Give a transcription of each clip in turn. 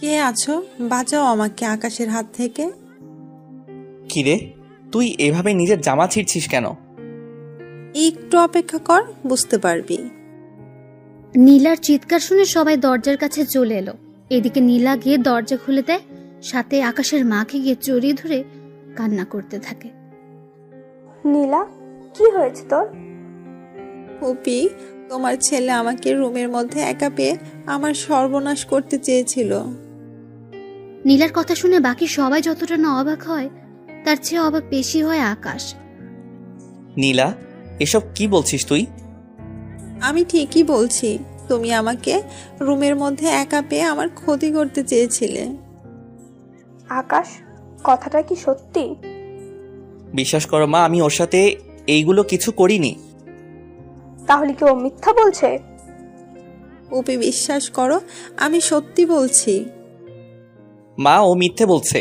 কে আছো? বাঁচাও আমাকে আকাশের হাত থেকে। কিরে, তুই এভাবে নিজের জামা ছিঁড়ছিস কেন? একটু অপেক্ষা কর, বুঝতে পারবি। নীলার চিৎকার শুনে সবাই দরজার কাছে চলে এলো। এদিকে নীলা গিয়ে দরজা খুলে দেয়, সাথে আকাশের মাকে গিয়ে জড়িয়ে ধরে কান্না করতে থাকে। নীলা, কি হয়েছে তোর? ফুপি, তোমার ছেলে আমাকে রুমের মধ্যে একা পেয়ে আমার সর্বনাশ করতে চেয়েছিল। নীলার কথা শুনে বাকি সবাই যতটা না অবাক হয়, তার চেয়ে অবাক বেশি হয় আকাশ। নীলা, এসব কি বলছিস তুই? আমি ঠিকই বলছি, তুমি আমাকে রুমের মধ্যে একা পেয়ে আমার ক্ষতি করতে চেয়েছিলে। আকাশ, কথাটা কি সত্যি? বিশ্বাস করো মা, আমি ওর সাথে এইগুলো কিছু করিনি। তাহলে কি ও মিথ্যা বলছে? ফুপি, বিশ্বাস করো, আমি সত্যি বলছি। মা, ও মিথ্যে বলছে।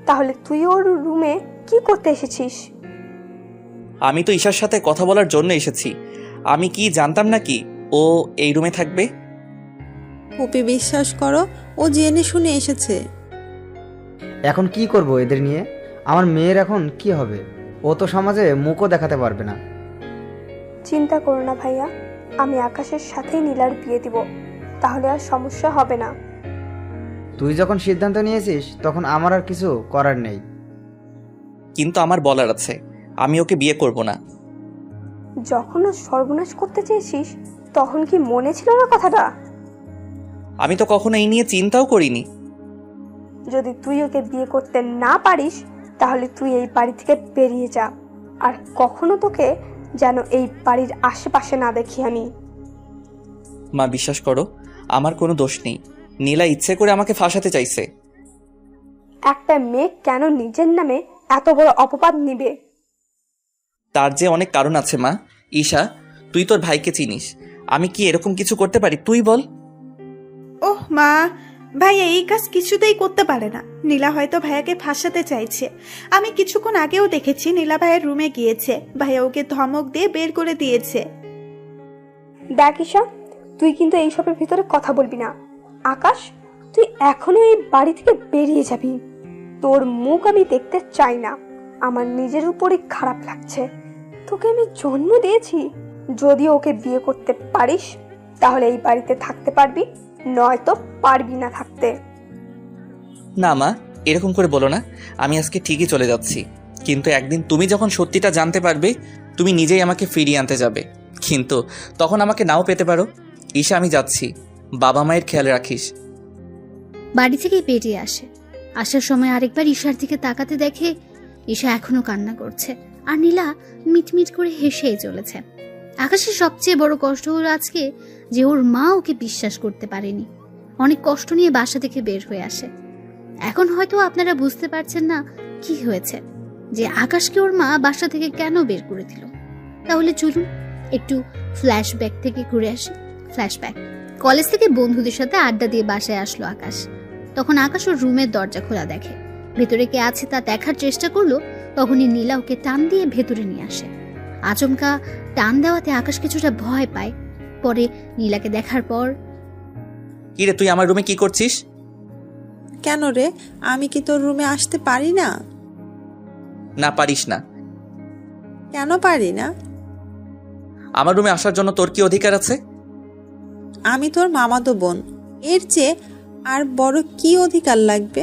তাহলে তুই ওর রুমে কি করতে এসেছিস? আমি তো ঈশার সাথে কথা বলার জন্য এসেছি। আমি কি জানতাম নাকি ও এই রুমে থাকবে? ফুপি, বিশ্বাস করো, ও জেনে শুনে এসেছে। এখন কি করব এদের নিয়ে? আমার মেয়ের এখন কি হবে? ও তো সমাজে মুখও দেখাতে পারবে না। চিন্তা করো না ভাইয়া, আমি আকাশের সাথেই নীলার বিয়ে দিব, তাহলে আর সমস্যা হবে না। তুই যখন সিদ্ধান্ত নিয়েছিস তখন আমার আর কিছু করার নেই। কিন্তু আমার বলার আছে, আমি ওকে বিয়ে করব না। যখন ও সর্বনাশ করতে চেয়েছিস তখন কি মনে ছিল না কথাটা? আমি তো কখনো এই নিয়ে চিন্তাও করিনি। যদি তুই ওকে বিয়ে করতে না পারিস তাহলে তুই এই বাড়ি থেকে বেরিয়ে যা, আর কখনো তোকে যেন এই বাড়ির আশেপাশে না দেখি আমি। মা, বিশ্বাস করো, আমার কোনো দোষ নেই। নীলা ইচ্ছে করে আমাকে ফাঁসাতে চাইছে। একটা মেয়ে কেন নিজের নামে এত বড় অপবাদ নিবে? তার যে অনেক কারণ আছে মা। ঈশা, তুই তোর ভাইকে চিনিস। আমি কি এরকম কিছু করতে পারি? তুই বল। ওহ মা, ভাইয়া এই কাজ কিছুতেই করতে পারে না। নীলা হয়তো ভাইয়াকে ফাঁসাতে চাইছে। আমি কিছুক্ষণ আগেও দেখেছি নীলা ভাইয়ের রুমে গিয়েছে, ভাইয়া ওকে ধমক দিয়ে বের করে দিয়েছে। দেখ ঈশা, তুই কিন্তু এইসবের ভিতরে কথা বলবি না। আকাশ, তুই এখনো এই বাড়ি থেকে বেরিয়ে যাবি। তোর মুখ আমি দেখতে চাই না। আমার নিজের উপরই খারাপ লাগছে। তোকে আমি জন্ম দিয়েছি। যদি ওকে বিয়ে করতে পারিস তাহলে এই বাড়িতে থাকতে পারবি, নয়তো পারবি না থাকতে। না মা, এরকম করে বলো না। আমি আজকে ঠিকই চলে যাচ্ছি, কিন্তু একদিন তুমি যখন সত্যিটা জানতে পারবে তুমি নিজেই আমাকে ফিরিয়ে আনতে যাবে। কিন্তু তখন আমাকে নাও পেতে পারো। ঈশা, আমি যাচ্ছি। বাবা মায়ের খেয়াল রাখিস। বাড়ি থেকে বেরিয়ে আসে। আসার সময় আরেকবার ঈশার দিকে তাকাতে দেখে ঈশা এখনো কান্না করছে, আর নীলা মিটমিট করে হেসেই চলেছে। আকাশের সবচেয়ে বড় কষ্ট হলো আজকে যে ওর মা ওকে বিশ্বাস করতে পারেনি। অনেক কষ্ট নিয়ে বাসা থেকে বের হয়ে আসে। এখন হয়তো আপনারা বুঝতে পারছেন না কি হয়েছে, যে আকাশকে ওর মা বাসা থেকে কেন বের করে দিল। তাহলে চলুন একটু ফ্ল্যাশব্যাক থেকে ঘুরে আসি। ফ্ল্যাশব্যাক। কলেজ থেকে বন্ধুদের সাথে আড্ডা দিয়ে বাসায় আসলো আকাশ। তখন আকাশ ওর রুমের দরজা খোলা দেখে। ভেতরে কে আছে তা দেখার চেষ্টা করলো, তখনই নীলা ওকে টান দিয়ে ভেতরে নিয়ে আসে। আচমকা টান দেওয়াতে আকাশ কিছুটা ভয় পায়। পরে নীলাকে দেখার পর, কি রে, তুই আমার রুমে কি করছিস? কেন রে, আমি কি তোর রুমে আসতে পারি না? না, পারিস না। কেন পারি না? আমার রুমে আসার জন্য তোর কি অধিকার আছে? আমি তোর মামাতো বোন, এর চেয়ে আর বড় কি অধিকার লাগবে?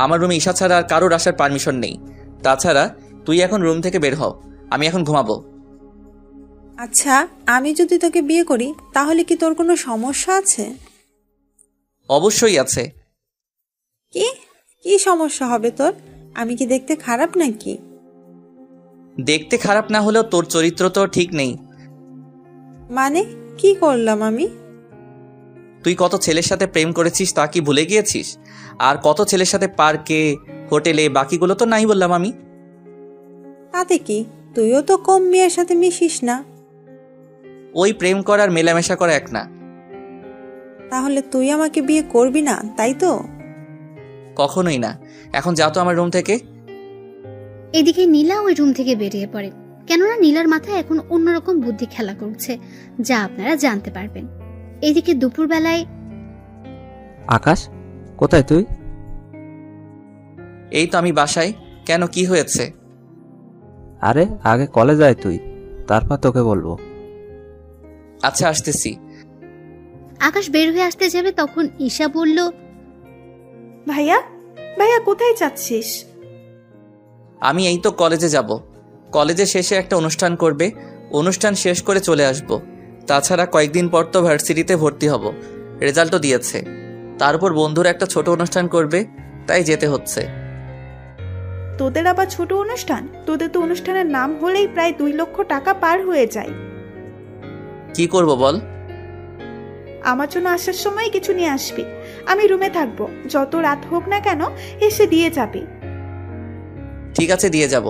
আমার রুমে ঈশা ছাড়া আর কারোর আসার পারমিশন নেই। তাছাড়া তুই এখন রুম থেকে বের হও, আমি এখন ঘুমাবো। আচ্ছা, আমি যদি তোকে বিয়ে করি তাহলে কি তোর কোনো সমস্যা আছে? অবশ্যই আছে। কি কি সমস্যা হবে তোর? আমি কি দেখতে খারাপ নাকি? দেখতে খারাপ না হলেও তোর চরিত্র তো ঠিক নেই। মানে কি করলাম আমি? তুই কত ছেলের সাথে প্রেম করেছিস তা কি ভুলে গিয়েছিস? আর কত ছেলের সাথে পার্কে, হোটেলে, বাকিগুলো তো নাই বললাম আমি। তাতে কি, তুইও তো কম মেয়ের সাথে মিশিস না। ওই প্রেম করার মেলামেশা করা এক না। তাহলে তুই আমাকে বিয়ে করবি না, তাই তো? কখনোই না। এখন যা তো আমার রুম থেকে। এদিকে নীলা ওই রুম থেকে বেরিয়ে পড়ে, কেননা নীলার মাথায় এখন অন্যরকম বুদ্ধি খেলা করছে, যা আপনারা জানতে পারবেন। এদিকে দুপুরবেলায় আকাশ, কোথায় তুই? এই তো আমি বাসায়। কেন, কি হয়েছে? আরে আগে কলেজ আয় তুই, তারপর তোকে বলবো। আচ্ছা, আসতেছি। আকাশ বের হয়ে আসতে যাবে তখন ঈশা বলল, ভাইয়া, ভাইয়া কোথায় যাচ্ছিস? আমি এই তো কলেজে যাব। কলেজে শেষে একটা অনুষ্ঠান করবে, অনুষ্ঠান শেষ করে চলে আসব। তাছাড়া কয়েকদিন পর তো ভার্সিটিতে ভর্তি হব, রেজাল্টও দিয়েছে। তারপর বন্ধুরা একটা ছোট অনুষ্ঠান করবে, তাই যেতে হচ্ছে। তোদের আবার ছোট অনুষ্ঠান? তোদের তো অনুষ্ঠানের নাম হলেই প্রায় 2 লক্ষ টাকা পার হয়ে যায়। কি করব বল? আমার জন্য আসার সময় কিছু নিয়ে আসবি। আমি রুমে থাকবো, যত রাত হোক না কেন এসে দিয়ে যাবি। ঠিক আছে, দিয়ে যাব।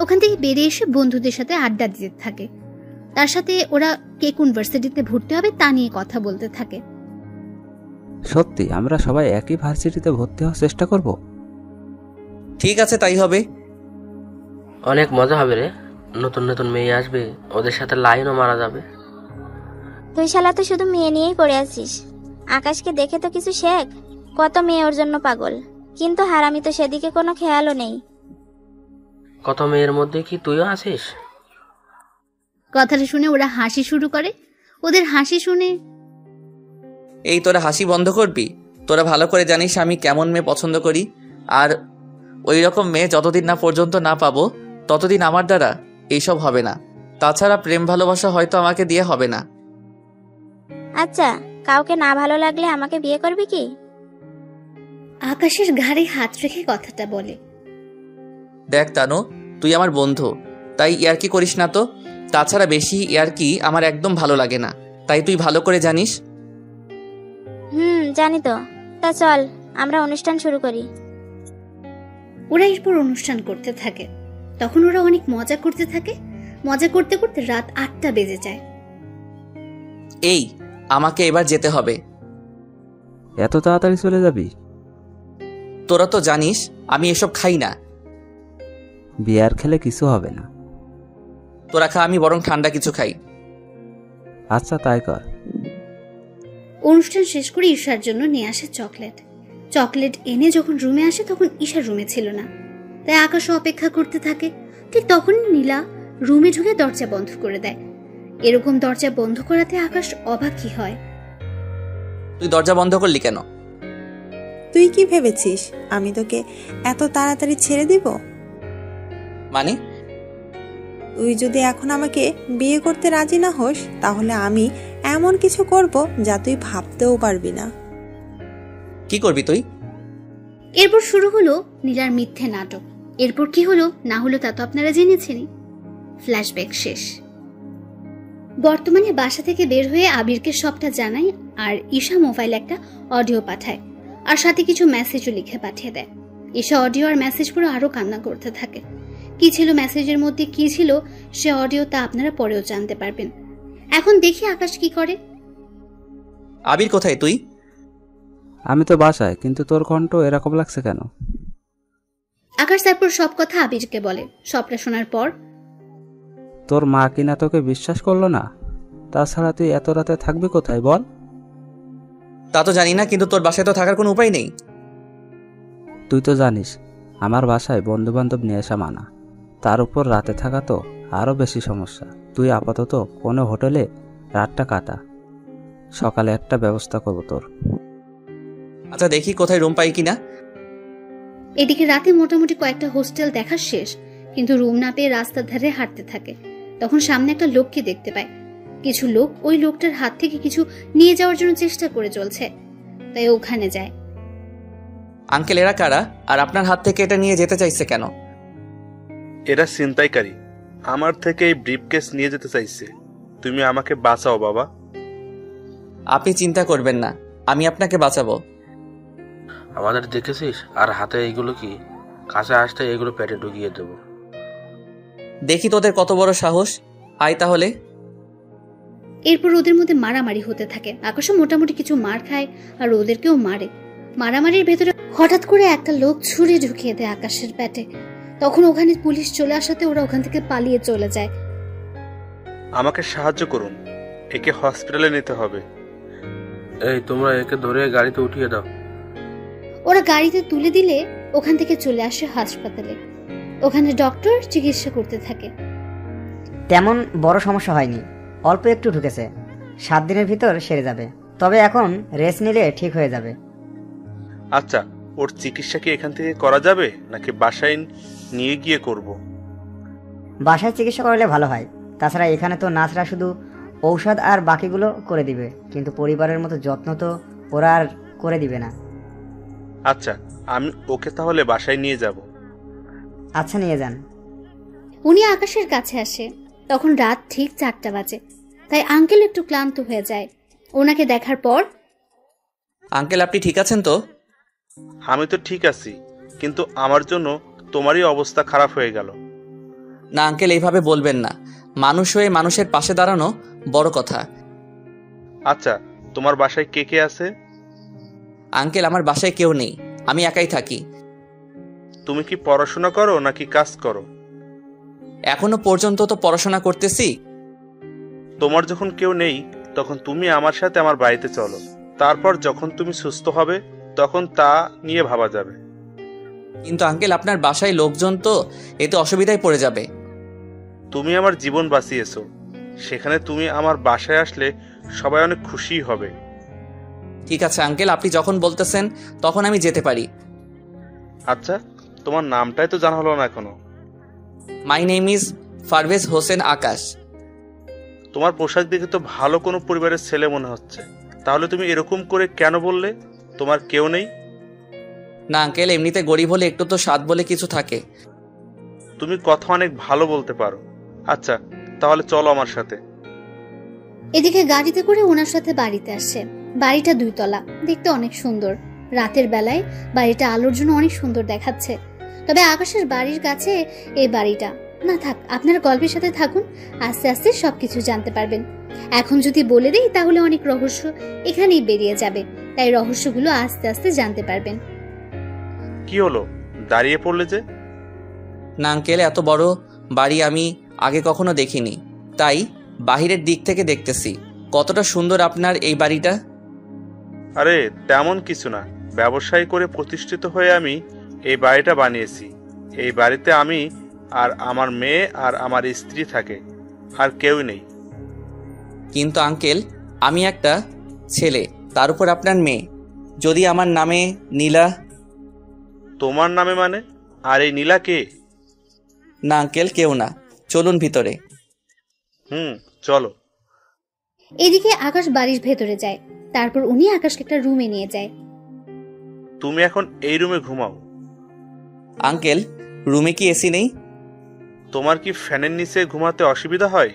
ওখান থেকে বেরিয়ে এসে বন্ধুদের সাথে আড্ডা দিতে থাকে। তার সাথে ওরা কে কোন ভার্সিটিতে ভর্তি হবে তা নিয়ে কথা বলতে থাকে। সত্যি আমরা সবাই একই ভার্সিটিতে ভর্তি হওয়ার চেষ্টা করব? ঠিক আছে, তাই হবে। অনেক মজা হবে রে, নতুন নতুন মেয়ে আসবে, ওদের সাথে লাইনও মারা যাবে। তুই শালা তো শুধু মেয়ে নিয়েই পড়ে আছিস। আকাশকে দেখে তো কিছু শেখ। কত মেয়ে ওর জন্য পাগল, কিন্তু হারামি তো সেদিকে কোনো খেয়ালও নেই। কত মেয়ের মধ্যে কি তুইও আছিস? কথাটা শুনে ওরা হাসি শুরু করে। ওদের হাসি শুনে, এই তোরা হাসি বন্ধ করবি? তোরা ভালো করে জানিস আমি কেমন মেয়ে পছন্দ করি, আর ওই রকম মেয়ে যতদিন না পর্যন্ত না পাবো ততদিন আমার দ্বারা এইসব হবে না। তাছাড়া প্রেম ভালোবাসা হয়তো আমাকে দিয়ে হবে না। আচ্ছা, কাউকে না ভালো লাগলে আমাকে বিয়ে করবি কি? আকাশের ঘাড়ে হাত রেখে কথাটা বলে। দেখ তানু, তুই আমার বন্ধু, তাই ইয়ার্কি করিস না তো। তাছাড়া বেশি ইয়ার্কি আমার একদম ভালো লাগে না, তাই তুই ভালো করে জানিস। জানি তো। তা চল আমরা অনুষ্ঠান শুরু করি। ওরা এরপর অনুষ্ঠান করতে থাকে। তখন ওরা অনেক মজা করতে থাকে। মজা করতে করতে রাত 8টা বেজে যায়। এই, আমাকে এবার যেতে হবে। এত তাড়াতাড়ি চলে যাবি? তোরা তো জানিস আমি এসব খাই না। বিয়ার খেলে কিছু হবে না। তোরা খা, আমি বরং ঠান্ডা কিছু খাই। আচ্ছা তাই কর। অনুষ্ঠান শেষ করে ঈশার জন্য নিয়ে আসে চকলেট। চকলেট এনে যখন রুমে আসে তখন ঈশার রুমে ছিল না, তাই আকাশও অপেক্ষা করতে থাকে। ঠিক তখনই নীলা রুমে ঢুকে দরজা বন্ধ করে দেয়। এরকম দরজা বন্ধ করাতে আকাশ অবাকই হয়। তুই দরজা বন্ধ করলি কেন? তুই কি ভেবেছিস আমি তোকে এত তাড়াতাড়ি ছেড়ে দিব? মানে? তুই যদি এখন আমাকে বিয়ে করতে রাজি না হোস তাহলে আমি এমন কিছু করব যা তুই ভাবতেও পারবি না। কি করবি তুই? এরপর শুরু হলো নীলার মিথ্যে নাটক। এরপর কি হলো না হলো তা তো আপনারা জেনেছেনই। ফ্ল্যাশব্যাক শেষ। বর্তমানে বাসা থেকে বের হয়ে আবিরকে সবটা জানায়, আর ঈশা মোবাইলে একটা অডিও পাঠায়, আর সাথে কিছু মেসেজও লিখে পাঠিয়ে দেয়। ঈশা অডিও আর মেসেজ পড়ে আরো কান্না করতে থাকে। কি ছিল মেসেজের মধ্যে, কি ছিল সে অডিও, তা আপনারা পরেও জানতে পারবেন। এখন দেখি আকাশ কি করে। আবির কোথায় তুই? আমি তো বাসায়, কিন্তু তোর কণ্ঠ এরকম লাগছে কেন? আকাশ তারপর সব কথা আবিরকে বলে। সবটা শোনার পর, তোর মা কিনা তোকে বিশ্বাস করলো না? তাছাড়া তুই এত রাতে থাকবি কোথায় বল? তা তো জানি না, কিন্তু তোর বাসায় তো থাকার কোনো উপায় নেই। তুই তো জানিস আমার বাসায় বন্ধু বান্ধব নিয়ে আসা মানা, তার উপর রাতে থাকা তো আরো বেশি সমস্যা। তুই আপাতত কোনো হোটেলে রাতটা কাটা, সকালে একটা ব্যবস্থা করবো তোর। আচ্ছা, দেখি কোথায় রুম পাই কিনা। এদিকে রাতে মোটামুটি কয়েকটা হোস্টেল দেখা শেষ, কিন্তু রুম না পেয়ে রাস্তার ধারে হাঁটতে থাকে। তখন সামনে একটা লোককে দেখতে পায়। কিছু লোক ওই লোকটার হাত থেকে কিছু নিয়ে যাওয়ার জন্য চেষ্টা করে চলছে, তাই ওখানে যায়। আঙ্কেল, এরা কারা? আর আপনার হাত থেকে এটা নিয়ে যেতে চাইছে কেন? এরা ছিনতাইকারী, আমার থেকে এই ব্রিফকেস নিয়ে যেতে চাইছে। তুমি আমাকে বাঁচাও বাবা। আপনি চিন্তা করবেন না, আমি আপনাকে বাঁচাবো। আমাদের দেখেছিস? আর হাতে এইগুলো কি? কাছে আসতে এগুলো পেটে ঢুকিয়ে দেবো। দেখি তোদের কত বড় সাহস। আয় তাহলে। এরপর ওদের মধ্যে মারামারি হতে থাকে। আকাশও মোটামুটি কিছু মার খায় আর ওদেরকেও মারে। মারামারির ভেতরে হঠাৎ করে একটা লোক ছুরি ঢুকিয়ে দেয় আকাশের পেটে। তখন ওখানে পুলিশ চলে আসাতে ওরা ওখান থেকে পালিয়ে চলে যায়। আমাকে সাহায্য করুন, একে হসপিটালে নিতে হবে। এই তোমরা একে ধরে গাড়িতে উঠিয়ে দাও। ওরা গাড়িতে তুলে দিলে ওখান থেকে চলে আসে হাসপাতালে। ওখানে ডক্টর চিকিৎসা করতে থাকে। তেমন বড় সমস্যা হয়নি, অল্প একটু ঢুকেছে, 7 দিনের ভিতর সেরে যাবে। তবে এখন রেস্ট নিলে ঠিক হয়ে যাবে। আচ্ছা, ওর চিকিৎসা কি এখান থেকে করা যাবে নাকি বাসায় নিয়ে গিয়ে করব? বাসায় চিকিৎসা করলে ভালো হয়। তাছাড়া এখানে তো নার্সরা শুধু ঔষধ আর বাকিগুলো করে দিবে, কিন্তু পরিবারের মতো যত্ন তো ওরা আর করে দিবে না। আচ্ছা, আমি ওকে তাহলে বাসায় নিয়ে যাব। আচ্ছা, নিয়ে যান। উনি আকাশের কাছে আসে। তখন রাত ঠিক 4টা বাজে, তাই আঙ্কেল একটু ক্লান্ত হয়ে যায়। ওনাকে দেখার পর, আঙ্কেল আপনি ঠিক আছেন তো? আমি তো ঠিক আছি, কিন্তু আমার জন্য তোমারই অবস্থা খারাপ হয়ে গেল। না আঙ্কেল, এইভাবে বলবেন না। মানুষ হয়ে মানুষের পাশে দাঁড়ানো বড় কথা। আচ্ছা, তোমার বাসায় কে কে আছে? আঙ্কেল আমার বাসায় কেউ নেই, আমি একাই থাকি। তুমি কি পড়াশোনা করো নাকি কাজ করো? এখনো পর্যন্ত তো পড়াশোনা করতেছি। তোমার যখন কেউ নেই তখন তুমি আমার সাথে আমার বাড়িতে চলো। তারপর যখন তুমি সুস্থ হবে তখন তা নিয়ে ভাবা যাবে। কিন্তু আঙ্কেল আপনার বাসায় লোকজন তো, এতে অসুবিধায় পড়ে যাবে। তুমি আমার জীবন বাঁচিয়েছো, সেখানে তুমি আমার বাসায় আসলে সবাই অনেক খুশি হবে। ঠিক আছে আঙ্কেল, আপনি যখন বলতেছেন তখন আমি যেতে পারি। আচ্ছা, তোমার নামটাই তো জানা হলো না এখনো। My name is Parvez Hossain Akash. তোমার পোশাক দেখে তো ভালো কোনো পরিবারের ছেলে মনে হচ্ছে। তাহলে তুমি এরকম করে কেন বললে তোমার কেউ নেই? না আঙ্কেল, এমনিতে গরিব হলে একটু তো স্বাদ বলে কিছু থাকে। তুমি কথা অনেক ভালো বলতে পারো। আচ্ছা, তাহলে চলো আমার সাথে। এদিকে গাড়িতে করে ওনার সাথে বাড়িতে আসে। বাড়িটা 2 তলা, দেখতে অনেক সুন্দর। রাতের বেলায় বাড়িটা আলোর জন্য অনেক সুন্দর দেখাচ্ছে। তবে আকাশের বাড়ির কাছে এই বাড়িটা না। থাক, আপনার গল্পের সাথে থাকুন, আস্তে আস্তে সবকিছু জানতে পারবেন। এখন যদি বলে দিই তাহলে অনেক রহস্য এখানেই বেরিয়ে যাবে, তাই রহস্যগুলো আস্তে আস্তে জানতে পারবেন। কি হলো, দাঁড়িয়ে পড়লে যে? না আঙ্কেল, এত বড় বাড়ি আমি আগে কখনো দেখিনি, তাই বাহিরের দিক থেকে দেখতেছি। কতটা সুন্দর আপনার এই বাড়িটা। আরে তেমন কিছু না, ব্যবসায়ী করে প্রতিষ্ঠিত হয়ে আমি এই বাড়িটা বানিয়েছি। এই বাড়িতে আমি আর আমার মেয়ে আর আমার স্ত্রী থাকে, আর কেউ নেই। কিন্তু আঙ্কেল, আমি একটা ছেলে, তার উপর আপনার মেয়ে। যদি আমার নামে নীলা। তোমার নামে মানে? আর এই নীলা কে? না আঙ্কেল, কেউ না। চলুন ভিতরে। চলো। এদিকে আকাশ বাড়ির ভেতরে যায়। তারপর উনি আকাশকে একটা রুমে নিয়ে যায়। তুমি এখন এই রুমে ঘুমাও। আঙ্কেল, রুমে কি এসি নেই? তোমার কি ফ্যানের নিচে ঘুমাতে অসুবিধা হয়?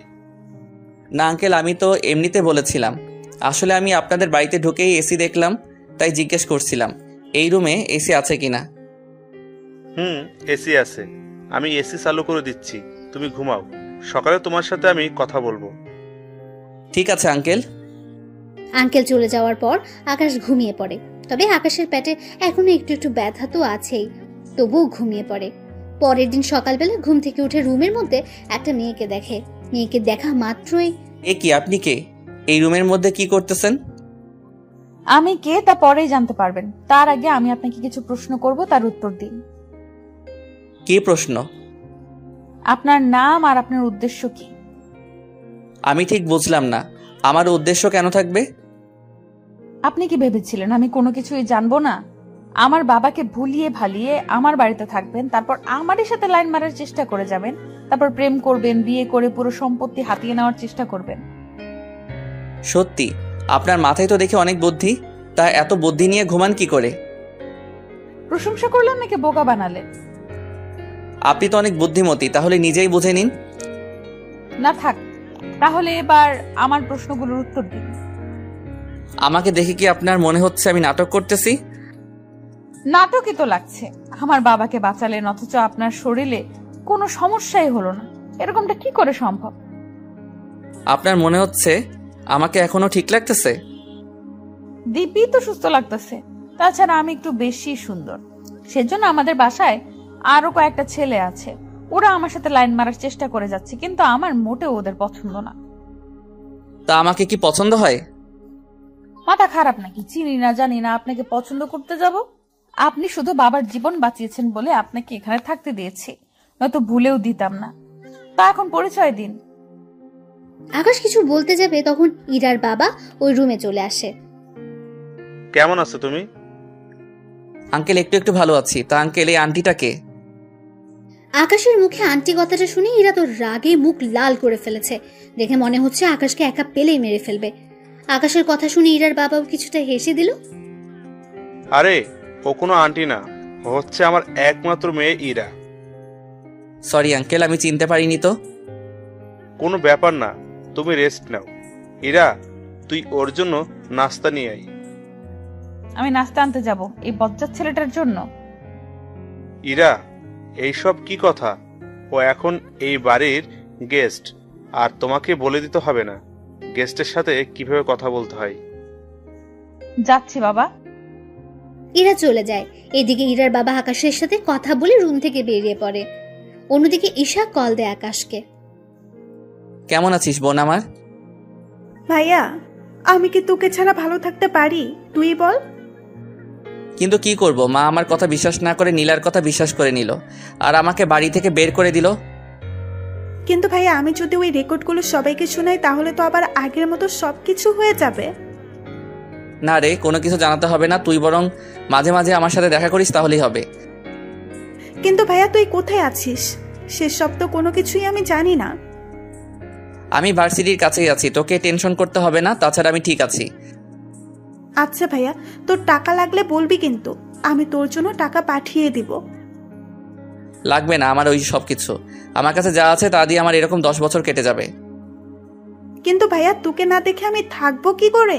না আঙ্কেল, আমি তো এমনিতে বলেছিলাম। আসলে আমি আপনাদের বাড়িতে ঢুকেই এসি দেখলাম, তাই জিজ্ঞেস করছিলাম এই রুমে এসি আছে কিনা। এসি আছে, আমি এসি চালু করে দিচ্ছি, তুমি ঘুমাও। সকালে তোমার সাথে আমি কথা বলবো। ঠিক আছে আঙ্কেল। আঙ্কেল চলে যাওয়ার পর আকাশ ঘুমিয়ে পড়ে। তবে আকাশের পেটে এখনো একটু একটু ব্যথা তো আছেই, তবুও ঘুমিয়ে পড়ে। পরের দিন সকালবেলা ঘুম থেকে উঠে রুমের মধ্যে একটা মেয়েকে দেখে। মেয়েকে দেখা মাত্রই, এ কি, আপনি কে? এই রুমের মধ্যে কি করতেছেন? আমি কে তা পরেই জানতে পারবেন। তার আগে আমি আপনাকে কিছু প্রশ্ন করব, তার উত্তর দিন। কি প্রশ্ন? আপনার নাম আর আপনার উদ্দেশ্য কি? আমি ঠিক বুঝলাম না, আমার উদ্দেশ্য কেন থাকবে? আপনি কি ভেবেছিলেন আমি কোনো কিছুই জানবো না? আমার বাবাকে ভুলিয়ে ভালিয়ে আমার বাড়িতে থাকবেন, তারপর আমারই সাথে লাইন মারার চেষ্টা করে যাবেন, তারপর প্রেম করবেন, বিয়ে করে পুরো সম্পত্তি হাতিয়ে নেওয়ার চেষ্টা করবেন। সত্যি আপনার মাথায় তো দেখে অনেক বুদ্ধি, তা এত বুদ্ধি নিয়ে ঘুমান কি করে? প্রশংসা করলেন নাকি বোকা বানালেন? আপনি তো অনেক বুদ্ধিমতী, তাহলে নিজেই বুঝে নিন। না থাক, তাহলে এবার আমার প্রশ্নগুলোর উত্তর দিন। আমাকে দেখে কি আপনার মনে হচ্ছে আমি নাটক করতেছি? নাটকই তো লাগছে। আমার বাবাকে বাঁচালেন অথচ আপনার শরীরে কোনো সমস্যাই হলো না, এরকমটা কি করে সম্ভব? আপনার মনে হচ্ছে আমাকে এখনো ঠিক লাগতেছে? দিব্যি তো সুস্থ লাগতেছে। তাছাড়া আমি একটু বেশি সুন্দর, সেজন্য আমাদের বাসায় আরো কয়েকটা ছেলে আছে, ওরা আমার সাথে লাইন মারার চেষ্টা করে যাচ্ছে, কিন্তু আমার মোটেও ওদের পছন্দ না। তা আমাকে কি পছন্দ হয়? মাথা খারাপ নাকি? চিনি না জানি না আপনাকে পছন্দ করতে যাব? আপনি শুধু বাবার জীবন বাঁচিয়েছেন বলে আপনাকে এখানে থাকতে দিয়েছি, নয়তো ভুলেও দিতাম না। তা এখন পরিচয় দিন। আকাশ কিছু বলতে যাবে তখন ইরার বাবা ওই রুমে চলে আসে। কেমন আছো তুমি? আঙ্কেল একটু একটু ভালো আছি। তা আঙ্কেল, এই আন্টিটাকে? আকাশের মুখে আন্টি কথাটা শুনে ইরা তো রাগে মুখ লাল করে ফেলেছে। দেখে মনে হচ্ছে আকাশকে একা পেলেই মেরে ফেলবে। আকাশের কথা শুনে ইরার বাবাও কিছুটা হেসে দিল। আরে ও কোনো আন্টি না, ও হচ্ছে আমার একমাত্র মেয়ে ইরা। সরি আঙ্কেল, আমি চিনতে পারিনি তো। কোনো ব্যাপার না, তুমি রেস্ট নাও। ইরা, তুই ওর জন্য নাস্তা নিয়ে আয়। আমি নাস্তা আনতে যাব এই বজ্জাত ছেলেটার জন্য? ইরা, এইসব কি কথা? ও এখন এই বাড়ির গেস্ট, আর তোমাকে বলে দিতে হবে না গেস্টের সাথে কিভাবে কথা বলতে হয়। যাচ্ছি বাবা। ইরা চলে যায়। এদিকে ইরার বাবা আকাশের সাথে কথা বলে রুম থেকে বেরিয়ে পড়ে। অন্যদিকে ঈশা কল দেয় আকাশকে। কেমন আছিস বোন আমার? ভাইয়া, আমি কি তোকে ছাড়া ভালো থাকতে পারি? তুই বল। কিন্তু কি করব, মা আমার কথা বিশ্বাস না করে নীলার কথা বিশ্বাস করে নিল, আর আমাকে বাড়ি থেকে বের করে দিল। কিন্তু ভাইয়া, আমি যদি ওই রেকর্ডগুলো সবাইকে শোনাই তাহলে তো আবার আগের মতো সবকিছু হয়ে যাবে। না রে, কোনো কিছু জানাতে হবে না, তুই বরং মাঝে মাঝে আমার সাথে দেখা করিস, তাহলেই হবে। কিন্তু ভাইয়া, তুই কোথায় আছিস সেসব তো কোনো কিছুই আমি জানি না। আমি ভার্সিটির কাছেই আছি, তোকে টেনশন করতে হবে না, তাছাড়া আমি ঠিক আছি। আচ্ছা ভাইয়া, তোর টাকা লাগলে বলবি, কিন্তু আমি তোর জন্য টাকা পাঠিয়ে দিব। লাগবে না আমার ওই সব কিছু, আমার কাছে যা আছে তা দিয়ে আমার এরকম 10 বছর কেটে যাবে। কিন্তু ভাইয়া, তোকে না দেখে আমি থাকবো কি করে?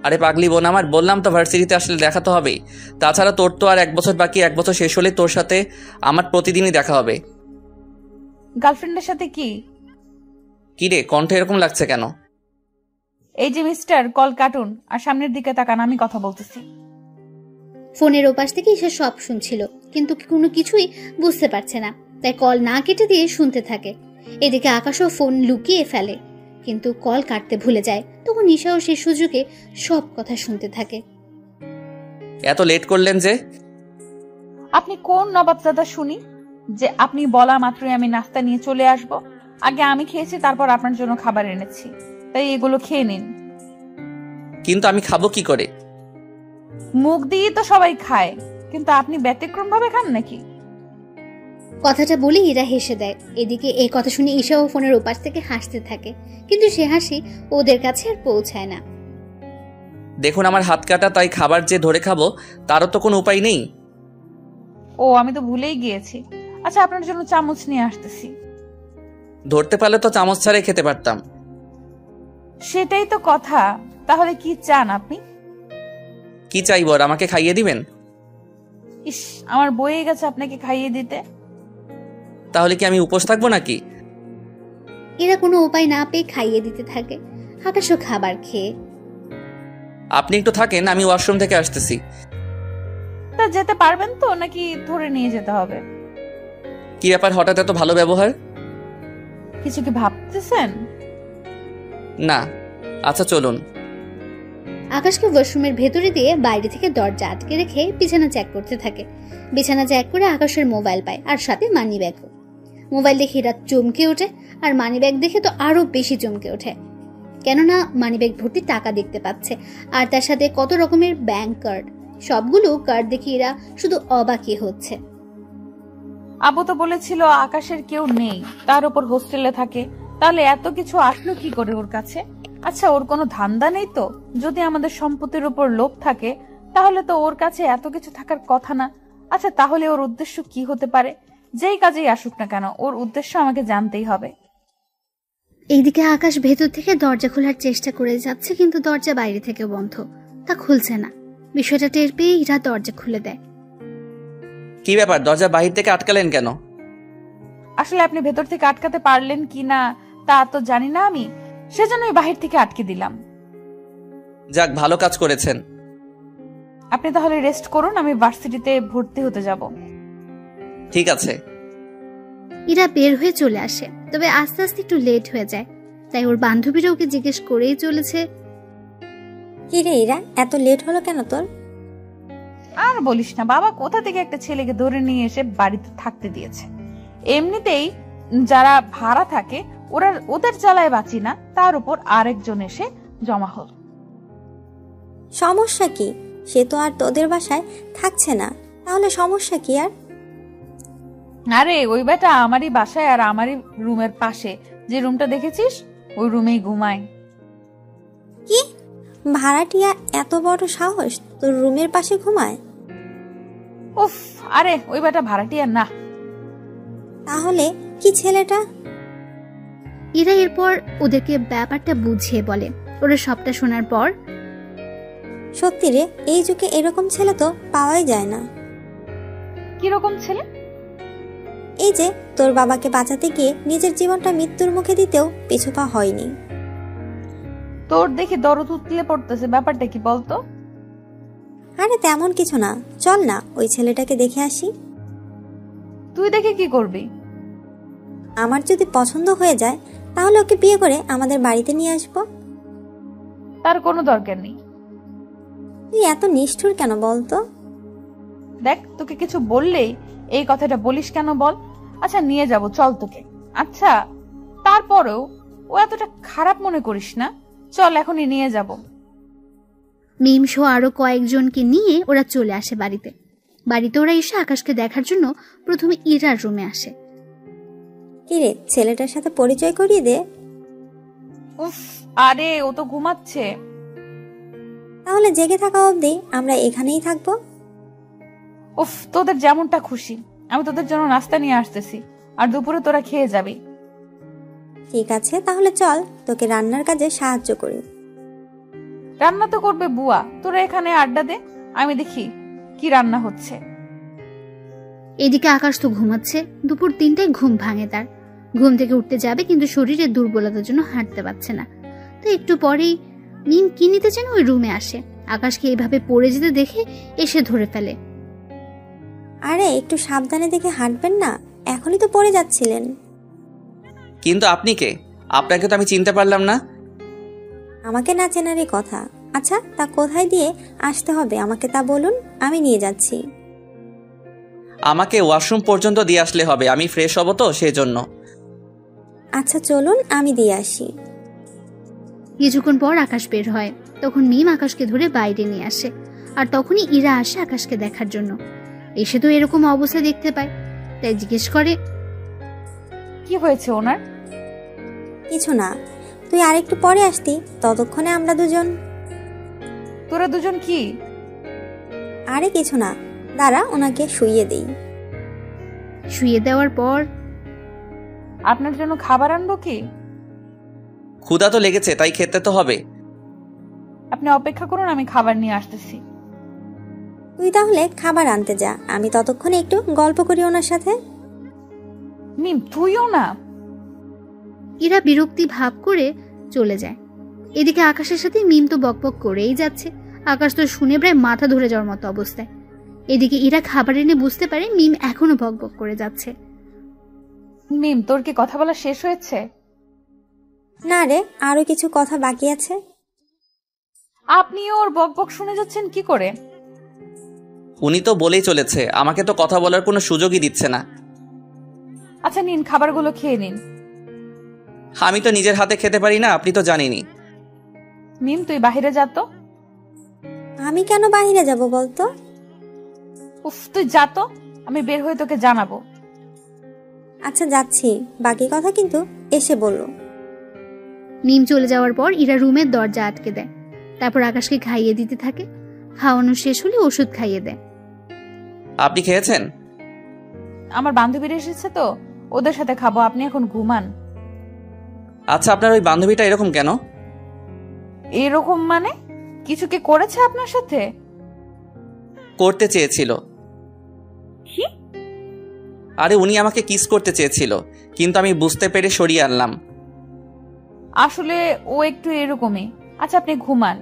আরে পাগলি বোন আমার, বললাম তো ভার্সিটিতে আসলে দেখা তো হবেই। তাছাড়া তোর তো আর 1 বছর বাকি, 1 বছর শেষ হলে তোর সাথে আমার প্রতিদিনই দেখা হবে। গার্লফ্রেন্ডের সাথে কি? কি রে, কণ্ঠ এরকম লাগছে কেন? এই যে মিস্টার, কল কাটুন আর সামনের দিকে তাকান, আমি কথা বলতেছি। ফোনের ওপাশ থেকে ঈশা সব শুনছিল, কিন্তু কোনো কিছুই বুঝতে পারছে না, তাই কল না কেটে দিয়ে শুনতে থাকে। এদিকে আকাশও ফোন লুকিয়ে ফেলে, কিন্তু কল কাটতে ভুলে যায়। তখন ঈশাও সেই সুযোগে সব কথা শুনতে থাকে। এত লেট করলেন যে? আপনি কোন নবাবজাদা শুনি যে আপনি বলা মাত্রই আমি নাস্তা নিয়ে চলে আসব? আগে আমি খেয়েছি, তারপর আপনার জন্য খাবার এনেছি, তাই এগুলো খেয়ে নিন। কিন্তু আমি খাবো কি করে? মুখ দিয়ে তো সবাই খায়, কিন্তু আপনি ব্যতিক্রম ভাবে খান নাকি? কথাটা বলে ইরা হেসে দেয়। এদিকে এই কথা শুনে ঈশাও ফোনের ওপাশ থেকে হাসতে থাকে, কিন্তু সে হাসি ওদের কাছে আর পৌঁছায় না। দেখুন আমার হাত কাটা, তাই খাবার যে ধরে খাবো তারও তো কোনো উপায় নেই। ও, আমি তো ভুলেই গিয়েছি। আচ্ছা, আপনার জন্য চামচ নিয়ে আসতেছি। ধরতে পারলে তো চামচ ছাড়াই খেতে পারতাম। সেটাই তো কথা। তাহলে কি চান আপনি? কি চাইব? আর আমাকে খাইয়ে দিবেন? ইস, আমার বয়ে গেছে আপনাকে খাইয়ে দিতে। তাহলে কি আমি উপোস থাকবো নাকি? এরা কোনো উপায় না পেয়ে খাইয়ে দিতে থাকে। আকাশও খাবার খেয়ে। আপনি একটু থাকেন, আমি ওয়াশরুম থেকে আসতেছি। তা যেতে পারবেন তো, নাকি ধরে নিয়ে যেতে হবে? কি ব্যাপার, হঠাৎ এত ভালো ব্যবহার? কিছু কি ভাবতেছেন? না। আচ্ছা চলুন। আকাশকে ওয়াশরুমের ভেতরে দিয়ে বাইরে থেকে দরজা আটকে রেখে বিছানা চেক করতে থাকে। বিছানা চেক করে আকাশের মোবাইল পায়, আর সাথে মানি ব্যাগও। মোবাইল দেখে এরা চমকে ওঠে, আর মানি ব্যাগ দেখে তো আরো বেশি চমকে ওঠে, কেননা মানি ব্যাগ ভর্তি টাকা দেখতে পাচ্ছে, আর তার সাথে কত রকমের ব্যাংক কার্ড। সবগুলো কার্ড দেখে এরা শুধু অবাকই হচ্ছে। আবু তো বলেছিল আকাশের কেউ নেই, তার উপর হোস্টেলে থাকে, তাহলে এত কিছু আসলো কি করে ওর কাছে? আচ্ছা, ওর কোনো ধান্দা নেই তো? যদি আমাদের সম্পত্তির উপর লোভ থাকে তাহলে তো ওর কাছে এত কিছু থাকার কথা না। আচ্ছা, তাহলে ওর উদ্দেশ্য কি হতে পারে? যেই কাজেই আসুক না কেন, ওর উদ্দেশ্য আমাকে জানতেই হবে। এইদিকে আকাশ ভেতর থেকে দরজা খোলার চেষ্টা করে যাচ্ছে, কিন্তু দরজা বাইরে থেকে বন্ধ, তা খুলছে না। বিষয়টা টের পেয়ে ইরা দরজা খুলে দেয়। কি ব্যাপার, দরজা বাহির থেকে আটকালেন কেন? আসলে আপনি ভেতর থেকে আটকাতে পারলেন কিনা তা তো জানি না আমি, সেজন্যই বাহির থেকে আটকে দিলাম। যাক, ভালো কাজ করেছেন। আপনি তাহলে রেস্ট করুন, আমি ভার্সিটিতে ভর্তি হতে যাব। ঠিক আছে। ইরা বের হয়ে চলে আসে, তবে আস্তে আস্তে একটু লেট হয়ে যায়, তাই ওর বান্ধবীরা ওকে জিজ্ঞেস করেই চলেছে, কি রে ইরা, এত লেট হলো কেন তোর? আর বলিস না, বাবা কোথা থেকে একটা ছেলেকে ধরে নিয়ে এসে বাড়িতে থাকতে দিয়েছে। এমনিতেই যারা ভাড়া থাকে ওদের জ্বালায় বাঁচি না, তার উপর আরেকজন এসে জমা হল। সমস্যা কি? সে তো আর তোদের বাসায় থাকছে না, তাহলে সমস্যা কি আর? আরে ওই বেটা আমারই বাসায় আর আমারই রুমের পাশে যে রুমটা দেখেছিস ওই রুমেই ঘুমায়। কি ভাড়াটিয়া এত বড় সাহস তোর রুমের পাশে ঘুমায়? উফ, আরে ওই বেটা ভাড়াটিয়া না। তাহলে কি ছেলেটা? ইরা এরপর ওদেরকে ব্যাপারটা বুঝিয়ে বলে। ওরা সবটা শোনার পর, সত্যি রে, এই যুগে এরকম ছেলে তো পাওয়াই যায় না। কিরকম ছেলে? এই যে তোর বাবাকে বাঁচাতে গিয়ে নিজের জীবনটা মৃত্যুর মুখে দিতেও পিছু পা হয়নি। তোর দেখে দরদ উতলে পড়তেছে, ব্যাপারটা কি বলতো? আরে তেমন কিছু না, চল না ওই ছেলেটাকে দেখে আসি। তুই দেখে কি করবি? আমার যদি পছন্দ হয়ে যায় তাহলে ওকে বিয়ে করে আমাদের বাড়িতে নিয়ে আসবো। তার কোনো দরকার নেই। তুই এত নিষ্ঠুর কেন বলতো? দেখ, তোকে কিছু বললেই এই কথাটা বলিস কেন বল? আচ্ছা নিয়ে যাব, চল তোকে। আচ্ছা তারপরেও ও এতটা খারাপ মনে করিস না, চল এখনই নিয়ে যাব। মিম সহ আরো কয়েকজনকে নিয়ে ওরা চলে আসে বাড়িতে। বাড়িতে ওরা এসে আকাশকে দেখার জন্য প্রথমে ইরার রুমে আসে। কিরে, ছেলেটার সাথে পরিচয় করিয়ে দে। উফ, আরে ও তো ঘুমাচ্ছে। তাহলে জেগে থাকা অবধি আমরা এখানেই থাকবো। উফ, তোদের যেমনটা খুশি, আমি তোদের জন্য নাস্তা নিয়ে আসতেছি, আর দুপুরে তোরা খেয়ে যাবি। ঠিক আছে, তাহলে চল তোকে রান্নার কাজে সাহায্য করি। রান্না তো করবে বুয়া, তোরা এখানে আড্ডা দে, আমি দেখি কি রান্না হচ্ছে। এদিকে আকাশ তো ঘুমাচ্ছে। দুপুর 3টায় ঘুম ভাঙে তার। ঘুম থেকে উঠতে যাবে কিন্তু শরীরে দুর্বলতার জন্য হাঁটতে পারছে না। তো একটু পরেই মিম কি নিতে যেন ওই রুমে আসে। আকাশকে এইভাবে পড়ে যেতে দেখে এসে ধরে ফেলে। আরে একটু সাবধানে দেখে হাঁটবেন না, এখনই তো পড়ে যাচ্ছিলেন। কিন্তু আপনি কে? আপনাকে তো আমি চিনতে পারলাম না। আমাকে না চেনারই কথা। আচ্ছা তা কোথায় দিয়ে আসতে হবে আমাকে তা বলুন, আমি নিয়ে যাচ্ছি। আমাকে ওয়াশরুম পর্যন্ত দিয়ে আসলে হবে, আমি ফ্রেশ হব তো সেই জন্য। আচ্ছা চলুন আমি দিয়ে আসি। কিছুক্ষণ পর আকাশ বের হয়। তখন মিম আকাশকে ধরে বাইরে নিয়ে আসে। আর তখনই ইরা আসে আকাশকে দেখার জন্য। এসে তো এরকম অবস্থা দেখতে পায়, তাই জিজ্ঞেস করে, কি হয়েছে ওনার? কিছু না, তুই আরেকটু পরে আসতি, ততক্ষণে আমরা দুজন। তোরা দুজন কি? আরে কিছু না, দাঁড়া ওনাকে শুইয়ে দেই। শুইয়ে দেওয়ার পর, আপনার জন্য খাবার আনবো কি? ক্ষুধা তো লেগেছে, তাই খেতে তো হবে। আপনি অপেক্ষা করুন, আমি খাবার নিয়ে আসতেছি। তুই তাহলে খাবার আনতে যা, আমি ততক্ষণে একটু গল্প করি ওনার সাথে। মিম তুইও না। ইরা বিরক্তি ভাব করে চলে যায়। এদিকে আকাশের সাথে মিম তো বকবক করেই যাচ্ছে। আকাশ তো শুনে প্রায় মাথা ধরে যাওয়ার মতো অবস্থায়। এদিকে ইরা খাবার এনে বুঝতে পারে মিম এখনো বকবক করে যাচ্ছে। মিম, তোর কি কথা বলা শেষ হয়েছে? না রে, আরো কিছু কথা বাকি আছে। আপনিও ওর বকবক শুনে যাচ্ছেন কি করে? উনি তো বলেই চলেছে, আমাকে তো কথা বলার কোনো সুযোগই দিচ্ছে না। আচ্ছা নিন, খাবারগুলো খেয়ে নিন। আমি তো নিজের হাতে খেতে পারি না, আপনি তো জানেনই। মিম তুই বাহিরে যা তো। আমি কেন বাহিরে যাব বলতো? উফ, তুই যা তো, আমি বের হয়ে তোকে জানাবো। আচ্ছা যাচ্ছি, বাকি কথা কিন্তু এসে বললো। মিম চলে যাওয়ার পর ইরা রুমের দরজা আটকে দেয়। তারপর আকাশকে খাইয়ে দিতে থাকে। খাওয়ানো শেষ হলে ওষুধ খাইয়ে দেয়। আপনি খেয়েছেন? আমার বান্ধবীরা এসেছে তো, ওদের সাথে খাবো, আপনি এখন ঘুমান। আচ্ছা আপনার ওই বান্ধবীটা এরকম কেন? এরকম মানে? কিছু কি করেছে আপনার সাথে? করতে চেয়েছিল। কি? আরে উনি আমাকে কিস করতে চেয়েছিল, কিন্তু আমি বুঝতে পেরে সরিয়ে আনলাম। আসলে ও একটু এরকমই। আচ্ছা আপনি ঘুমান।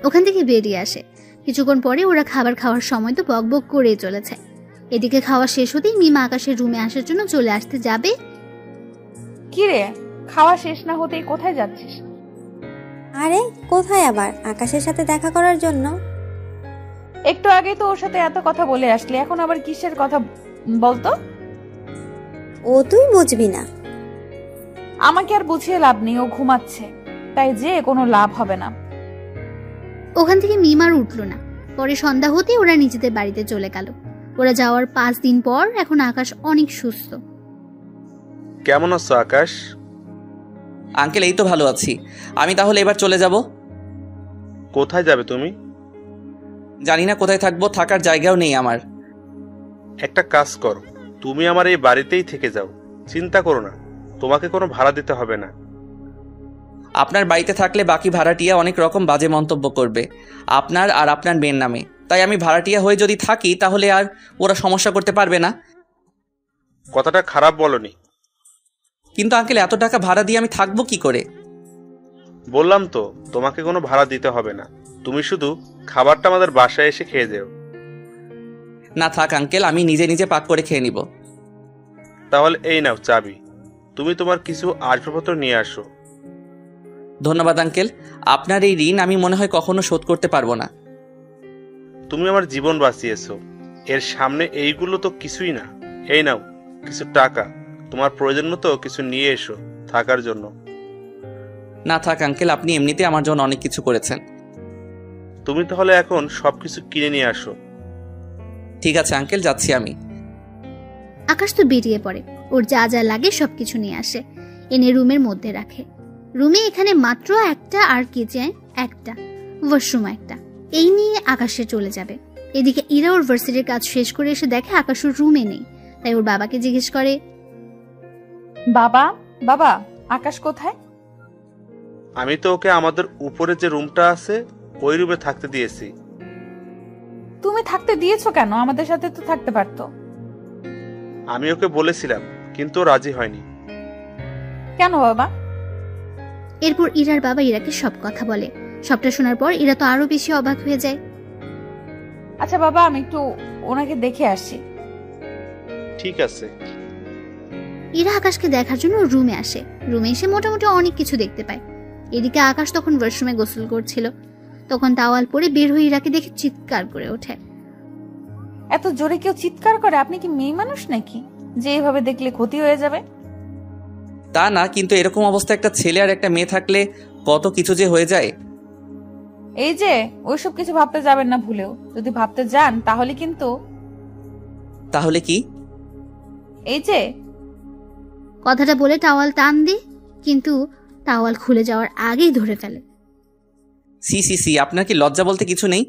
ওখান থেকে বেরিয়ে আসে। কিছুক্ষণ পরে ওরা খাবার খাওয়ার সময় তো বকবক করেই চলেছে। এদিকে খাওয়া শেষ হতেই মিমা আকাশের রুমে আসার জন্য চলে আসতে যাবে। কি রে, খাওয়া শেষ না হতেই কোথায় যাচ্ছিস? আরে কোথায় আবার? আকাশের সাথে দেখা করার জন্য? একটু আগেই তো ওর সাথে এত কথা বলে আসলি, এখন আবার কিসের কথা বলতো? ও তুই বুঝবি না। আমাকে আর বুঝিয়ে লাভ নেই, ও ঘুমাচ্ছে, তাই যে কোনো লাভ হবে না। ওখান থেকে মিম আর উঠল না। পরে সন্ধ্যা হতে ওরা নিজেদের বাড়িতে চলে গেল। ওরা যাওয়ার 5 দিন পর এখন আকাশ অনেক সুস্থ। কেমন আছো আকাশ? আঙ্কেল এই তো ভালো আছি। আমি তাহলে এবার চলে যাব। কোথায় যাবে তুমি? জানি না কোথায় থাকবো, থাকার জায়গাও নেই আমার। একটা কাজ করো, তুমি আমার এই বাড়িতেই থেকে যাও, চিন্তা করো না, তোমাকে কোনো ভাড়া দিতে হবে না। আপনার বাড়িতে থাকলে বাকি ভাড়াটিয়া অনেক রকম বাজে মন্তব্য করবে আপনার আর আপনার মেয়ের নামে, তাই আমি ভাড়াটিয়া হয়ে যদি থাকি তাহলে আর ওরা সমস্যা করতে পারবে না। কথাটা খারাপ বলনি। কিন্তু আঙ্কেল এত টাকা ভাড়া দিয়ে আমি থাকবো কি করে? বললাম তো তোমাকে কোনো ভাড়া দিতে হবে না, তুমি শুধু খাবারটা আমাদের বাসায় এসে খেয়ে যেও। না থাক আঙ্কেল, আমি নিজে নিজে পাক করে খেয়ে নিব। তাহলে এই নাও চাবি, তুমি তোমার কিছু আসবাবপত্র নিয়ে আসো। ধন্যবাদ আঙ্কেল, আপনার এই ঋণ আমি মনে হয় কখনো শোধ করতে পারবো না। তুমি আমার জীবন বাঁচিয়েছো, এর সামনে এইগুলো তো কিছুই না। এই নাও কিছু টাকা, তোমার প্রয়োজন মতো কিছু নিয়ে এসো থাকার জন্য। না থাক আঙ্কেল, আপনি এমনিতে আমার জন্য অনেক কিছু করেছেন। তুমি তাহলে এখন সবকিছু কিনে নিয়ে আসো। ঠিক আছে আঙ্কেল, যাচ্ছি আমি। আকাশ তো বেরিয়ে পড়ে, ওর যা যা লাগে সবকিছু নিয়ে আসে, এনে রুমের মধ্যে রাখে। রুমে এখানে মাত্র একটা, আর কিচেন একটা, ওয়াশরুম একটা, এই নিয়ে আকাশে চলে যাবে। এদিকে ইরা ওর ভার্সিটির কাজ শেষ করে এসে দেখে আকাশ ওর রুমে নেই, তাই ওর বাবাকে জিজ্ঞেস করে, বাবা বাবা আকাশ কোথায়? আমি তো ওকে আমাদের উপরে যে রুমটা আছে ওই রুমে থাকতে দিয়েছি। তুমি থাকতে দিয়েছো কেন? আমাদের সাথে তো থাকতে পারতো। আমি ওকে বলেছিলাম কিন্তু রাজি হয়নি। কেন বাবা? এরপর ইরার বাবা ইরাকে সব কথা বলে। সবটা শোনার পর ইরা তো আরো বেশি অবাক হয়ে যায়। আচ্ছা বাবা, আমি একটু ওনাকে দেখে আসি। ঠিক আছে। ইরা আকাশকে দেখার জন্য রুমে আসে। রুমে এসে মোটামুটি অনেক কিছু দেখতে পায়। এদিকে আকাশ তখন ওয়াশরুমে গোসল করছিল। তখন তাওয়াল পরে বের হয়ে ইরাকে দেখে চিৎকার করে ওঠে। এত জোরে কেউ চিৎকার করে? আপনি কি মেয়ে মানুষ নাকি যে এভাবে দেখলে ক্ষতি হয়ে যাবে? তা না, কিন্তু এরকম অবস্থা একটা ছেলে আর একটা মেয়ে থাকলে কত কিছু যে হয়ে যায়। এই যে ওইসব কিছু ভাবতে যাবেন না ভুলেও। যদি ভাবতে যান তাহলে কিন্তু। তাহলে কি? এই যে কথাটা বলে টাওয়াল টান দিয়ে, কিন্তু টাওয়াল খুলে যাওয়ার আগেই ধরে ফেলে। সি সি সি, আপনার কি লজ্জা বলতে কিছু নেই?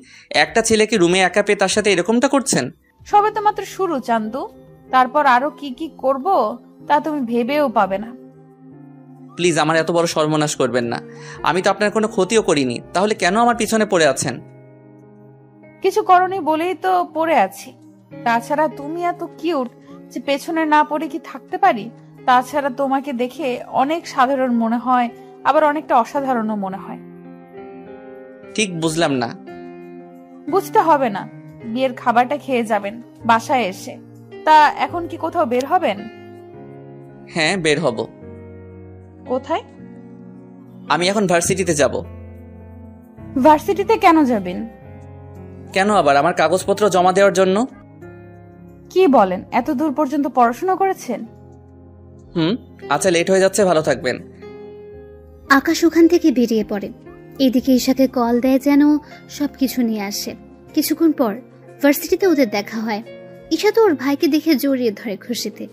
একটা ছেলেকে রুমে একা পেয়ে তার সাথে এরকমটা করছেন? সবে তো মাত্র শুরু চান্দু, তারপর আরো কি কি করব তা তুমি ভেবেও পাবে না। প্লিজ আমার এত বড় সর্বনাশ করবেন না। আমি তো আপনার কোনো ক্ষতিও করিনি, তাহলে কেন আমার পিছনে পড়ে আছেন? কিছু করনি বলেই তো পড়ে আছি। তাছাড়া তুমি এত কিউট যে পেছনে না পড়ে কি থাকতে পারি? তাছাড়া তোমাকে দেখে অনেক সাধারণ মনে হয়, আবার অনেকটা অসাধারণও মনে হয়। ঠিক বুঝলাম না। বুঝতে হবে না, বিয়ের খাবারটা খেয়ে যাবেন বাসায় এসে। তা এখন কি কোথাও বের হবেন? হ্যাঁ, বের হব। কোথায়? আমি এখন ভার্সিটিতে যাব। ভার্সিটিতে কেন যাবেন? কেন আবার? আমার কাগজপত্র জমা দেওয়ার জন্য। কি বলেন? এত দূর পর্যন্ত পড়াশোনা করেছেন? আচ্ছা, লেট হয়ে যাচ্ছে, ভালো থাকবেন। আকাশ ওখান থেকে বেরিয়ে পড়ে। এদিকে ঈশাকে কল দেয় যেন সবকিছু নিয়ে আসে। কিছুক্ষণ পর ভার্সিটিতে ওদের দেখা হয়। ঈশা তো ওর ভাইকে দেখে জড়িয়ে ধরে খুশিতে,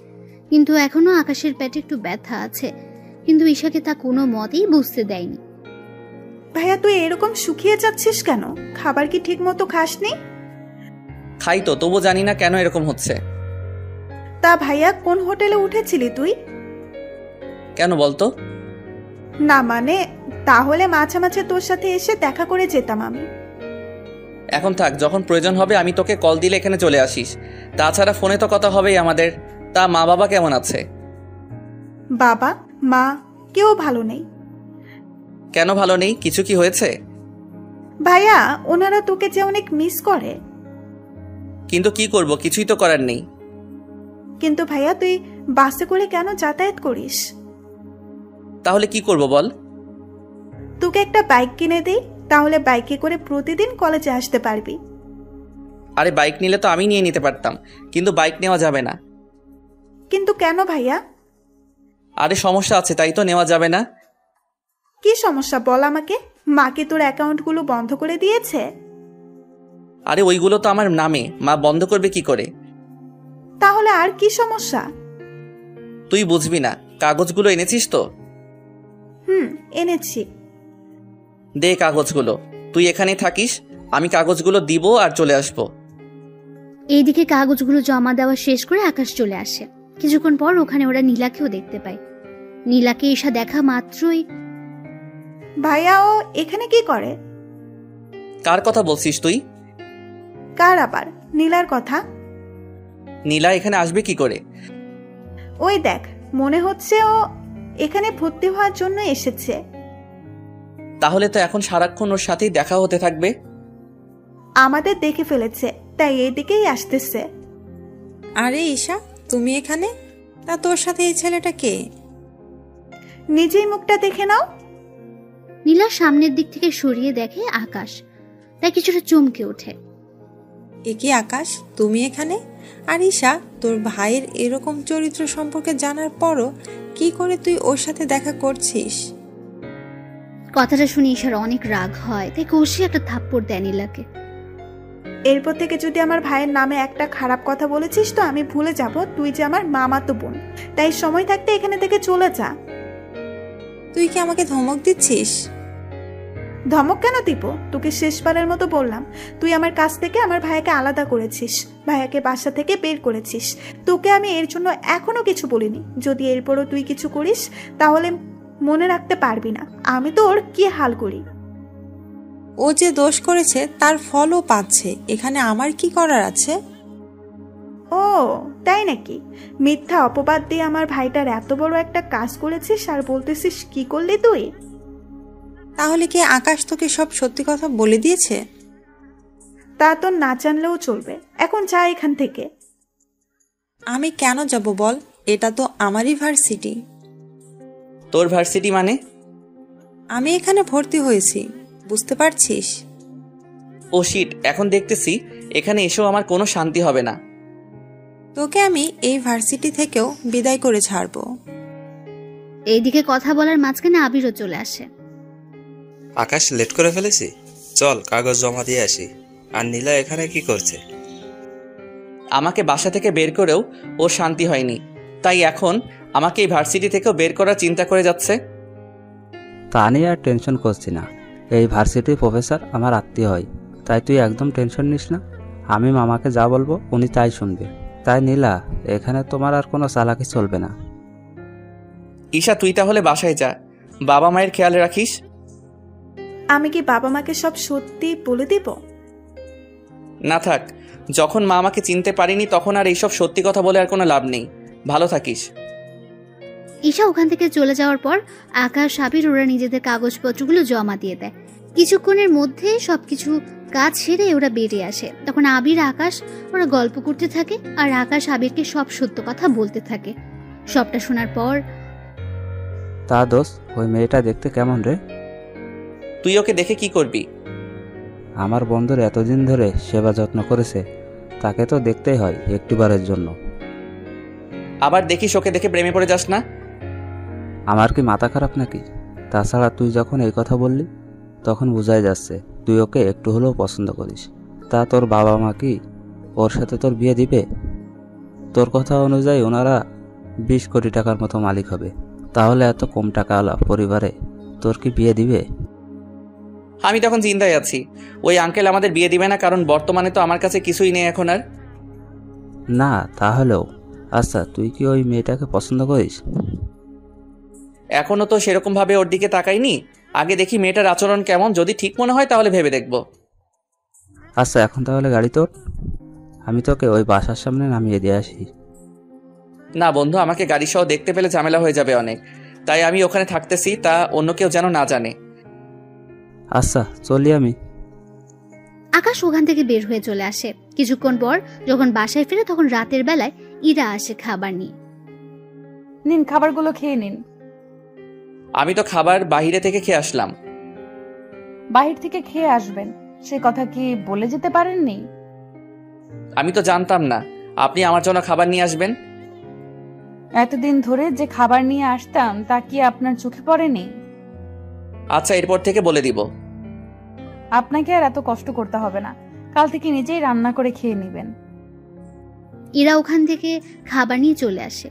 কিন্তু এখনো আকাশের পেটে একটু ব্যথা আছে, কিন্তু ঈশাকে তা কোনো মতেই বুঝতে দেয়নি। ভাইয়া তুই এরকম শুকিয়ে যাচ্ছিস কেন? খাবার কি ঠিক মতো খাসনি? খাই তো, তবু জানি না কেন এরকম হচ্ছে। তা ভাইয়া কোন হোটেলে উঠেছিলি তুই? কেন বলতো? না মানে তাহলে মাঝে মাঝে তোর সাথে এসে দেখা করে যেতাম আমি। এখন থাক, যখন প্রয়োজন হবে আমি তোকে কল দিলে এখানে চলে আসিস। তাছাড়া ফোনে তো কথা হবেই আমাদের। তা মা বাবা কেমন আছে? বাবা মা কেউ ভালো নেই। কেন ভালো নেই? কিছু কি হয়েছে? ভাইয়া ওনারা তোকে যে অনেক মিস করে। কিন্তু কি করব, কিছুই তো করার নেই। কিন্তু ভাইয়া তুই বাসে করে কেন যাতায়াত করিস? তাহলে কি করব বল? তোকে একটা বাইক কিনে দিই, তাহলে বাইকে করে প্রতিদিন কলেজে আসতে পারবি। আরে বাইক নিলে তো আমি নিয়ে নিতে পারতাম, কিন্তু বাইক নেওয়া যাবে না। কিন্তু কেন ভাইয়া? আরে সমস্যা আছে, তাই তো নেওয়া যাবে না। কি সমস্যা বল আমাকে। মাকে তোর অ্যাকাউন্টগুলো বন্ধ করে দিয়েছে? আরে ওইগুলো তো আমার নামে, মা বন্ধ করবে কি করে? তাহলে আর কি সমস্যা? তুই বুঝবি না। কাগজগুলো এনেছিস তো? এনেছি। দে কাগজগুলো। তুই এখানেই থাকিস, আমি কাগজগুলো দিব আর চলে আসব। এইদিকে কাগজগুলো জমা দেওয়া শেষ করে আকাশ চলে আসে। কিছুক্ষণ পর ওখানে ওরা নীলাকেও দেখতে পায়। নীলাকে ঈশা দেখা মাত্রই, ভাইয়া ও এখানে কি করে? কার কথা বলছিস তুই? কার আবার? নীলার কথা। নীলা এখানে আসবে কি করে? ওই দেখ, মনে হচ্ছে ও এখানে ভর্তি হওয়ার জন্য এসেছে। তাহলে তো এখন সারাক্ষণ ওর সাথেই দেখা হতে থাকবে। আমাদের দেখে ফেলেছে, তাই এইদিকেই আসতেছে। আরে ঈশা, তুমি এখানে? তা তোর সাথে এই ছেলেটা কে? নিজেই মুখটা দেখে নাও। নীলা সামনের দিক থেকে সরিয়ে দেখে আকাশ, তাই কিছুটা চমকে ওঠে। এ কি আকাশ, তুমি এখানে? আর ঈশা, তোর ভাইয়ের এরকম চরিত্র সম্পর্কে জানার পরও কি করে তুই ওর সাথে দেখা করছিস? কথাটা শুনে ঈশার অনেক রাগ হয়, তাই কষিয়ে একটা থাপ্পড় দেয় নীলাকে। এরপর থেকে যদি আমার ভাইয়ের নামে একটা খারাপ কথা বলেছিস তো আমি ভুলে যাব তুই যে আমার মামাতো বোন। তাই সময় থাকতে এখানে থেকে চলে যা। তুই কি আমাকে ধমক দিচ্ছিস? ধমক কেন দিব? তোকে শেষবারের মতো বললাম, তুই আমার কাছ থেকে আমার ভাইয়াকে আলাদা করেছিস, ভাইয়াকে বাসা থেকে বের করেছিস। তোকে আমি এর জন্য এখনো কিছু বলিনি। যদি এরপরও তুই কিছু করিস তাহলে মনে রাখতে পারবি না আমি তোর কি হাল করি। ও যে দোষ করেছে তার ফলও পাচ্ছে, এখানে আমার কি করার আছে? ও তাই নাকি? মিথ্যা অপবাদ দিয়ে আমার ভাইটার এত বড় একটা কাজ করেছিস আর বলতেছিস কি করলি তুই? তাহলে কি আকাশ তোকে সব সত্যি কথা বলে দিয়েছে? তা তো না জানলেও চলবে, এখন যা এখান থেকে। আমি কেন যাব বল? এটা তো আমারই ভার্সিটি। তোর ভার্সিটি মানে? আমি এখানে ভর্তি হয়েছি, বুঝতে পারছিস? ও শিট, এখন দেখতেছি এখানে এসেও আমার কোনো শান্তি হবে না। তোকে আমি এই ভার্সিটি থেকেও বিদায় করে ছাড়বো। এইদিকে কথা বলার মাঝখানে আবিরও চলে আসে। আকাশ, লেট করে ফেলেছি, চল কাগজ জমা দিয়ে আসি। আর নীলা এখানে কি করছে? আমাকে বাসা থেকে বের করেও ওর শান্তি হয়নি, তাই এখন আমাকে এই ভার্সিটি থেকেও বের করার চিন্তা করে যাচ্ছে। তা নিয়ে আর টেনশন করছি না। এই ভার্সিটির প্রফেসর আমার আত্মীয় হয়, তাই তুই একদম টেনশন নিস না। আমি মামাকে যা বলবো উনি তাই শুনবে। তাই নীলা, এখানে তোমার আর কোনো চালাকি চলবে না। ঈশা, তুই তাহলে বাসায় যা, বাবা মায়ের খেয়াল রাখিস। আমি কি বাবা মাকে সব সত্যি বলে দিব? না থাক, যখন মা আমাকে চিনতে পারিনি তখন আর এইসব সত্যি কথা বলে আর কোনো লাভ নেই। ভালো থাকিস। ঈশা ওখান থেকে চলে যাওয়ার পর আকাশ আবির ওরা নিজেদের কাগজপত্রগুলো জমা দিয়ে দেয়। কিছুক্ষণের মধ্যে সবকিছু কাজ সেরে ওরা বেরিয়ে আসে। তখন আবির আকাশ ওরা গল্প করতে থাকে আর আকাশ আবিরকে সব সত্য কথা বলতে থাকে। সবটা শোনার পর, তা দোষ, ওই মেয়েটা দেখতে কেমন রে? তুই ওকে দেখে কি করবি? আমার বন্ধুর এতদিন ধরে সেবা যত্ন করেছে, তাকে তো দেখতেই হয় একটিবারের জন্য। আবার দেখিস ওকে দেখে প্রেমে পড়ে যাস না। আমার কি মাথা খারাপ নাকি? তাছাড়া তুই যখন এই কথা বললি তখন বোঝাই যাচ্ছে তুই ওকে একটু হলেও পছন্দ করিস। তা তোর বাবা মা কি ওর সাথে তোর বিয়ে দিবে? তোর কথা অনুযায়ী ওনারা 20 কোটি টাকার মতো মালিক হবে, তাহলে এত কম টাকাওয়ালা পরিবারে তোর কি বিয়ে দিবে? আমি তখন চিন্তায় আছি, ওই আঙ্কেল আমাদের বিয়ে দিবে না, কারণ বর্তমানে তো আমার কাছে কিছুই নেই এখন আর। না তাহলেও আচ্ছা, তুই কি ওই মেয়েটাকে পছন্দ করিস? এখনো তো সেরকম ভাবে ওর দিকে তাকাইনি, আগে দেখি মেয়েটার আচরণ কেমন, যদি ঠিক মনে হয় তাহলে ভেবে দেখব। আচ্ছা, এখন তাহলে গাড়ি তোর, আমি তোকে ওই বাসার সামনে নামিয়ে দিয়ে আসি। না বন্ধু, আমাকে গাড়ি সহ দেখতে পেলে ঝামেলা হয়ে যাবে অনেক, তাই আমি ওখানে থাকতেছি, তা অন্য কেউ যেন না জানে। আচ্ছা চলি আমি। আকাশ ওখান থেকে বের হয়ে চলে আসে। কিছুক্ষণ পর যখন বাসায় ফিরে তখন রাতের বেলায় ইরা আসে খাবার নিয়ে। নিন, খাবারগুলো খেয়ে নিন। আমি তো খাবার বাইরে থেকে খেয়ে আসলাম। বাহির থেকে খেয়ে আসবেন, সে কথা কি বলে যেতে পারেননি? আমি তো জানতাম না আপনি আমার জন্য খাবার নিয়ে আসবেন। এতদিন ধরে যে খাবার নিয়ে আসতাম তা কি আপনার চোখে পড়েনি? আচ্ছা, এরপর থেকে বলে দিব। আপনাকে আর এত কষ্ট করতে হবে না, কাল থেকে নিজেই রান্না করে খেয়ে নেবেন। এরা ওখান থেকে খাবার নিয়ে চলে আসে।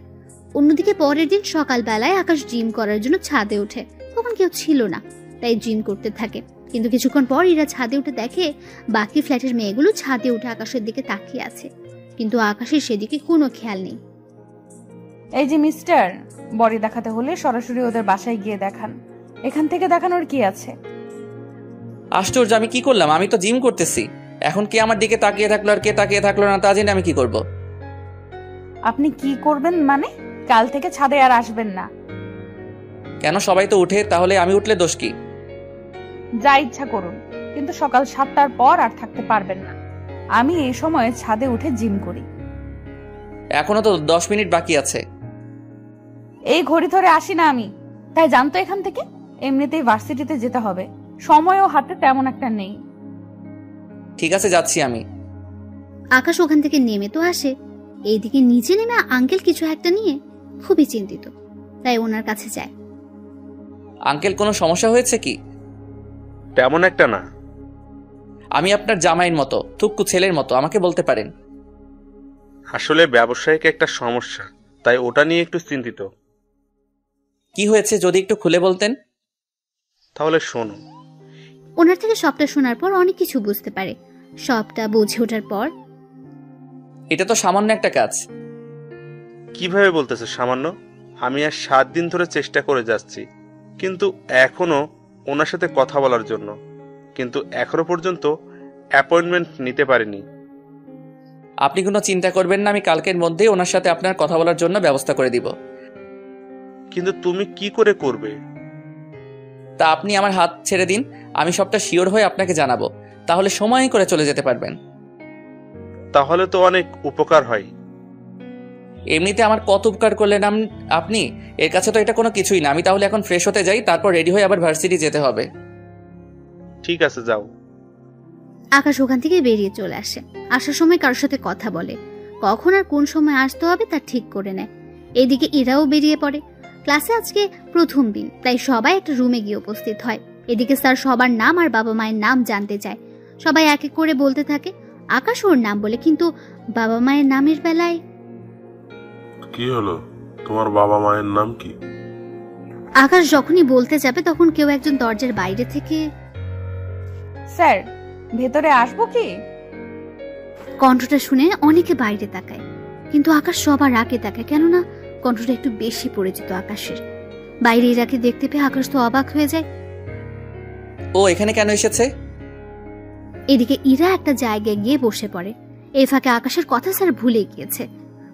অন্যদিকে পরের দিন সকালবেলায় আকাশ জিম করার জন্য ছাদে ওঠে। তখন কেউ ছিল না, তাই জিম করতে থাকে। কিন্তু কিছুক্ষণ পর এরা ছাদে উঠে দেখে বাকি ফ্ল্যাটের মেয়েগুলো ছাদে উঠে আকাশের দিকে তাকিয়ে আছে, কিন্তু আকাশের সেদিকে কোনো খেয়াল নেই। এই যে মিস্টার, বডি দেখাতে হলে সরাসরি ওদের বাসায় গিয়ে দেখান, এখান থেকে দেখানোর কি আছে? আশ্চর্য, আমি কি করলাম? আমি তো জিম করতেছি। এখন কে আমার দিকে তাকিয়ে থাকলো আর কে তাকিয়ে থাকলো না তা জেনে আমি কি করব? আপনি কি করবেন মানে? কাল থেকে ছাদে আর আসবেন না। কেন? সবাই তো উঠে, তাহলে আমি উঠলে দোষ কি? যা ইচ্ছা করুন, কিন্তু সকাল 7টার পর আর থাকতে পারবেন না। আমি এই সময়ে ছাদে উঠে জিম করি। এখনো তো 10 মিনিট বাকি আছে। এই ঘড়ি ধরে আসি না আমি, তাই জানতো এখান থেকে। এমনিতেই ভার্সিটিতে যেতে হবে, সময়ও হাতে তেমন একটা নেই। ঠিক আছে, যাচ্ছি আমি। আকাশ ওখান থেকে নেমে তো আসে, এইদিকে নিচে নেমে আঙ্কেল কিছু একটা নিয়ে খুবই চিন্তিত, তাই ওনার কাছে যায়। আঙ্কেল, কোনো সমস্যা হয়েছে কি? তেমন একটা না। আমি আপনার জামাইয়ের মতো, থুক্কু ছেলের মতো, আমাকে বলতে পারেন। আসলে ব্যবসায়িক একটা সমস্যা, তাই ওটা নিয়ে একটু চিন্তিত। কি হয়েছে যদি একটু খুলে বলতেন? তাহলে শোনো। ওনার থেকে সবটা শোনার পর অনেক কিছু বুঝতে পারে। সবটা বুঝে ওঠার পর, এটা তো সামান্য একটা কাজ। কিভাবে বলতেছে সামান্য? আমি আর 7 দিন ধরে চেষ্টা করে যাচ্ছি, কিন্তু এখনো ওনার সাথে কথা বলার জন্য, কিন্তু এখনো পর্যন্ত অ্যাপয়েন্টমেন্ট নিতে পারিনি। আপনি কোনো চিন্তা করবেন না, আমি কালকের মধ্যেই ওনার সাথে আপনার কথা বলার জন্য ব্যবস্থা করে দিব। কিন্তু তুমি কি করে করবে? তা আপনি আমার হাত ছেড়ে দিন, আমি সবটা শিওর হয়ে আপনাকে জানাবো, তাহলে সময় করে চলে যেতে পারবেন। তাহলে তো অনেক উপকার হয়। এমনিতে আমার কত উপকার করলেন আপনি, এর কাছে তো এটা কোনো কিছুই না। আমি তাহলে এখন ফ্রেশ হতে যাই, তারপর রেডি হয়ে আবার ভার্সিটি যেতে হবে। ঠিক আছে, যাও। আকাশ ওখান থেকে বেরিয়ে চলে আসে। আসার সময় কারোর সাথে কথা বলে, কখন আর কোন সময় আসতে হবে তা ঠিক করে নেয়। এদিকে ইরাও বেরিয়ে পড়ে। ক্লাসে আজকে প্রথম দিন, তাই সবাই একটা রুমে গিয়ে উপস্থিত হয়। এদিকে স্যার সবার নাম আর বাবা মায়ের নাম জানতে চায়। সবাই এক এক করে বলতে থাকে। আকাশ ওর নাম বলে, কিন্তু বাবা মায়ের নামের বেলায় কি হলো? তোমার বাবা মায়ের নাম কি? আকাশ যখনই বলতে যাবে তখন কেউ একজন দরজার বাইরে থেকে, স্যার, ভেতরে আসবো কি? কণ্ঠটা শুনে অনেকে বাইরে তাকায়, কিন্তু আকাশ সবার আগে তাকায়, কেননা কণ্ঠটা একটু বেশি পরিচিত আকাশের। বাইরে ইরাকে দেখতে পেয়ে আকাশ তো অবাক হয়ে যায়। ও এখানে কেন এসেছে? এদিকে ইরা একটা জায়গায় গিয়ে বসে পড়ে। এই ফাঁকে আকাশের কথা স্যার ভুলে গিয়েছে,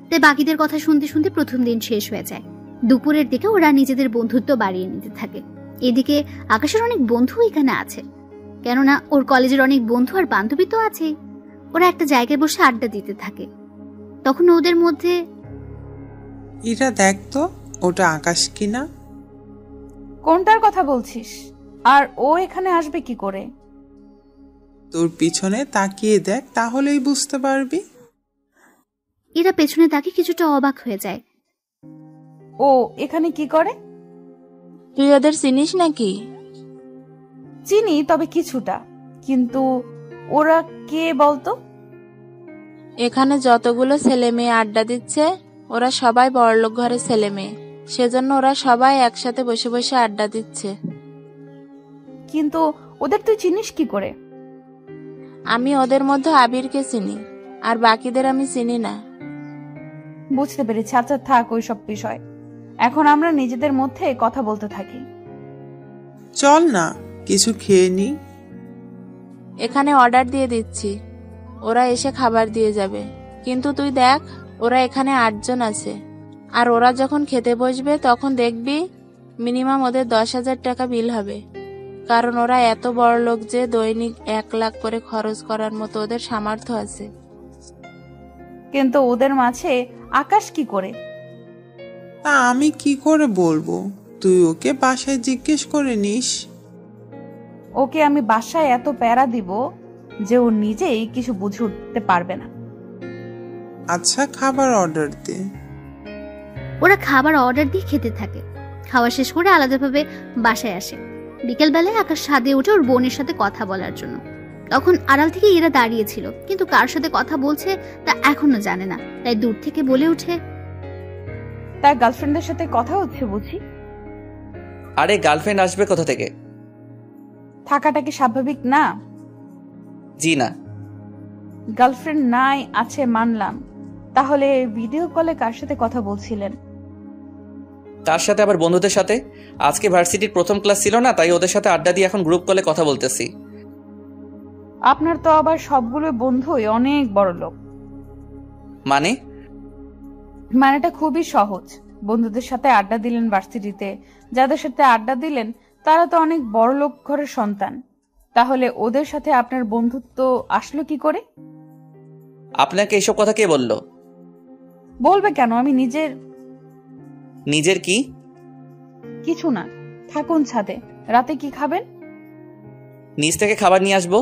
তাই বাকিদের কথা শুনতে শুনতে প্রথম দিন শেষ হয়ে যায়। দুপুরের দিকে ওরা নিজেদের বন্ধুত্ব বাড়িয়ে নিতে থাকে। এদিকে আকাশের অনেক বন্ধু এখানে আছে, কেননা ওর কলেজের অনেক বন্ধু আর বান্ধবী তো আছেই। ওরা একটা জায়গায় বসে আড্ডা দিতে থাকে। তখন ওদের মধ্যে, ইরা দেখ তো, ওটা আকাশ কিনা? কোনটার কথা বলছিস? আর ও এখানে আসবে কি করে? তোর পিছনে তাকিয়ে দেখ, তাহলেই বুঝতে পারবি। এরা পেছনে তাকিয়ে কিছুটা অবাক হয়ে যায়। ও এখানে কি করে? তুই ওদের চিনিস নাকি? চিনি, তবে কিছুটা। কিন্তু ওরা কে বলতো? এখানে যতগুলো ছেলে মেয়ে আড্ডা দিচ্ছে ওরা সবাই বড়লোক ঘরের ছেলে মেয়ে, সেজন্য ওরা সবাই একসাথে বসে বসে আড্ডা দিচ্ছে। কিন্তু ওদের তুই চিনিস কি করে? আমি ওদের মধ্যে আবিরকে চিনি, আর বাকিদের আমি চিনি না। বুঝতে পেরেছি। আচ্ছা থাক ওইসব বিষয়, এখন আমরা নিজেদের মধ্যে কথা বলতে থাকি। চল না কিছু খেয়ে নি। এখানে অর্ডার দিয়ে দিচ্ছি, ওরা এসে খাবার দিয়ে যাবে। কিন্তু তুই দেখ, ওরা এখানে 8 জন আছে, আর ওরা যখন খেতে বসবে তখন দেখবি মিনিমাম ওদের 10,000 টাকা বিল হবে, কারণ ওরা এত বড় লোক যে দৈনিক 1 লাখ করে খরচ করার মতো ওদের সামর্থ্য আছে। কিন্তু ওদের মাঝে আকাশ কি করে? তা আমি কি করে বলবো? তুই ওকে বাসায় জিজ্ঞেস করে নিস। ওকে আমি বাসায় এত প্যারা দিব যে ও নিজেই কিছু বুঝে উঠতে পারবে না। আচ্ছা, খাবার অর্ডার দে। ওরা খাবার অর্ডার দিয়ে খেতে থাকে। খাওয়া শেষ করে আলাদাভাবে বাসায় আসে। বিকেলবেলায় আকাশ ছাদে উঠে ওর বোনের সাথে কথা বলার জন্য। তখন আড়াল থেকে এরা দাঁড়িয়েছিল, কিন্তু কার সাথে কথা বলছে তা এখনো জানে না। তাই দূর থেকে বলে উঠে, তার গার্লফ্রেন্ডের সাথে কথা হচ্ছে বুঝি? আরে গার্লফ্রেন্ড আসবে কোথা থেকে? থাকাটা কি স্বাভাবিক না? জি না। গার্লফ্রেন্ড নাই আছে মানলাম, তাহলে ভিডিও কলে কার সাথে কথা বলছিলেন? তার সাথে আবার বন্ধুদের সাথে। আজকে ভার্সিটির প্রথম ক্লাস ছিল না, তাই ওদের সাথে আড্ডা দিয়ে এখন গ্রুপ কলে কথা বলতেছি। আপনার তো আবার সবগুলো বন্ধুই অনেক বড় লোক। মানেটা খুবই সহজ। বন্ধুদের সাথে আড্ডা দিলেন ভার্সিটিতে, যাদের সাথে আড্ডা দিলেন তারা তো অনেক বড় লোক ঘরের সন্তান। তাহলে ওদের সাথে আপনার বন্ধুত্ব আসলো কি করে? আপনাকে এইসব কথা কে বললো? বলবে কেন? আমি নিজের কি? কিছু না, থাকুন ছাদে। রাতে কি খাবেন? নিচ থেকে খাবার নিয়ে আসবো।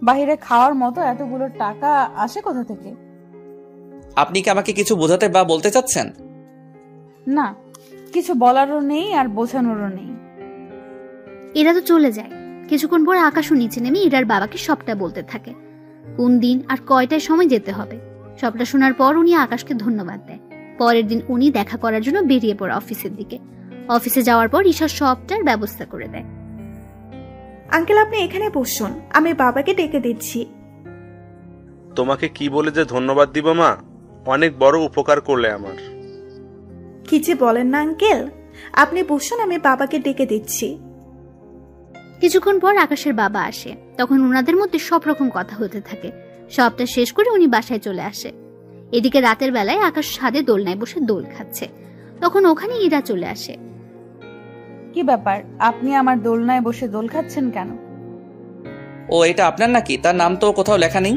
বাহিরে খাওয়ার মতো এতগুলো টাকা আসে কোথা থেকে? আপনি কি আমাকে কিছু বোঝাতে বা বলতে চাচ্ছেন? না, কিছু বলারও নেই আর বোঝানোরও নেই। এরা তো চলে যায়। কিছুক্ষণ পর আকাশও নিচে নেমে ইরার বাবাকে সবটা বলতে থাকে, কোন দিন আর কয়টায় সময় যেতে হবে। সবটা শোনার পর উনি আকাশকে ধন্যবাদ দেয়। পরের দিন উনি দেখা করার জন্য বেরিয়ে পড়ে অফিসের দিকে। অফিসে যাওয়ার পর ঈশা সবটার ব্যবস্থা করে দেয়। আঙ্কেল, আপনি এখানে বসুন, আমি বাবাকে ডেকে দিচ্ছি। তোমাকে কি বলে যে ধন্যবাদ দিব মা, অনেক বড় উপকার করলে আমার। কি যে বলেন না আঙ্কেল, আপনি বসুন, আমি বাবাকে ডেকে দিচ্ছি। কিছুক্ষণ পর আকাশের বাবা আসে। তখন ওনাদের মধ্যে সব রকম কথা হতে থাকে। সবটা শেষ করে উনি বাসায় চলে আসে। এদিকে রাতের বেলায় আকাশ ছাদে দোলনায় বসে দোল খাচ্ছে। তখন ওখানে ইরা চলে আসে। কি ব্যাপার, আপনি আমার দোলনায় বসে দোল খাচ্ছেন কেন? ও এটা আপনার নাকি? তার নাম তো কোথাও লেখা নেই।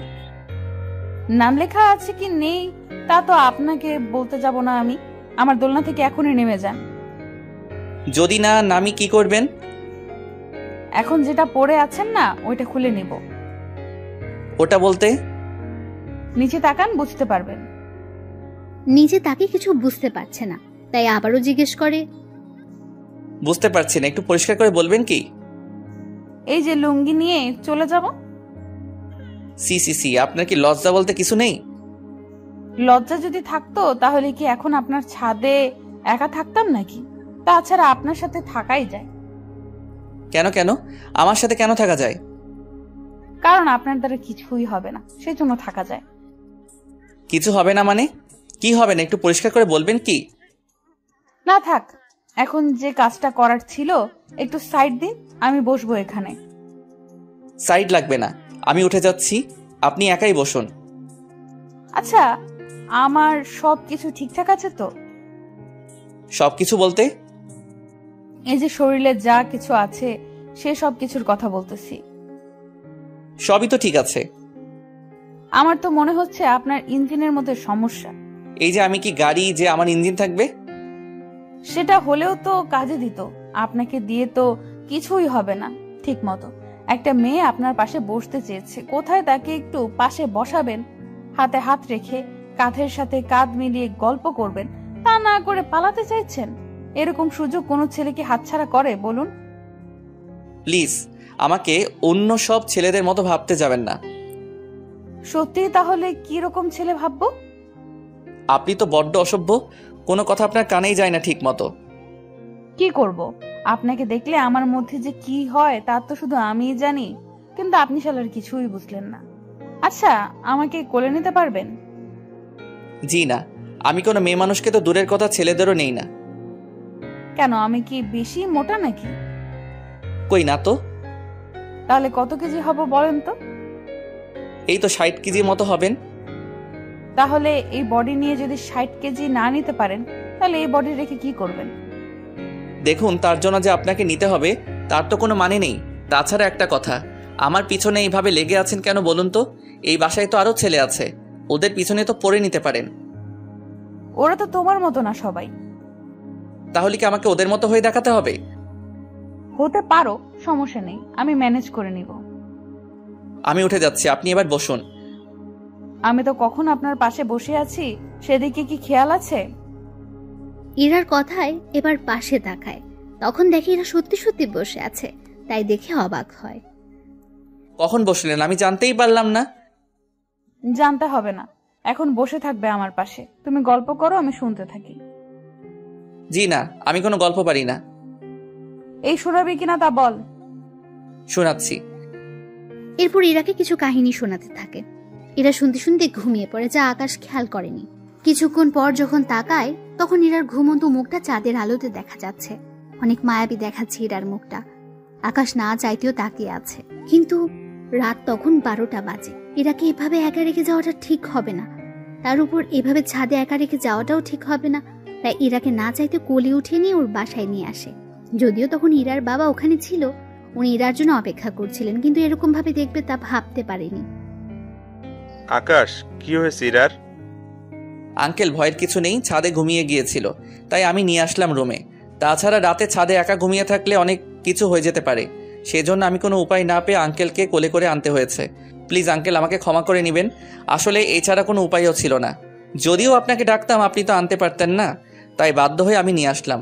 নাম লেখা আছে কি নেই তা তো আপনাকে বলতে যাব না আমি। আমার দোলনা থেকে এখনই নেমে যান। যদি না নামি কি করবেন? এখন যেটা পরে আছেন না ওইটা খুলে নিব। ওটা বলতে? নিচে তাকান, বুঝতে পারবেন। নিচে তাকে কিছু বুঝতে পারছে না, তাই আবারও জিজ্ঞেস করে, বুঝতে পারছি না, একটু পরিষ্কার করে বলবেন কি? এই যে লুঙ্গি নিয়ে চলে যাব। সি আপনার কি লজ্জা বলতে কিছু নেই? লজ্জা যদি থাকতো তাহলে কি এখন আপনার ছাদে একা থাকতাম নাকি? তাছাড়া আপনার সাথে থাকাই যায়। কেন আমার সাথে কেন থাকা যায়? কারণ আপনার দ্বারা কিছুই হবে না, সেই জন্য থাকা যায়। কিছু হবে না মানে? কি হবে না একটু পরিষ্কার করে বলবেন কি? না থাক, এখন যে কাজটা করার ছিল একটু সাইড দিন, আমি বসবো এখানে। সাইড লাগবে না, আমি উঠে যাচ্ছি, আপনি একাই বসুন। আচ্ছা, আমার সবকিছু ঠিকঠাক আছে তো? সবকিছু বলতে? এই যে শরীরে যা কিছু আছে সে সব কিছুর কথা বলতেছি। সবই তো ঠিক আছে। আমার তো মনে হচ্ছে আপনার ইঞ্জিনের মধ্যে সমস্যা। এই যে আমি কি গাড়ি যে আমার ইঞ্জিন থাকবে? সেটা হলেও তো কাজে দিত। আপনাকে দিয়ে তো কিছুই হবে না ঠিক মতো। একটা মেয়ে আপনার পাশে বসতে চেয়েছে, কোথায় তাকে একটু পাশে বসাবেন, হাতে হাত রেখে কাঁধের সাথে কাঁধ মিলিয়ে গল্প করবেন, তা না করে পালাতে চাইছেন। এরকম সুযোগ কোনো ছেলে কি হাতছাড়া করে বলুন? প্লিজ আমাকে অন্য সব ছেলেদের মতো ভাবতে যাবেন না। সত্যি তাহলে কি রকম ছেলে ভাববো? আপনি তো বড্ড অসভ্য, কোনো কথা আপনার কানেই যায় না ঠিক মতো। কি করব, আপনাকে দেখলে আমার মধ্যে যে কি হয় তা তো শুধু আমিই জানি, কিন্তু আপনি শালার কিছুই বুঝলেন না। আচ্ছা, আমাকে কোলে নিতে পারবেন? জি না, আমি কোনো মেয়ে মানুষকে তো দূরের কথা ছেলেদেরও নেই না। কেন, আমি কি বেশি মোটা নাকি? কই না তো। তাহলে কত কেজি হব বলেন তো? এই তো 60 কেজির মতো হবেন। তাহলে এই বডি নিয়ে যদি 60 কেজি না নিতে পারেন তাহলে এই বডি রেখে কি করবেন? দেখুন, তার জন্য যে আপনাকে নিতে হবে তার তো কোনো মানে নেই। তাছাড়া একটা কথা, আমার পিছনে এইভাবে লেগে আছেন কেন বলুন তো? এই বাসায় তো আরো ছেলে আছে, ওদের পিছনে তো পড়ে নিতে পারেন। ওরা তো তোমার মতো না সবাই। তাহলে কি আমাকে ওদের মতো হয়ে দেখাতে হবে? হতে পারো, সমস্যা নেই, আমি ম্যানেজ করে নিব। আমি উঠে যাচ্ছি, আপনি এবার বসুন। আমি তো কখন আপনার পাশে বসে আছি, সেদিকে কি খেয়াল আছে? ইরার কথায় এবার পাশে তাকায়, তখন দেখে ইরা সত্যি সত্যি বসে আছে, তাই দেখে অবাক হয়। কখন বসলেন আমি জানতেই পারলাম না। জানতে হবে না, এখন বসে থাকবে আমার পাশে। তুমি গল্প করো, আমি শুনতে থাকি। জি না, আমি কোনো গল্প পারি না। এই শোনাবি কিনা তা বল। শোনাচ্ছি। এরপর ইরাকে কিছু কাহিনী শোনাতে থাকে। ইরা শুনতে শুনতে ঘুমিয়ে পড়ে, যা আকাশ খেয়াল করেনি। কিছুক্ষণ পর যখন তাকায়, তখন ইরার ঘুমন্ত মুখটা চাঁদের আলোতে দেখা যাচ্ছে। অনেক মায়াবী দেখাচ্ছে ইরার মুখটা। আকাশ না চাইতেও তাকিয়ে আছে, কিন্তু রাত তখন 12টা বাজে। ইরাকে এভাবে একা রেখে যাওয়াটা ঠিক হবে না, তার উপর এভাবে ছাদে একা রেখে যাওয়াটাও ঠিক হবে না। তাই ইরাকে না চাইতে কোলে উঠিয়ে নিয়ে ওর বাসায় নিয়ে আসে। যদিও তখন ইরার বাবা ওখানে ছিল, উনি ইরার জন্য অপেক্ষা করছিলেন, কিন্তু এরকম ভাবে দেখবে তা ভাবতে পারেনি। আকাশ, কি হয়েছে ইরার? আঙ্কেল, ভয়ের কিছু নেই, ছাদে ঘুমিয়ে গিয়েছিল, তাই আমি নিয়ে আসলাম রুমে। তাছাড়া রাতে ছাদে একা ঘুমিয়ে থাকলে অনেক কিছু হয়ে যেতে পারে, সেজন্য আমি কোনো উপায় না পেয়ে আঙ্কেলকে কোলে করে আনতে হয়েছে। প্লিজ আঙ্কেল, আমাকে ক্ষমা করে নেবেন, আসলে এছাড়া কোনো উপায়ও ছিল না। যদিও আপনাকে ডাকতাম, আপনি তো আনতে পারতেন না, তাই বাধ্য হয়ে আমি নিয়ে আসলাম।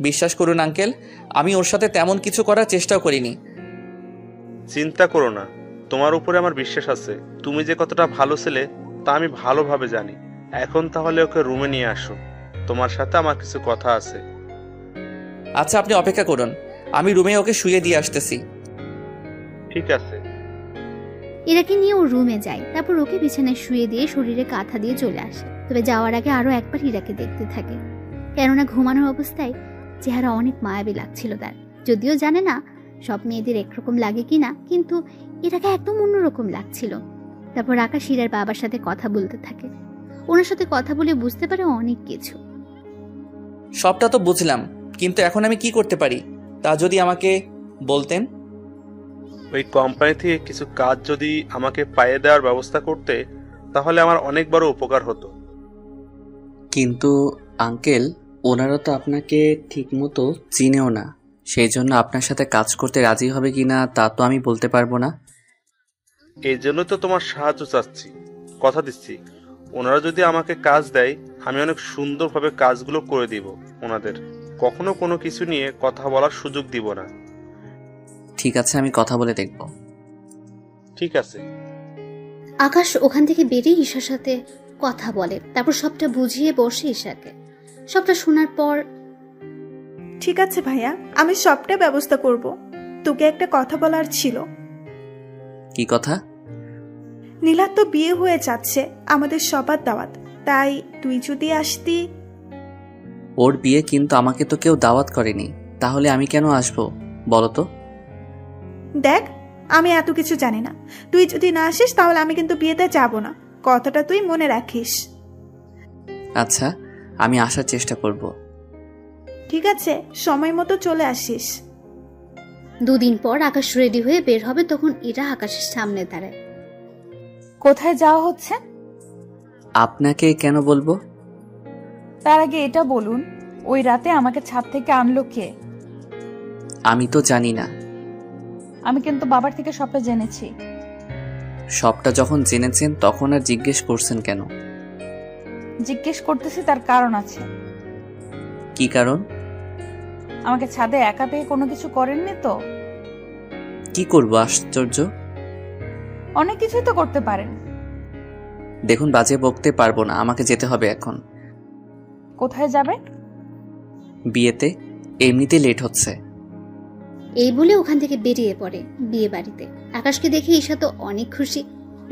বিশ্বাস করুন আঙ্কেল, আমি ওর সাথে তেমন কিছু করার চেষ্টাও করিনি। চিন্তা করো না, তোমার উপরে আমার বিশ্বাস আছে। তুমি যে কতটা ভালো ছেলে তা আমি ভালোভাবে জানি। এখন তাহলে ওকে রুমে নিয়ে আসো, তোমার সাথে আমার কিছু কথা আছে। আচ্ছা, আপনি অপেক্ষা করুন, আমি রুমে ওকে শুয়ে দিয়ে আসতেছি। ঠিক আছে। ইরাকে নিয়ে ও রুমে যায়, তারপর ওকে বিছানায় শুয়ে দিয়ে শরীরে কাঁথা দিয়ে চলে আসে। তবে যাওয়ার আগে আরো একবার ইরাকে দেখতে থাকে, কেননা ঘুমানোর অবস্থায় চেহারা অনেক মায়াবী লাগছিল তার। যদিও জানে না সব মেয়েদের একরকম লাগে কিনা, কিন্তু ইরাকে একদম অন্যরকম লাগছিল। তারপর আকাশ ইরার বাবার সাথে কথা বলতে থাকে। ওনার সাথে কথা বলে বুঝতে পারে অনেক কিছু। সবটা তো বুঝলাম, কিন্তু এখন আমি কি করতে পারি তা যদি আমাকে বলতেন। ওই কোম্পানি থেকে কিছু কাজ যদি আমাকে পাইয়ে দেওয়ার ব্যবস্থা করতে, তাহলে আমার অনেক বড় উপকার হতো। কিন্তু আঙ্কেল, ওনারা তো আপনাকে ঠিকমতো চিনেও না, সেই জন্য আপনার সাথে কাজ করতে রাজি হবে কিনা তা তো আমি বলতে পারবো না। এই জন্য তো তোমার সাহায্য চাচ্ছি। কথা দিচ্ছি, ওনারা যদি আমাকে কাজ দেয়, আমি অনেক সুন্দরভাবে কাজগুলো করে দিব ওনাদের। কখনো কোনো কিছু নিয়ে কথা বলার সুযোগ দিব না। ঠিক আছে, আমি কথা বলে দেখব। ঠিক আছে। আকাশ ওখান থেকে বেরিয়ে ঈশার সাথে কথা বলে, তারপর সবটা বুঝিয়ে বসে ঈশাকে। সবটা শোনার পর, ঠিক আছে ভাইয়া, আমি সবটা ব্যবস্থা করব। তোকে একটা কথা বলার ছিল। কি কথা? নীলার তো বিয়ে হয়ে যাচ্ছে, আমাদের সবার দাওয়াত, তাই তুই যদি আসতি। ওর বিয়ে, কিন্তু আমাকে তো কেউ দাওয়াত করেনি, তাহলে আমি কেন আসবো বলো তো? দেখ, আমি এত কিছু জানি না। তুই যদি না আসিস তাহলে আমি কিন্তু বিয়েতে যাব না, কথাটা তুই মনে রাখিস। আচ্ছা, আমি আসার চেষ্টা করব। ঠিক আছে, সময় মতো চলে আসিস। 2 দিন পর আকাশ রেডি হয়ে বের হবে, তখন এরা আকাশের সামনে দাঁড়ায়। কোথায় যাওয়া হচ্ছে? আপনাকে কেন বলবো? তার আগে এটা বলুন, ওই রাতে আমাকে ছাদ থেকে আনলো কে? আমি তো জানি না। আমি কিন্তু বাবার থেকে সবটা জেনেছি। সবটা যখন জেনেছেন তখন আর জিজ্ঞেস করছেন কেন? জিজ্ঞেস করতেছি, তার কারণ আছে। কি কারণ? আমাকে ছাদে একা পেয়ে কোনো কিছু করেননি তো? কি করব? আশ্চর্য, অনেক কিছুই তো করতে পারেন। দেখুন, বাজে বকতে পারবো না, আমাকে যেতে হবে এখন। কোথায় যাবে? বিয়েতে, এমনিতে লেট হচ্ছে। এই বলে ওখান থেকে বেরিয়ে পড়ে বিয়ে বাড়িতে। আকাশকে দেখে ঈশা তো অনেক খুশি।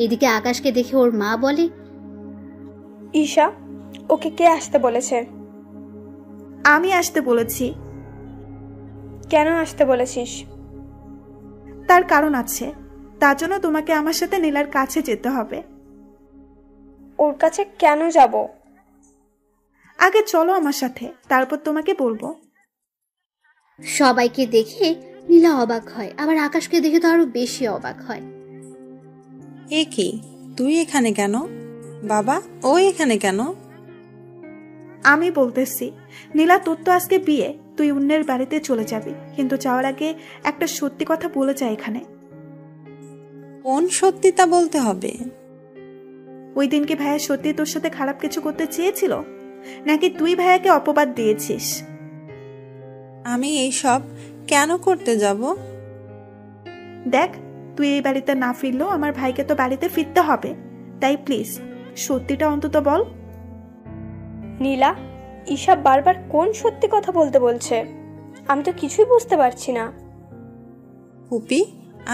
এদিকে আকাশকে দেখে ওর মা বলে, ঈশা, ওকে কে আসতে বলেছে? আমি আসতে বলেছি। কেন আসতে বলেছিস? তার কারণ আছে, তার জন্য তোমাকে আমার সাথে নীলার কাছে যেতে হবে। ওর কাছে কেন যাব? আগে চলো আমার সাথে, তারপর তোমাকে বলবো। সবাইকে দেখে নীলা অবাক হয়, আবার আকাশকে দেখে তো আরো বেশি অবাক হয়। এ কি, তুই এখানে কেন? বাবা, ও এখানে কেন? আমি বলতেছি, নীলা তোর তো আজকে বিয়ে, তুই অন্যের বাড়িতে চলে যাবি, কিন্তু যাওয়ার আগে একটা সত্যি কথা বলে যা এখানে। কোন সত্যিটা বলতে হবে? ওই দিন কি ভাইয়া সত্যি তোর সাথে খারাপ কিছু করতে চেয়েছিল, নাকি তুই ভাইয়াকে অপবাদ দিয়েছিস? আমি এইসব কেন করতে যাব? দেখ, তুই এই বাড়িতে না ফিরলেও আমার ভাইকে তো বাড়িতে ফিরতে হবে, তাই প্লিজ সত্যিটা অন্তত বল। নীলা, ঈশা বারবার কোন সত্যি কথা বলতে বলছে? আমি তো কিছুই বুঝতে পারছি না। ফুপি,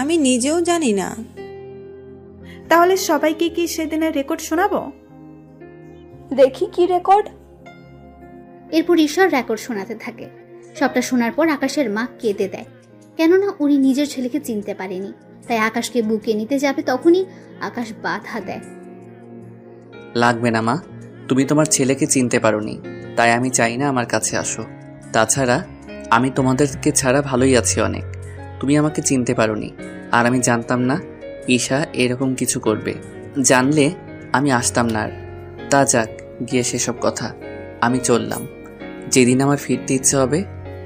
আমি নিজেও জানি না। তাহলে সবাইকে কি সেদিনের রেকর্ড শোনাবো? দেখি কি রেকর্ড। এরপর ঈশ্বর রেকর্ড শোনাতে থাকে। সবটা শোনার পর আকাশের মা কেঁদে দেয়, কেননা উনি নিজের ছেলেকে চিনতে পারেনি। তাই আকাশকে বুকে নিতে যাবে, তখনই আকাশ বাধা দেয়। লাগবে না মা, তুমি তোমার ছেলেকে চিনতে পারোনি, তাই আমি চাই না আমার কাছে আসো। তাছাড়া আমি তোমাদেরকে ছাড়া ভালোই আছি অনেক। তুমি আমাকে চিনতে পারোনি, আর আমি জানতাম না ঈশা এরকম কিছু করবে। জানলে আমি আসতাম না। আর তা যাক গিয়ে সেসব কথা, আমি চললাম। যেদিন আমার ফিরতে ইচ্ছে হবে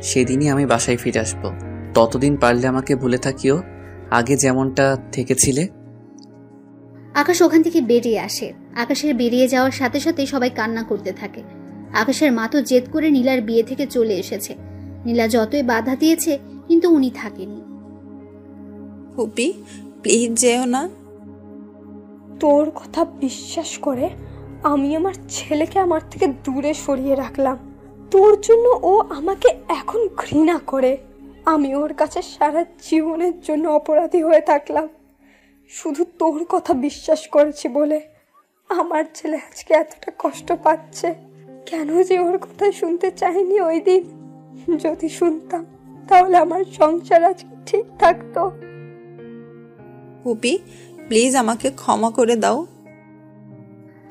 সেদিনই আমি বাসায় ফিরে আসবো। ততদিন পারলে আমাকে ভুলে থাকিও, আগে যেমনটা থেকেছিলে। আকাশ ওখান থেকে বেরিয়ে আসে। আকাশের বেরিয়ে যাওয়ার সাথে সাথে সবাই কান্না করতে থাকে। আকাশের মা তো জেদ করে নীলার বিয়ে থেকে চলে এসেছে। নীলা যতই বাধা দিয়েছে, কিন্তু উনি থাকেনি। ফুপি, প্লিজ যেও না। তোর কথা বিশ্বাস করে আমি আমার ছেলেকে আমার থেকে দূরে সরিয়ে রাখলাম। তোর জন্য ও আমাকে এখন ঘৃণা করে। আমি ওর কাছে সারা জীবনের জন্য অপরাধী হয়ে থাকলাম, শুধু তোর কথা বিশ্বাস করেছি বলে। আমার ছেলে আজকে এতটা কষ্ট পাচ্ছে, কেন যে ওর কথা শুনতে চাইনি ওই দিন। যদি শুনতাম তাহলে আমার সংসার আজকে ঠিক থাকতো। ফুপি, প্লিজ আমাকে ক্ষমা করে দাও।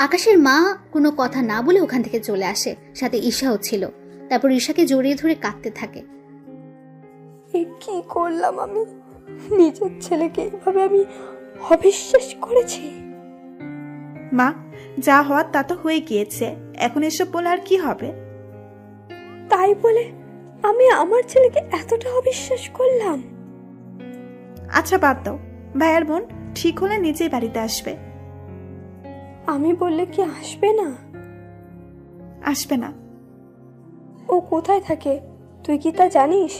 আকাশের মা কোনো কথা না বলে ওখান থেকে চলে আসে, সাথে ঈশাও ছিল। তারপর ঈশাকে জড়িয়ে ধরে কাঁদতে থাকে। কি করলাম আমি? নিজের ছেলেকে এইভাবে আমি অবিশ্বাস করেছি। মা, যা হওয়ার তা তো হয়ে গিয়েছে, এখন এসব বলে আর কি হবে? তাই বলে আমি আমার ছেলেকে এতটা অবিশ্বাস করলাম? আচ্ছা বাদ দাও, ভাইয়ার বোন ঠিক হলে নিজেই বাড়িতে আসবে। আমি বললে কি আসবে না? আসবে না। ও কোথায় থাকে তুই কি তা জানিস?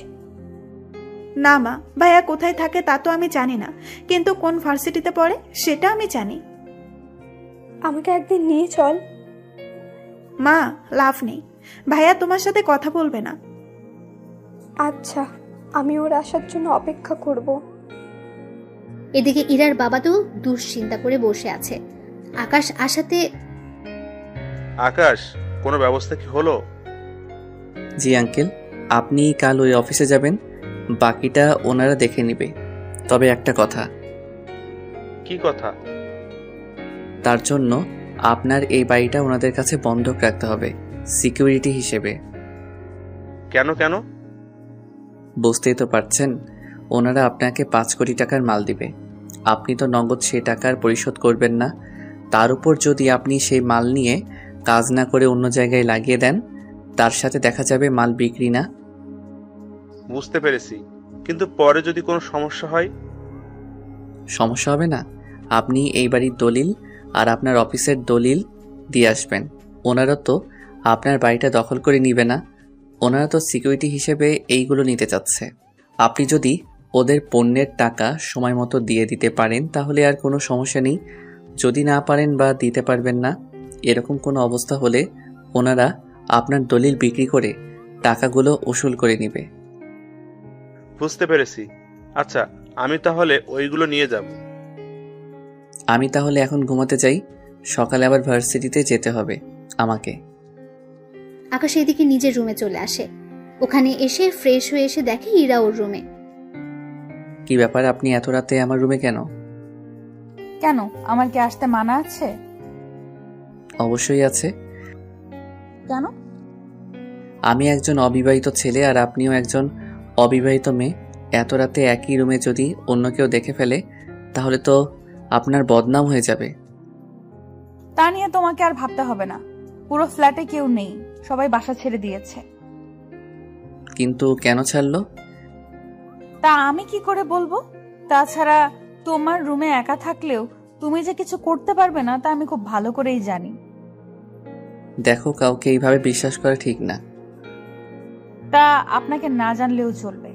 না মা, ভাইয়া কোথায় থাকে তা তো আমি জানি না, কিন্তু কোন ভার্সিটিতে পড়ে সেটা আমি জানি। আমাকে একদিন নিয়ে চল। মা, লাভ নেই, ভাইয়া তোমার সাথে কথা বলবে না। আচ্ছা, আমি ওর আসার জন্য অপেক্ষা করব। এদিকে ইরার বাবা তো দুশ্চিন্তা করে বসে আছে। আকাশ আসাতে, আকাশ, কোনো ব্যবস্থা কি হলো? জি আঙ্কেল, আপনি কাল ওই অফিসে যাবেন, বাকিটা ওনারা দেখে নেবে। তবে একটা কথা। কি কথা? তার জন্য আপনার এই বাড়িটা ওনাদের কাছে বন্ধক রাখতে হবে, সিকিউরিটি হিসেবে। কেন কেন? বুঝতেই তো পারছেন, ওনারা আপনাকে 5 কোটি টাকার মাল দিবে। আপনি তো নগদ সে টাকার পরিশোধ করবেন না, তার উপর যদি আপনি সেই মাল নিয়ে কাজ না করে অন্য জায়গায় লাগিয়ে দেন, তার সাথে দেখা যাবে মাল বিক্রি না। বুঝতে পেরেছি, কিন্তু পরে যদি কোনো সমস্যা হয়? সমস্যা হবে না। আপনি এই বাড়ির দলিল আর আপনার অফিসের দলিল দিয়ে আসবেন। ওনারা তো আপনার বাড়িটা দখল করে নিবে না, ওনারা তো সিকিউরিটি হিসেবে এইগুলো নিতে চাচ্ছে। আপনি যদি ওদের পণ্যের টাকা সময় মতো দিয়ে দিতে পারেন তাহলে আর কোনো সমস্যা নেই। যদি না পারেন বা দিতে পারবেন না, এরকম কোনো অবস্থা হলে ওনারা আপনার দলিল বিক্রি করে টাকাগুলো উসুল করে নেবে। বুঝতে পেরেছি। আচ্ছা, আমি তাহলে ওইগুলো নিয়ে যাব। আমি তাহলে এখন ঘুমাতে যাই, সকালে আবার ভার্সিটিতে যেতে হবে আমাকে। আকাশ এদিকে নিজের রুমে চলে আসে। ওখানে এসে ফ্রেশ হয়ে এসে দেখে ইরা ওর রুমে। কি ব্যাপার, আপনি এত রাতে আমার রুমে কেন? কেন, আমার কি আসতে মানা আছে? অবশ্যই আছে। কেন? আমি একজন অবিবাহিত ছেলে আর আপনিও একজন অবিবাহিত মেয়ে। এত রাতে একই রুমে যদি অন্য কেউ দেখে ফেলে তাহলে তো আপনার বদনাম হয়ে যাবে। তা নিয়ে তোমাকে আর ভাবতে হবে না। পুরো ফ্ল্যাটে কেউ নেই, সবাই বাসা ছেড়ে দিয়েছে। কিন্তু কেন ছাড়লো? তা আমি কি করে বলবো? তাছাড়া তোমার রুমে একা থাকলেও তুমি যে কিছু করতে পারবে না তা আমি খুব ভালো করেই জানি। দেখো, কাউকে এইভাবে বিশ্বাস করা ঠিক না। তা আপনাকে না জানলেও চলবে।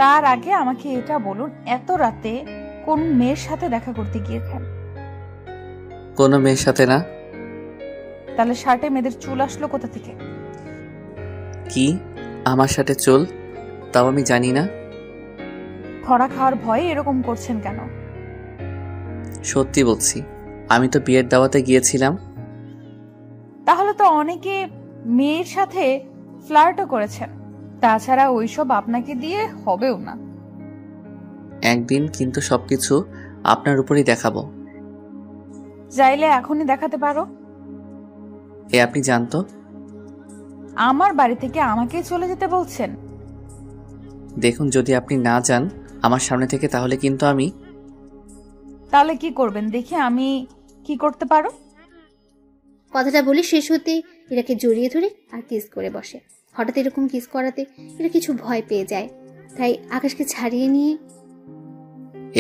তার আগে আমাকে এটা বলুন, এত রাতে কোন মেয়ের সাথে দেখা করতে গিয়েছেন? কোনো মেয়ের সাথে না। তাহলে শার্টে মেয়েদের চুল আসলো কোথা থেকে? কি আমার সাথে চুল? তাও আমি জানি না। ধরা খাওয়ার ভয়ে এরকম করছেন কেন? সত্যি বলছি, আমি তো বিয়ের দাওয়াতে গিয়েছিলাম। তাহলে তো অনেকে মেয়ের সাথে ফ্লার্টও করেছেন। তাছাড়া ওইসব আপনাকে দিয়ে হবেও না। একদিন কিন্তু সবকিছু আপনার উপরই দেখাবো। চাইলে এখনই দেখাতে পারো। এ আপনি জানতো? আমার বাড়ি থেকে আমাকে চলে যেতে বলছেন? দেখুন, যদি আপনি না যান আমার সামনে থেকে, তাহলে কিন্তু আমি। তাহলে কি করবেন দেখি আমি কি করতে পারো। কথাটা বলে শেষ হতে এরাকে জড়িয়ে ধরে আর কিস করে বসে। হঠাৎ এরকম কিস করাতে এরা কিছু ভয় পেয়ে যায়, তাই আকাশকে ছাড়িয়ে নিয়ে।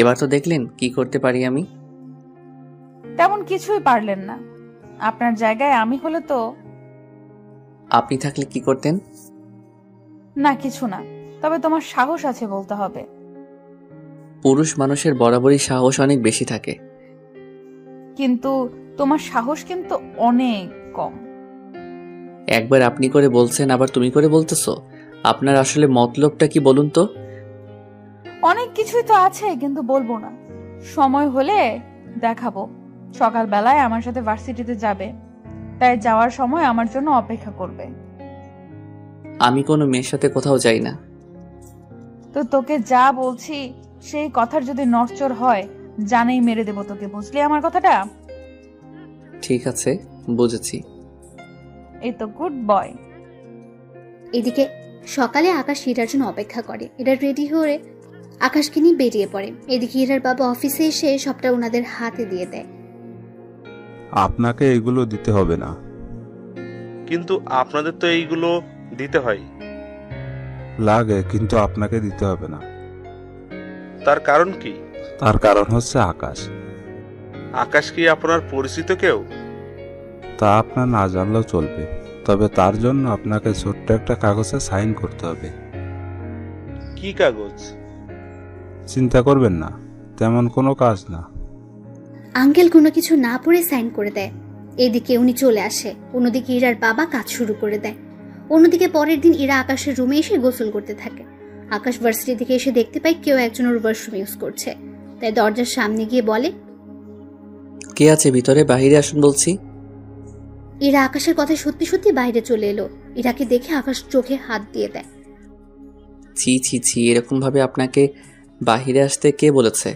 এবার তো দেখলেন কি করতে পারি আমি। তেমন কিছুই পারলেন না। আপনার জায়গায় আমি হলে তো। আপনি থাকলে কি করতেন? না, কিছু না। তবে তোমার সাহস আছে বলতে হবে। পুরুষ মানুষের বরাবরই সাহস অনেক বেশি থাকে। কিন্তু তোমার সাহস কিন্তু অনেক কম। একবার আপনি করে বলছেন, আবার তুমি করে বলতেছো। আপনার আসলে মতলবটা কি বলুন তো? অনেক কিছুই তো আছে, কিন্তু বলবো না। সময় হলে দেখাবো। সকালবেলায় আমার সাথে ভার্সিটিতে যাবে, তাই যাওয়ার সময় আমার জন্য অপেক্ষা করবে। আমি কোনো মেয়ের সাথে কোথাও যাই না। তো তোকে যা বলছি সেই কথার যদি নড়চড় হয়, জানেই মেরে দেবো তোকে। বুঝলি আমার কথাটা? ঠিক আছে, বুঝেছি। এই তো গুড বয়। এদিকে সকালে আকাশ হীরার জন্য অপেক্ষা করে। এরা রেডি হয়ে আকাশকে নিয়ে বেরিয়ে পড়ে। এদিকে হীরার বাবা অফিসে এসে সবটা ওনাদের হাতে দিয়ে দেয়। আপনাকে এগুলো দিতে হবে না। কিন্তু আপনাদের তো এইগুলো দিতে হয়। লাগে, কিন্তু আপনাকে দিতে হবে না। তার কারণ কি? তার কারণ হচ্ছে আকাশ। আকাশ কি আপনার পরিচিত কেউ? তা আপনার না জানলেও চলবে, তবে তার জন্য আপনাকে ছোট্ট একটা কাগজে সাইন করতে হবে। কি কাগজ? চিন্তা করবেন না, তেমন কোনো কাজ না। আঙ্কেল কোনো কিছু না পড়ে সাইন করে দেয়। এদিকে উনি চলে আসে। অন্যদিকে ইরার বাবা কাজ শুরু করে দেয়। অন্যদিকে পরের দিন ইরা আকাশের রুমে এসে গোসল করতে থাকে। আকাশ ভার্সিটি থেকে এসে দেখতে পায় কেউ একজন ওর ওয়াশরুম ইউজ করছে, তাই দরজার সামনে গিয়ে বলে, কে আছে ভিতরে? বাহিরে আসুন বলছি। ইরা আকাশের কথা সত্যি সত্যি বাইরে চলে এলো। ইরাকে দেখে আকাশ চোখে হাত দিয়ে দেয়। ছি ছি ছি, এরকম ভাবে আপনাকে বাহিরে আসতে কে বলেছে?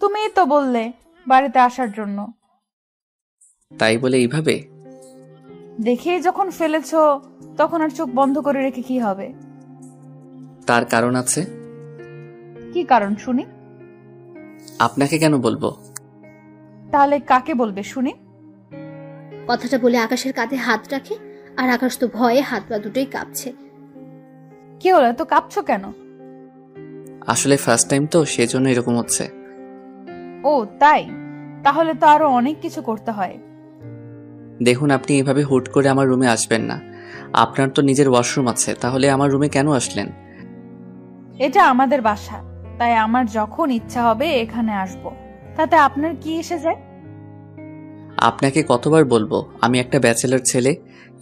তুমিই তো বললে বাড়িতে আসার জন্য। তাই বলে এইভাবে? দেখেই যখন ফেলেছো তখন আর চোখ বন্ধ করে রেখে কি হবে? তার কারণ আছে। কি কারণ শুনি? আপনাকে কেন বলবো? তাহলে কাকে বলবে শুনি? কথাটা বলে আকাশের কাঁধে হাত রাখে, আর আকাশ তো ভয়ে হাত পা দুটোই কাঁপছে। কি হলো, এত কাঁপছো কেন? আসলে ফার্স্ট টাইম তো, সেজন্য এরকম হচ্ছে। ও তাই? তাহলে তো আরো অনেক কিছু করতে হয়। দেখুন, আপনি এভাবে হুট করে আমার রুমে আসবেন না। আপনার তো নিজের ওয়াশরুম আছে, তাহলে আমার রুমে কেন আসলেন? এটা আমাদের বাসা, তাই আমার যখন ইচ্ছা হবে এখানে আসব। তাতে আপনার কি এসে যায়? আপনাকে কতবার বলবো আমি একটা ব্যাচেলর ছেলে।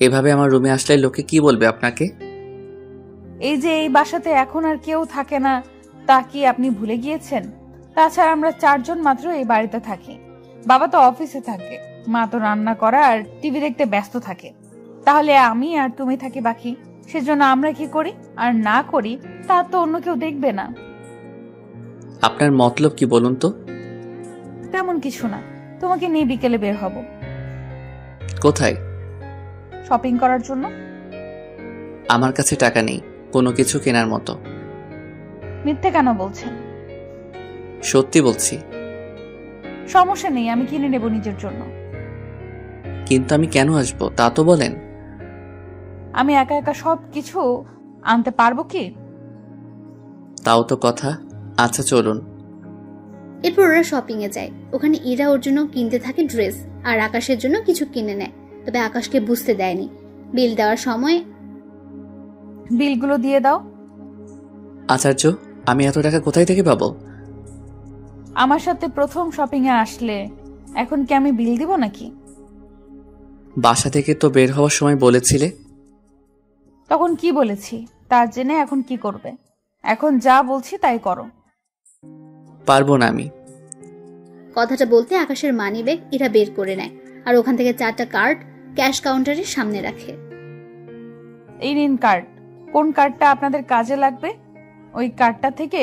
এভাবে আমার রুমে আসলে লোকে কি বলবে আপনাকে? এই যে এই বাসাতে এখন আর কেউ থাকে না, তা কি আপনি ভুলে গিয়েছেন? তাছাড়া আমরা 4 জন মাত্র এই বাড়িতে থাকি। বাবা তো অফিসে থাকে, মা তো রান্না করা আর টিভি দেখতে ব্যস্ত থাকে। তাহলে আমি আর তুমি থাকি বাকি। সেজন্য আমরা কি করি আর না করি তা তো অন্য কেউ দেখবে না। আপনার মতলব কি বলুন তো? তেমন কিছু না, তোমাকে নিয়ে বিকেলে বের হব। কোথায়? শপিং করার জন্য। আমার কাছে টাকা নেই কোনো কিছু কেনার মতো। মিথ্যে কেন বলছেন? সত্যি বলছি। সমস্যা নেই, আমি কিনে নেব নিজের জন্য। কিন্তু আমি কেন আসবো তা তো বলেন। আমি একা একা সব কিছু আনতে পারবো কি? তাও তো কথা। আচ্ছা চলুন। এরপর ওরা শপিং এ যায়। ওখানে ইরা ওর জন্য কিনতে থাকে ড্রেস, আর আকাশের জন্য কিছু কিনে নেয়। তবে আকাশকে বুঝতে দেয়নি। বিল দেওয়ার সময়, বিলগুলো দিয়ে দাও। আচার্য, আমি এত টাকা কোথায় থেকে পাবো? আমার সাথে প্রথম শপিং এ আসলে, এখন কি আমি বিল দিব নাকি? বাসা থেকে তো বের হওয়ার সময় বলেছিলে। তখন কি বলেছি তা জেনে এখন কি করবে? এখন যা বলছি তাই করো। পারবো না আমি। কথাটা বলতে আকাশের মানি ব্যাগ ইরা বের করে নেয়, আর ওখান থেকে 4টা কার্ড ক্যাশ কাউন্টারের সামনে রাখে। এই নিন কার্ড। কোন কার্ডটা আপনাদের কাজে লাগবে ওই কার্ডটা থেকে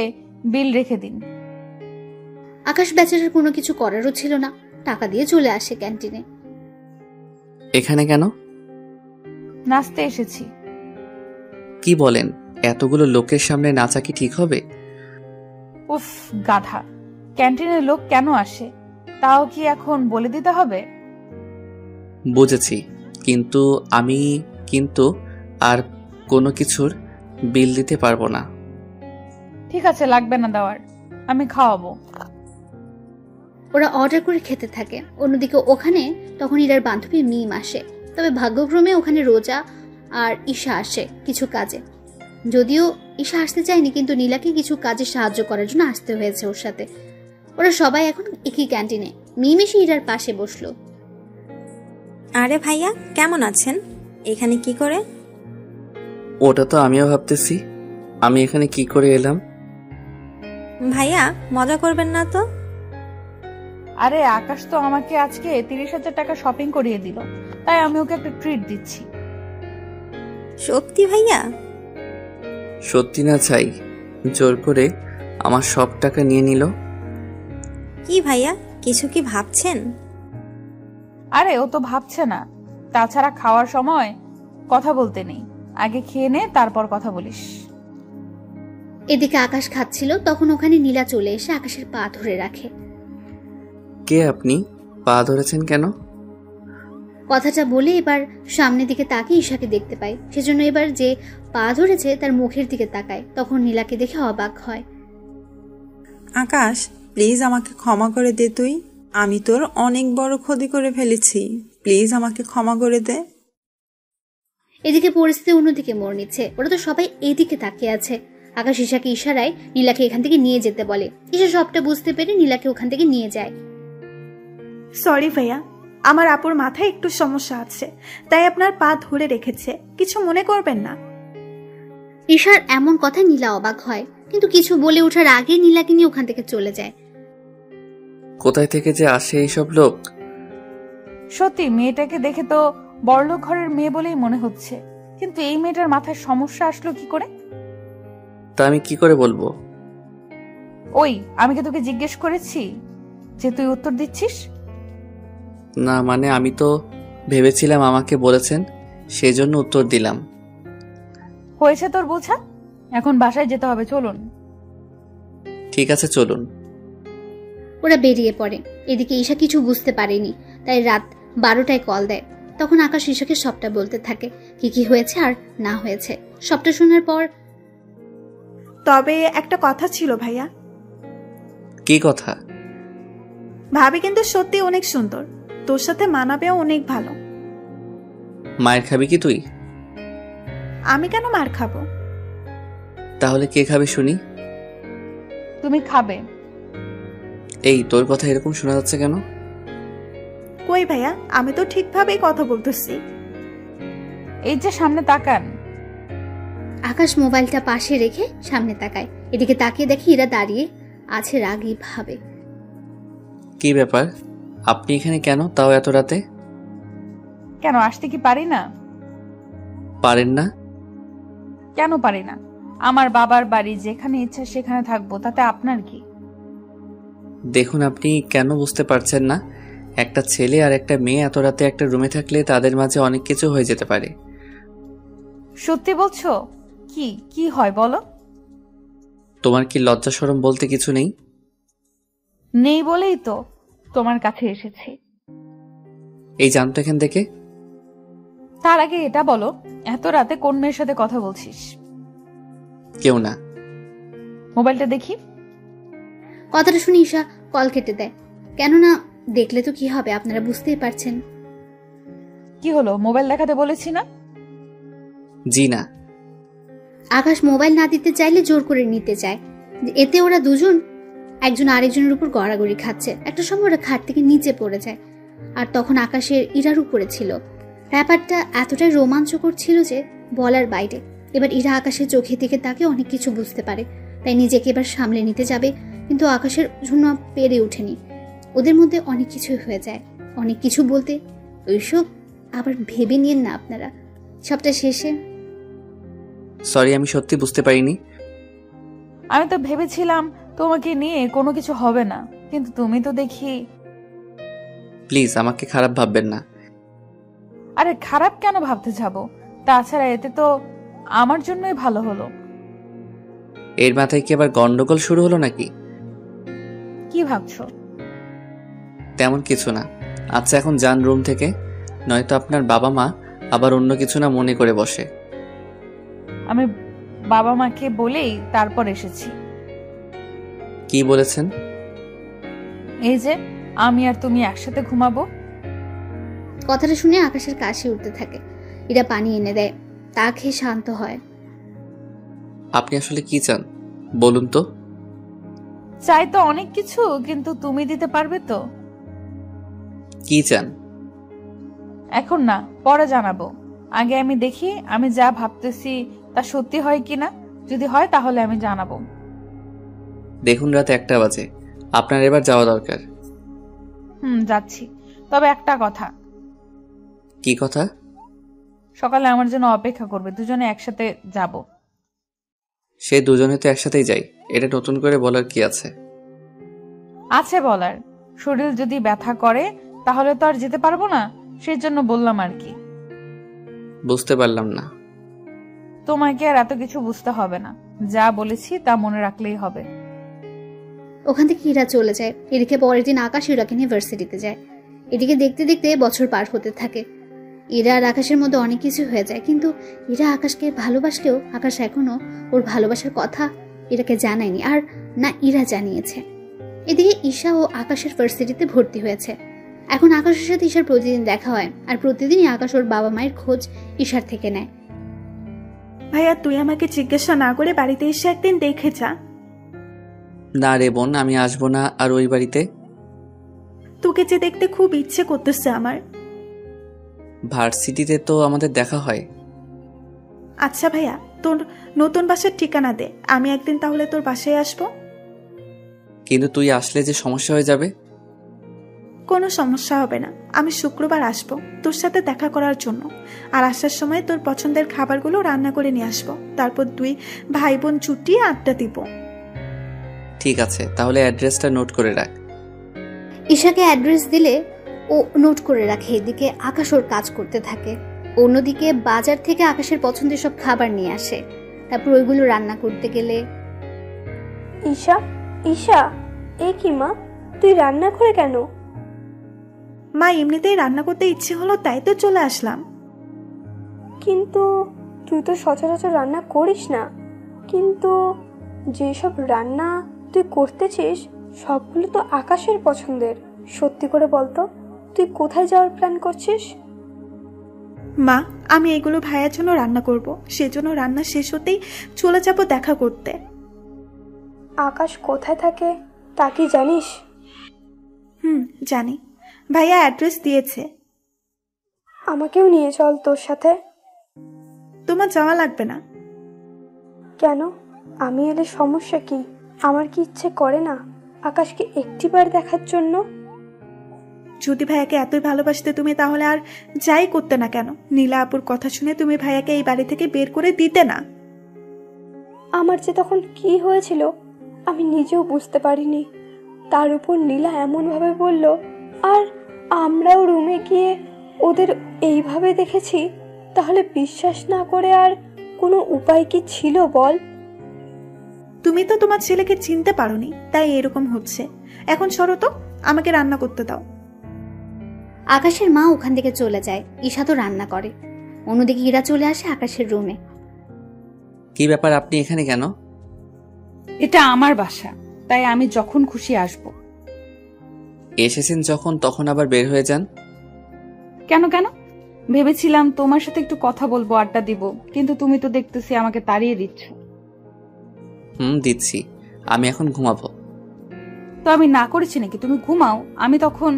বিল রেখে দিন। আকাশ বেচারার কোনো কিছু করারও ছিল না, টাকা দিয়ে চলে আসে ক্যান্টিনে। এখানে কেন? নাচতে এসেছি। কি বলেন? এতগুলো লোকের সামনে নাচা কি ঠিক হবে? উফ গাধা, ক্যান্টিনে লোক কেন আসে তাও কি এখন বলে দিতে হবে? বুঝেছি, কিন্তু আমি আর কোনো কিছুর বিল দিতে পারবো না। ঠিক আছে, লাগবে না দেওয়ার, আমি খাওয়াবো। ওরা অর্ডার করে খেতে থাকে। অন্যদিকে ওখানে তখন ইরার বান্ধবী মিম আসে। তবে ভাগ্যক্রমে ওখানে রোজা আর ঈশা আসে কিছু কাজে। যদিও ঈশা আসতে চায়নি, কিন্তু নীলাকে কিছু কাজে সাহায্য করার জন্য আসতে হয়েছে ওর সাথে। ওরা সবাই এখন একই ক্যান্টিনে। মিম এসে ইরার পাশে বসলো। আরে ভাইয়া, কেমন আছেন? এখানে কি করে? ওটা তো আমিও ভাবতেছি, আমি এখানে কি করে এলাম। ভাইয়া, মজা করবেন না তো? আরে আকাশ তো আমাকে আজকে 30,000 টাকা শপিং করিয়ে দিল, তাই আমি ওকে একটা ট্রিট দিচ্ছি। সত্যি ভাইয়া? সত্যি না চাই, জোর করে আমার সব টাকা নিয়ে নিল। কি ভাইয়া, কিছু কি ভাবছেন? আরে ও তো ভাবছে না। তাছাড়া খাওয়ার সময় কথা বলতে নেই, আগে খেয়ে নে তারপর কথা বলিস। এদিকে আকাশ খাচ্ছিল, তখন ওখানে নীলা চলে এসে আকাশের পা ধরে রাখে। কে আপনি? পা ধরেছেন কেন? কথাটা বলে এবার সামনের দিকে তাকিয়ে ঈশাকে দেখতে পায়। সেজন্য এবার যে পা ধরেছে তার মুখের দিকে তাকায়। তখন নীলাকে দেখে অবাক হয়। আকাশ, প্লিজ আমাকে ক্ষমা করে দে তুই। আমি তোর অনেক বড় ক্ষতি করে ফেলেছি, প্লিজ আমাকে ক্ষমা করে দে। এদিকে পরিস্থিতি অন্যদিকে মোড় নিচ্ছে। ওরা তো সবাই এইদিকে তাকিয়ে আছে। আকাশ ঈশাকে ইশারায় নীলাকে এখান থেকে নিয়ে যেতে বলে। ঈশা সবটা বুঝতে পেরে নীলাকে ওখান থেকে নিয়ে যায়। সরি ভাইয়া, আমার আপুর মাথায় একটু সমস্যা আছে, তাই আপনার পা ধরে রেখেছে, কিছু মনে করবেন না। ঈশার এমন কথায় নীলা অবাক হয়, কিন্তু কিছু বলে ওঠার আগে নীলাকে নিয়ে ওখান থেকে চলে যায়। কোথায় থেকে যে আসে এইসব লোক? সত্যি মেয়েটাকে দেখে তো বড়লোক ঘরের মেয়ে বলেই মনে হচ্ছে, কিন্তু এই মেয়েটার মাথায় সমস্যা আসলো কি করে? তা আমি কি করে বলবো? ওই, আমি কি তোকে জিজ্ঞেস করেছি যে তুই উত্তর দিচ্ছিস? না মানে আমি তো ভেবেছিলাম আমাকে বলেছেন, সেজন্য উত্তর দিলাম। হয়েছে তোর বোঝা, এখন বাসায় যেতে হবে, চলুন। ঠিক আছে চলুন। ওরা বেরিয়ে পড়ে। এদিকে ঈশা কিছু বুঝতে পারেনি, তাই রাত 12টায় কল দেয়। তখন আকাশ ঈশাকে সবটা বলতে থাকে, কি কি হয়েছে আর না হয়েছে। সবটা শোনার পর, তবে একটা কথা ছিল ভাইয়া। কি কথা? ভাবি কিন্তু সত্যি অনেক সুন্দর, তোর সাথে মানাবেও অনেক ভালো। মায়ের খাবি কি তুই? আমি কেন মার খাবো? তাহলে কে খাবে শুনি? তুমি খাবে। এই তোর কথা এরকম শোনা যাচ্ছে কেন? কই ভাইয়া, আমি তো ঠিকভাবেই কথা বলতেছি। এই যে সামনে তাকান। আকাশ মোবাইলটা পাশে রেখে সামনে তাকায়। এদিকে তাকিয়ে দেখে ইরা দাঁড়িয়ে আছে রাগী ভাবে। কি ব্যাপার, আপনি এখানে কেন, তাও এত রাতে? কেন, আসতে কি পারি না? পারেন না? কেন পারি না? আমার বাবার বাড়ি, যেখানে ইচ্ছা সেখানে থাকবো, তাতে আপনার কি? দেখুন, আপনি কেন বুঝতে পারছেন না? একটা ছেলে আর একটা মেয়ে এত রাতে একটা রুমে থাকলে তাদের মাঝে অনেক কিছু হয়ে যেতে পারে। সত্যি বলছো? কি কি হয় বলো? তোমার কি লজ্জা শরম বলতে কিছু নেই? নেই বলেই তো তোমার কাছে এসেছি। এই জানতো এখান থেকে? তার আগে এটা বলো, এত রাতে কোন মেয়ের সাথে কথা বলছিস? কেউ না। মোবাইলটা দেখি। কথাটা শুনে ঈশা কল কেটে দেয়। কেননা দেখলে তো কি হবে, আপনারা বুঝতেই পারছেন। কি হলো, মোবাইল দেখাতে বলেছি না? জি না। আকাশ মোবাইল না দিতে চাইলে জোর করে নিতে চায়। এতে ওরা দুজন একজন আরেকজনের উপর গড়াগড়ি খাচ্ছে। একটা সময় ওরা খাট থেকে নিচে পড়ে যায়। আর তখন আকাশের ইরার উপরে ছিল। ব্যাপারটা এতটাই রোমাঞ্চকর ছিল যে বলার বাইরে। এবার ইরা আকাশের চোখের দিকে তাকে অনেক কিছু বুঝতে পারে, তাই নিজেকে এবার সামলে নিতে যাবে, কিন্তু আকাশের জন্য পেরে ওঠেনি। ওদের মধ্যে অনেক কিছু হয়ে যায়। অনেক কিছু বলতে ওইসব আবার ভেবে নিয়েন না আপনারা। সবটা শেষে সরি, আমি সত্যি বুঝতে পারিনি। আমি তো ভেবেছিলাম তোমাকে নিয়ে কোনো কিছু হবে না, কিন্তু তুমি তো দেখি। প্লিজ আমাকে খারাপ ভাববেন না। আরে খারাপ কেন ভাবতে যাব? তাছাড়া এতে তো আমার জন্যই ভালো হলো। এর মাথায় কি আবার গন্ডগোল শুরু হলো নাকি? কি ভাবছো? তেমন কিছু না। আচ্ছা এখন যান রুম থেকে, নয়তো আপনার বাবা মা আবার অন্য কিছু না মনে করে বসে। আমি বাবা মাকে বলেই তারপর এসেছি। কি বলেছেন? এই যে আমি আর তুমি একসাথে ঘুমাবো। কথাটা শুনে আকাশের কাশি উঠতে থাকে। এরা পানি এনে দেয়, তা খেয়ে শান্ত হয়। আপনি আসলে কি চান বলুন তো? চাই তো অনেক কিছু, কিন্তু তুমি দিতে পারবে তো? কি চান? এখন না, পরে জানাবো। আগে আমি দেখি আমি যা ভাবতেছি তা সত্যি হয় কিনা। যদি হয় তাহলে আমি জানাবো। দেখুন রাত 1টা বাজে, আপনার এবার যাওয়া দরকার। যাচ্ছি। তবে একটা কথা। কি কথা? সকালে আমার জন্য অপেক্ষা করবে, দুজনে একসাথে যাব। সে দুজনে তো একসাথেই যাই, এটা নতুন করে বলার কি আছে? আছে বলার। শরীর যদি ব্যথা করে তাহলে তো আর যেতে পারবো না, সেই জন্য বললাম আর কি। বুঝতে পারলাম না। তোমাকে আর এত কিছু বুঝতে হবে না, যা বলেছি তা মনে রাখলেই হবে। ওখান থেকে ইরা চলে যায়। এদিকে পরের দিন আকাশ ইরাকে নিয়ে ভার্সিটিতে যায়। এদিকে দেখতে দেখতে বছর পার হতে থাকে। ইরা আর আকাশের মধ্যে অনেক কিছু হয়ে যায়, কিন্তু ইরা আকাশকে ভালোবাসলেও আকাশ এখনো ওর ভালোবাসার কথা ইরাকে জানায়নি, আর না ইরা জানিয়েছে। এদিকে ঈশা ও আকাশের ভার্সিটিতে ভর্তি হয়েছে। এখন আকাশের সাথে ঈশার প্রতিদিন দেখা হয়, আর প্রতিদিনই আকাশ ওর বাবা মায়ের খোঁজ ঈশার থেকে নেয়। ভাইয়া তুই আমাকে জিজ্ঞাসা না করে বাড়িতে এসে একদিন দেখে যা। না রে বোন, আমি আসবো না আর ওই বাড়িতে। তোকে যে দেখতে খুব ইচ্ছে করতেছে আমার। ভার্সিটিতে তো আমাদের দেখা হয়। আচ্ছা ভাইয়া, তোর নতুন বাসার ঠিকানা দে, আমি একদিন তাহলে তোর বাসায় আসবো। কিন্তু তুই আসলে যে সমস্যা হয়ে যাবে। কোনো সমস্যা হবে না, আমি শুক্রবার আসবো তোর সাথে দেখা করার জন্য। আর আসার সময় তোর পছন্দের খাবারগুলো রান্না করে নিয়ে আসবো। তারপর দুই ভাই বোন চুটিয়ে আড্ডা দিব। ঠিক আছে, তাহলে অ্যাড্রেসটা নোট করে রাখ। ঈশাকে অ্যাড্রেস দিলে ও নোট করে রাখে। এদিকে আকাশ ওর কাজ করতে থাকে। অন্যদিকে বাজার থেকে আকাশের পছন্দের সব খাবার নিয়ে আসে। তারপর ওইগুলো রান্না করতে গেলে ঈশা, ঈশা, এ কি মা, তুই রান্না করে কেন? মা এমনিতেই রান্না করতে ইচ্ছে হলো, তাই তো চলে আসলাম। কিন্তু তুই তো সচরাচর রান্না করিস না। কিন্তু যেসব রান্না তুই করতেছিস সবগুলো তো আকাশের পছন্দের। সত্যি করে বলতো, তুই কোথায় যাওয়ার প্ল্যান করছিস? মা আমি এগুলো ভাইয়ের জন্য রান্না করব, সেজন্য রান্না শেষ হতেই চলে যাব দেখা করতে। আকাশ কোথায় থাকে তা কি জানিস? জানি, ভাইয়া অ্যাড্রেস দিয়েছে। আমাকেও নিয়ে চল তোর সাথে। তোমার যাওয়া লাগবে না। কেন? আমি এলে সমস্যা কি? আমার কি ইচ্ছে করে না আকাশকে একটিবার দেখার জন্য? যদি ভাইয়াকে এতই ভালোবাসতে তুমি, তাহলে আর যাই করতে না কেন। নীলা আপুর কথা শুনে তুমি ভাইয়াকে এই বাড়ি থেকে বের করে দিতে না। আমার যে তখন কি হয়েছিল আমি নিজেও বুঝতে পারিনি। তার উপর নীলা এমনভাবে বলল, আর আমরাও রুমে গিয়ে ওদের এইভাবে দেখেছি। তাহলে বিশ্বাস না করে আর কোনো উপায় কি ছিল বল? তুমি তো তোমার ছেলেকে চিনতে পারোনি, তাই এরকম হচ্ছে। এখন সরো তো, আমাকে রান্না করতে দাও। আকাশের মা ওখান থেকে চলে যায়। ঈশা তো রান্না করে। অন্যদিকে ইরা চলে আসে আকাশের রুমে। কি ব্যাপার, আপনি এখানে কেন? এটা আমার বাসা, তাই আমি যখন খুশি আসব। এসেছেন যখন, তখন আবার বের হয়ে যান কেন কেন? ভেবেছিলাম তোমার সাথে একটু কথা বলবো, আড্ডা দিব, কিন্তু তুমি তো দেখতেছি আমাকে তাড়িয়ে দিচ্ছ। দিচ্ছি। আমি এখন ঘুমাবো। তো আমি না করেছি নাকি? তুমি ঘুমাও, আমি তখন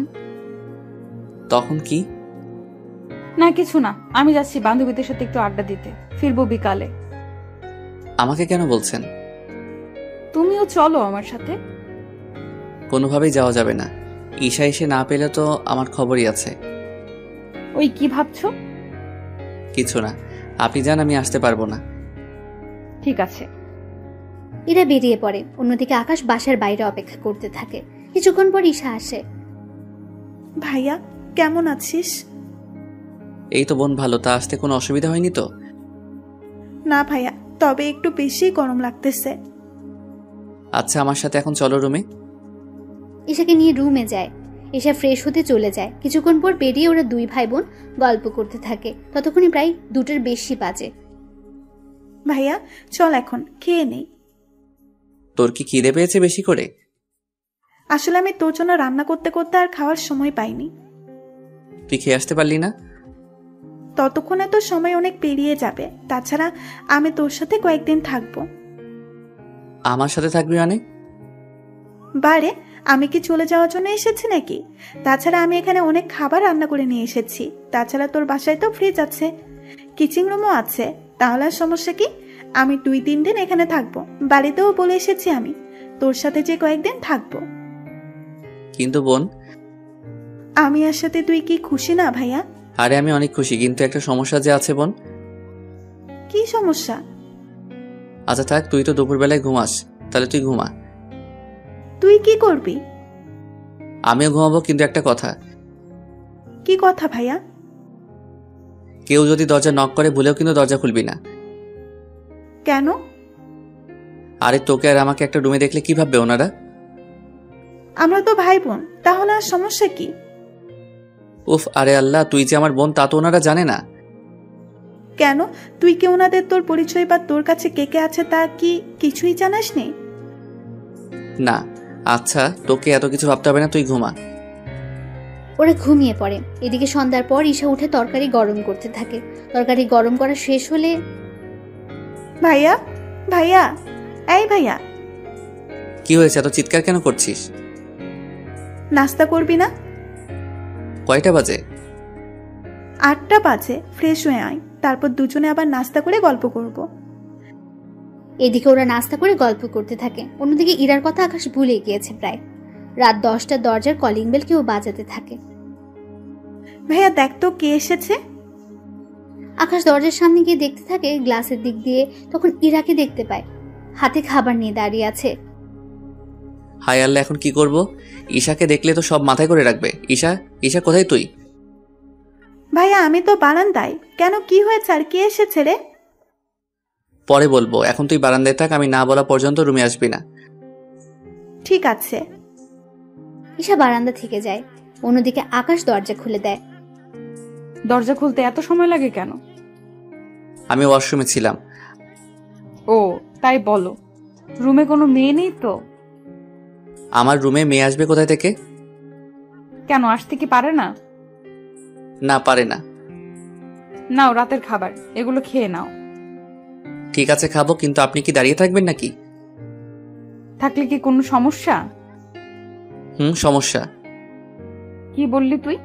কি? না কিছু না, আমি যাচ্ছি বান্ধবীদের সাথে একটু আড্ডা দিতে, ফিরবো বিকালে। আমাকে কেন বলছেন? তুমিও চলো আমার সাথে। কোনোভাবেই যাওয়া যাবে না। ঈশা এসে না পেলে তো আমার খবরই আছে। ওই কি ভাবছো? কিছু না, আপনি যান, আমি আসতে পারবো না। ঠিক আছে। ইরা বেরিয়ে পড়ে। অন্যদিকে আকাশ বাসার বাইরে অপেক্ষা করতে থাকে। কিছুক্ষণ পর ঈশা আসে। ভাইয়া কেমন আছিস? এই তো বোন, ভালো। তা আসতে কোনো অসুবিধা হয়নি তো? না ভাইয়া, তবে একটু বেশি গরম লাগতেছে। আচ্ছা, আমার সাথে এখন চলো রুমে। ঈশাকে নিয়ে রুমে যায়। ঈশা ফ্রেশ হতে চলে যায়। কিছুক্ষণ পর বেরিয়ে ওরা দুই ভাই বোন গল্প করতে থাকে। ততক্ষণে প্রায় 2টার বেশি বাজে। ভাইয়া চল এখন খেয়ে নেই। তোর কি খিদে পেয়েছে বেশি করে? আসলে আমি তোর জন্য রান্না করতে করতে আর খাওয়ার সময় পাইনি। তুই খেয়ে আসতে পারলি না? ততক্ষণে তো সময় অনেক পেরিয়ে যাবে। তাছাড়া আমি তোর সাথে কয়েকদিন থাকবো। আমার সাথে থাকবি মানে? বারে, আমি কি চলে যাওয়ার জন্য এসেছি নাকি? তাছাড়া আমি এখানে অনেক খাবার রান্না করে নিয়ে এসেছি। তাছাড়া তোর বাসায় তো ফ্রিজ আছে, কিচেন রুমও আছে। তাহলে আর সমস্যা কি? আমি 2-3 দিন এখানে থাকবো। বাড়িতেও বলে এসেছি আমি তোর সাথে যে কয়েকদিন থাকবো। কিন্তু বোন, আমি আর সাথে তুই কি খুশি না ভাইয়া? আরে আমি অনেক খুশি, কিন্তু একটা সমস্যা যে আছে বোন। কি সমস্যা? আচ্ছা থাক, তুই তো দুপুরবেলায় ঘুমাস, তাহলে তুই ঘুমা। তুই কি করবি? আমিও ঘুমাবো, কিন্তু একটা কথা। কি কথা ভাইয়া? কেউ যদি দরজা নক করে ভুলেও কিন্তু দরজা খুলবি না। কেন? আরে তোকে আর আমাকে একটা রুমে দেখলে কি ভাববে ওনারা? আমরা তো ভাই বোন, তাহলে আর সমস্যা কি? উফ, আরে আল্লাহ, তুই যে আমার বোন তা তো ওনারা জানে না। কেন? তুই কি ওনাদের তোর পরিচয় বা তোর কাছে কে কে আছে তা কি কিছুই জানাস নি? না। আচ্ছা, তোকে এত কিছু ভাবতে হবে না, তুই ঘুমা। ওরা ঘুমিয়ে পড়ে। এদিকে সন্ধ্যার পর ঈশা উঠে তরকারি গরম করতে থাকে। তরকারি গরম করা শেষ হলে, ভাইয়া ভাইয়া, এই ভাইয়া, কি হয়েছে, এত চিৎকার কেন করছিস? নাস্তা করবি না? কয়টা বাজে? 8টা বাজে। ফ্রেশ হয়ে আয়, তারপর দুজনে আবার নাস্তা করে গল্প করব। এদিকে ওরা নাস্তা করে গল্প করতে থাকে। অন্যদিকে ইরার কথা আকাশ ভুলে গিয়েছে প্রায়। রাত 10টা দরজার কলিং বেল কেউ বাজাতে থাকে। ভাইয়া দেখ তো কে এসেছে। আকাশ দরজার সামনে গিয়ে দেখতে থাকে। গ্লাসের দিক দিয়ে তখন ইরাকে দেখতে পায়, হাতে খাবার নিয়ে দাঁড়িয়ে আছে। হায় আল্লাহ, এখন কি করব? ঈশাকে দেখলে তো সব মাথায় করে রাখবে। ঈশা, ঈশা কোথায় তুই? ভাইয়া আমি তো বারান্দায়। কেন, কি হয়েছে আর কে এসেছে রে? পরে বলবো, এখন তুই বারান্দায় থাক, আমি না বলা পর্যন্ত রুমে আসবি না। ঠিক আছে। ঈশা বারান্দা থেকে যায়। অন্যদিকে আকাশ দরজা খুলে দেয়। দরজা খুলতে এত সময় লাগে কেন? আমি ওয়াশরুমে ছিলাম। ও তাই বলো। রুমে কোনো মেয়ে নেই তো? আমার রুমে মেয়ে আসবে কোথায় থেকে? কেন, আসতে কি পারে না? না, পারে না। নাও রাতের খাবার, এগুলো খেয়ে নাও। ঠিক আছে, খাবো, কিন্তু আপনি কি দাঁড়িয়ে থাকবেন নাকি? থাকলে কি কোনো সমস্যা? সমস্যা। কি বললি তুই?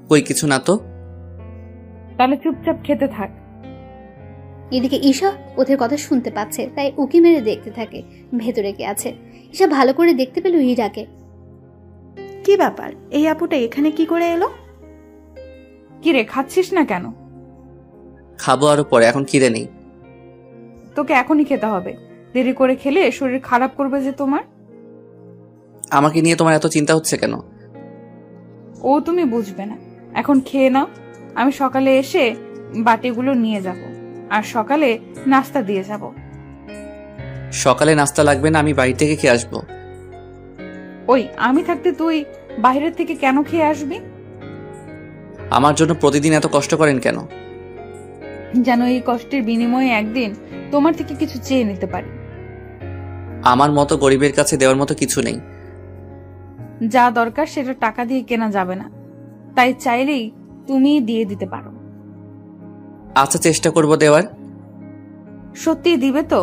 কই কিছু না তো। তাহলে চুপচাপ খেতে থাক। এদিকে ঈশা ওদের কথা শুনতে পাচ্ছে, তাই উকি মেরে দেখতে থাকে ভেতরে কে আছে। ঈশা ভালো করে দেখতে পেল ইরাকে। কি ব্যাপার, এই আপুটা এখানে কি করে এলো? কি রে, খাচ্ছিস না কেন? খাবো আরো পরে, এখন খিদে নেই। তোকে এখনই খেতে হবে, দেরি করে খেলে শরীর খারাপ করবে যে তোমার। আমাকে নিয়ে তোমার এত চিন্তা হচ্ছে কেন? ও তুমি বুঝবে না, এখন খেয়ে নাও। আমি সকালে এসে বাটিগুলো নিয়ে যাব, আর সকালে নাস্তা দিয়ে যাব। সকালে নাস্তা লাগবে না, আমি বাড়ি থেকে খেয়ে আসবো। ওই আমি থাকতে তুই বাইরের থেকে কেন খেয়ে আসবি? আমার জন্য প্রতিদিন এত কষ্ট করেন কেন? যেন এই কষ্টের বিনিময়ে একদিন তোমার থেকে কিছু চেয়ে নিতে পারি। আমার মতো গরিবের কাছে দেওয়ার মতো কিছু নেই। যা দরকার সেটা টাকা দিয়ে কেনা যাবে না, তাই চাইলেই তুমি দিয়ে দিতে পারো। আচ্ছা, চেষ্টা করব দেওয়ার। সত্যি দিবে তো?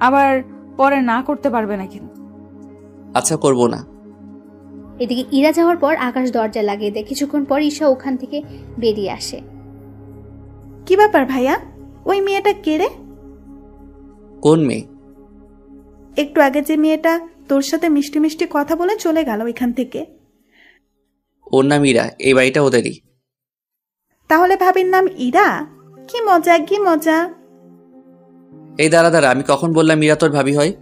আবার পরে না করতে পারবে না কিন্তু। আচ্ছা, করব না। এদিকে ইরা যাওয়ার পর আকাশ দরজা লাগিয়ে দেয়। কিছুক্ষণ পর ঈশা ওখান থেকে বেরিয়ে আসে। কি ব্যাপার ভাইয়া, ওই মেয়েটা কে রে? কোন মেয়ে? একটু আগে যে মেয়েটা তোর সাথে মিষ্টি মিষ্টি কথা বলে চলে গেল ওইখান থেকে। ওর নাম ইরা, এই বাড়িটা ওদেরই। তাহলে ভাবির নাম ইরা? কি মজা, কি মজা। এই দাঁড়া, আমি কখন বললাম ইরা তোর ভাবি হয়?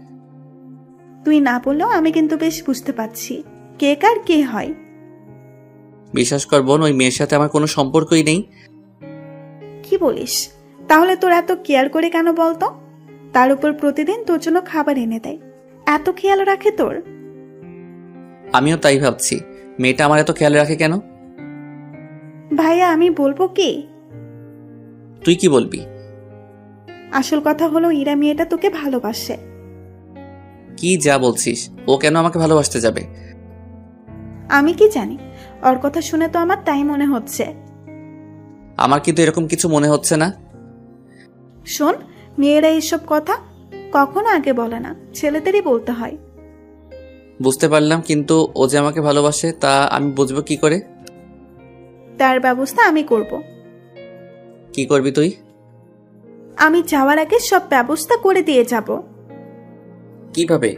তুই না বললেও আমি কিন্তু বেশ বুঝতে পারছি কে কার কে হয়। বিশ্বাস কর বোন, ওই মেয়ের সাথে আমার কোনো সম্পর্কই নেই। কি বলিস? তাহলে তোর এত কেয়ার করে কেন বলতো? তার উপর প্রতিদিন তোর জন্য খাবার এনে দেয়, এত খেয়াল রাখে তোর? আমিও তাই ভাবছি, মেয়েটা আমার এত খেয়াল রাখে কেন? ভাইয়া আমি বলবো কি? তুই কি বলবি? আসল কথা হলো ইরা মেয়েটা তোকে ভালোবাসে। কি যা বলছিস? ও কেন আমাকে ভালোবাসতে যাবে? আমি কি জানি, ওর কথা শুনে তো আমার তাই মনে হচ্ছে। আমার কিন্তু এরকম কিছু মনে হচ্ছে না। শোন, মেয়েরা এইসব কথা কখনো আগে বলে না, ছেলেদেরই বলতে হয়। বুঝতে পারলাম, কিন্তু ও যে আমাকে ভালোবাসে তা আমি বুঝবো কি করে? তার ব্যবস্থা আমি করব। কি করবি তুই? আমি যাওয়ার আগে সব ব্যবস্থা করে দিয়ে যাব। কিভাবে?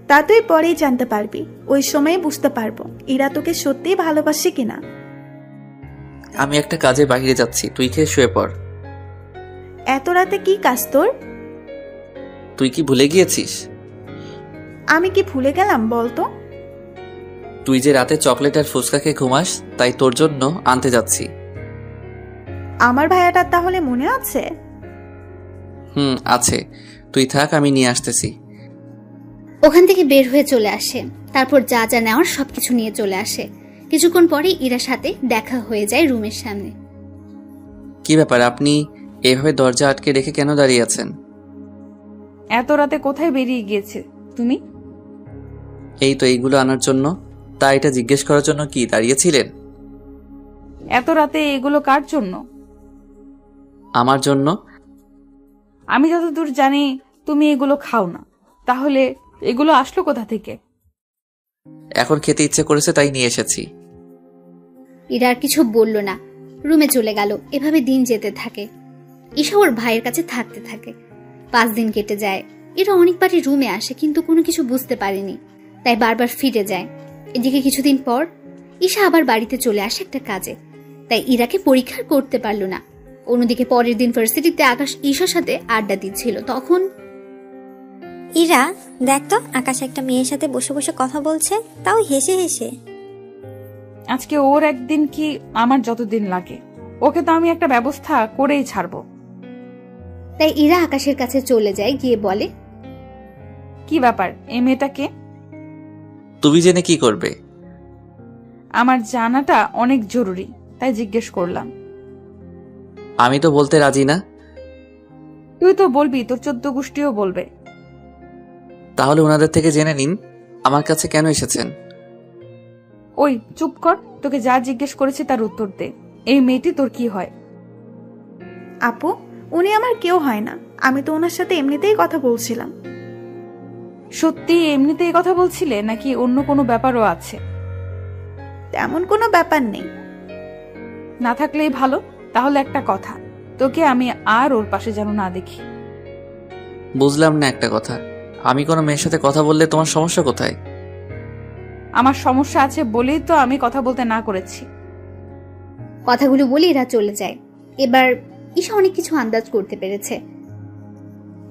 তা তুই পরেই জানতে পারবি, ওই সময় বুঝতে পারবো ইরা তোকে সত্যিই ভালোবাসে কিনা। আমি একটা কাজে বাইরে যাচ্ছি, তুই খেয়ে শুয়ে পড়। এত রাতে কি কাজ তোর? তুই কি ভুলে গিয়েছিস? আমি কি ভুলে গেলাম বলতো? তুই যে রাতে চকলেট আর ফুচকা খেয়ে ঘুমাস, তাই তোর জন্য আনতে যাচ্ছি। আমার ভাইয়াটার তাহলে মনে আছে? আছে, তুই থাক, আমি নিয়ে আসতেছি। ওখান থেকে বের হয়ে চলে আসে, তারপর যা যা নেওয়ার সবকিছু নিয়ে চলে আসে। কিছুক্ষণ পরে ইরার সাথে দেখা হয়ে যায় রুমের সামনে। কি ব্যাপার, আপনি এভাবে দরজা আটকে রেখে কেন দাঁড়িয়ে আছেন? এত রাতে কোথায় বেরিয়ে গিয়েছে তুমি? এই তো এইগুলো আনার জন্য। তা এটা জিজ্ঞেস করার জন্য কি দাঁড়িয়েছিলেন? এত রাতে এগুলো কার জন্য? আমার জন্য। আমি যতদূর জানি তুমি এগুলো খাও না, তাহলে এগুলো আসলো কোথা থেকে? এখন খেতে ইচ্ছে করেছে তাই নিয়ে এসেছি। ইরা আর কিছু বলল না, রুমে চলে গেল। এভাবে দিন যেতে থাকে। ঈশা ওর ভাইয়ের কাছে থাকতে থাকে। 5 দিন কেটে যায়। এরা অনেকবারই রুমে আসে, কিন্তু কোনো কিছু বুঝতে পারেনি, তাই বারবার ফিরে যায়। এদিকে কিছুদিন পর ঈশা আবার বাড়িতে চলে আসে একটা কাজে, তাই ইরাকে পরীক্ষা করতে পারল না। অন্যদিকে পরের দিন ভার্সিটিতে আকাশ ঈশার সাথে আড্ডা দিচ্ছিল। তখন ইরা, দেখ তো আকাশ একটা মেয়ের সাথে বসে বসে কথা বলছে, তাও হেসে হেসে। আজকে ওর একদিন কি আমার যতদিন লাগে, ওকে তো আমি একটা ব্যবস্থা করেই ছাড়বো। তাই ইরা আকাশের কাছে চলে যায়, গিয়ে বলে, কি ব্যাপার, এই মেয়েটাকে? তুমি জেনে কি করবে? আমার জানাটা অনেক জরুরি, তাই জিজ্ঞেস করলাম। আমি তো বলতে রাজি না। তুই তো বলবি, তোর 14 গোষ্ঠীও বলবে। তাহলে ওনাদের থেকে জেনে নিন আমার কাছে কেন এসেছেন। ওই চুপ কর, তোকে যা জিজ্ঞেস করেছি তার উত্তর দে। এই মেয়েটি তোর কি হয়? আপু, উনি আমার কেউ হয় না, আমি তো ওনার সাথে এমনিতেই কথা বলছিলাম। সত্যি এমনিতেই কথা বলছিলে নাকি অন্য কোনো ব্যাপারও আছে? তেমন কোনো ব্যাপার নেই। না থাকলেই ভালো। তাহলে একটা কথা, তোকে আমি আর ওর পাশে যেন না দেখি। বুঝলাম না একটা কথা, আমি কোনো মেয়ের সাথে কথা বললে তোমার সমস্যা কোথায়? আমার সমস্যা আছে বলেই তো আমি কথা বলতে না করেছি। কথাগুলো বলে এরা চলে যায়। এবার ঈশা অনেক কিছু আন্দাজ করতে পেরেছে।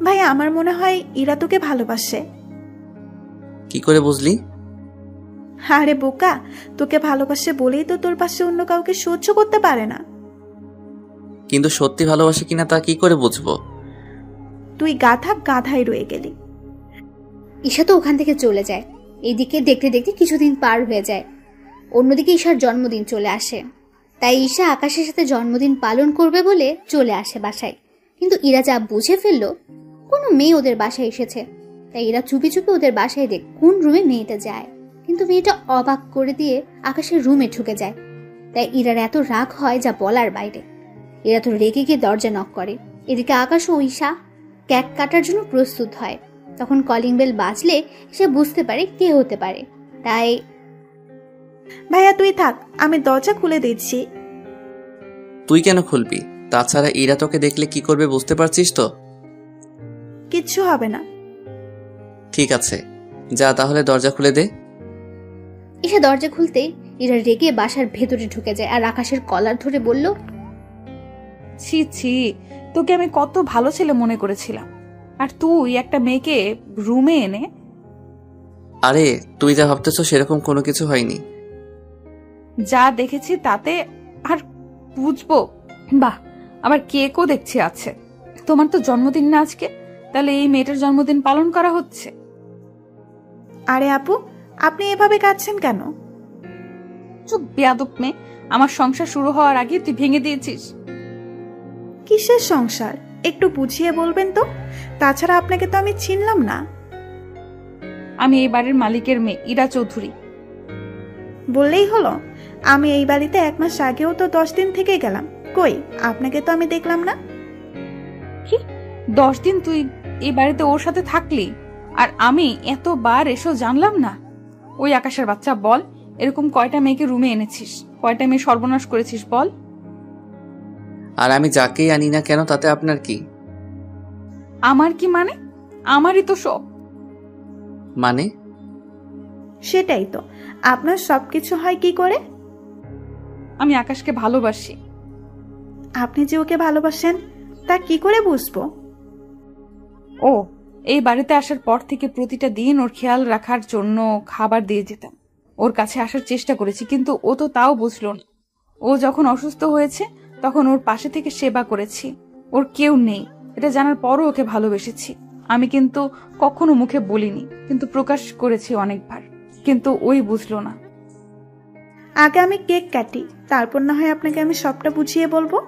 ভাই, আমার মনে হয় ইরা তোকে ভালোবাসে। কি করে বুঝলি? আরে বোকা, তোকে ভালোবাসে বলেই তো তোর পাশে অন্য কাউকে সহ্য করতে পারে না। কিন্তু সত্যি ভালোবাসে কিনা তা কি করে বুঝবো? তুই গাধাই রয়ে গেলি। ঈশা তো ওখান থেকে চলে যায়। এইদিকে দেখতে দেখতে কিছুদিন পার হয়ে যায়। অন্যদিকে ঈশার জন্মদিন চলে আসে। তাই ঈশা আকাশের সাথে জন্মদিন পালন করবে বলে চলে আসে বাসায়। কিন্তু ইরা যা বুঝে ফেলল কোনো মেয়ে ওদের বাসায় এসেছে, তাই এরা চুপি চুপি ওদের বাসায় দেখ কোন রুমে মেয়েটা যায়। কিন্তু মেয়েটা অবাক করে দিয়ে আকাশের রুমে ঢুকে যায়। তাই ইরার এত রাগ হয় যা বলার বাইরে। এরা তো রেগে গিয়ে দরজা নক করে। এদিকে আকাশ ও ঈশা কেক কাটার জন্য প্রস্তুত হয়। তখন কলিং বেল বাজলে সে বুঝতে পারে কে হতে পারে। তাই ভাইয়া তুই থাক, আমি দরজা খুলে দিচ্ছি। তুই কেন খুলবি? তাছাড়া ইরা তোকে দেখলে কি করবে বুঝতে পারছিস তো? কিচ্ছু হবে না। ঠিক আছে, যা তাহলে দরজা খুলে দে। ঈশা দরজা খুলতে ইরা রেগে বাসার ভেতরে ঢুকে যায় আর আকাশের কলার ধরে বলল, ছি ছি, তোকে আমি কত ভালো ছেলে মনে করেছিলাম, আর তুই একটা মেয়েকে রুমে এনে। আরে তুই যা ভাবতেছো সেরকম কোনো কিছু হয়নি। যা দেখেছি তাতে আর বুঝবো? বাহ, আবার কেকও দেখছি আছে। তোমার তো জন্মদিন না আজকে, তাহলে এই মেয়েটার জন্মদিন পালন করা হচ্ছে? আরে আপু, আপনি এভাবে কাঁদছেন কেন? চুপ বেয়াদব মেয়ে, আমার সংসার শুরু হওয়ার আগে তুই ভেঙে দিয়েছিস। কিসের সংসার একটু বুঝিয়ে বলবেন তো? তাছাড়া আপনাকে তো আমি চিনলাম না। আমি এই বাড়ির মালিকের মেয়ে ইরা চৌধুরী। বললেই হলো? আমি এই বাড়িতে 1 মাস আগেও তো 10 দিন থেকে গেলাম, কই আপনাকে তো আমি দেখলাম না। কি 10 দিন তুই এই বাড়িতে ওর সাথে থাকলি, আর আমি এতবার এসেও জানলাম না? ওই আকাশের বাচ্চা, বল এরকম কয়টা মেয়েকে রুমে এনেছিস, কয়টা মেয়ে সর্বনাশ করেছিস বল। আর আমি যাকেই আনি না কেন তাতে আপনার কি? আমার কি মানে? আমারই তো সব। মানে? সেটাই তো, আপনার সবকিছু হয় কি করে? আমি আকাশকে ভালোবাসি। আপনি যে ওকে ভালোবাসেন তা কি করে বুঝবো? ও, এই বাড়িতে আসার পর থেকে প্রতিটা দিন ওর খেয়াল রাখার জন্য খাবার দিয়ে যেতাম, ওর কাছে আসার চেষ্টা করেছি, কিন্তু ও তো তাও বুঝলো না। ও যখন অসুস্থ হয়েছে তখন ওর পাশে থেকে সেবা করেছি। ওর কেউ নেই এটা জানার পরও ওকে ভালোবেসেছি। আমি কিন্তু কখনো মুখে বলিনি, কিন্তু প্রকাশ করেছি অনেকবার, কিন্তু ওই বুঝলো না। আগে আমি কেক কাটি, তারপর না হয় আপনাকে আমি সবটা বুঝিয়ে বলবো।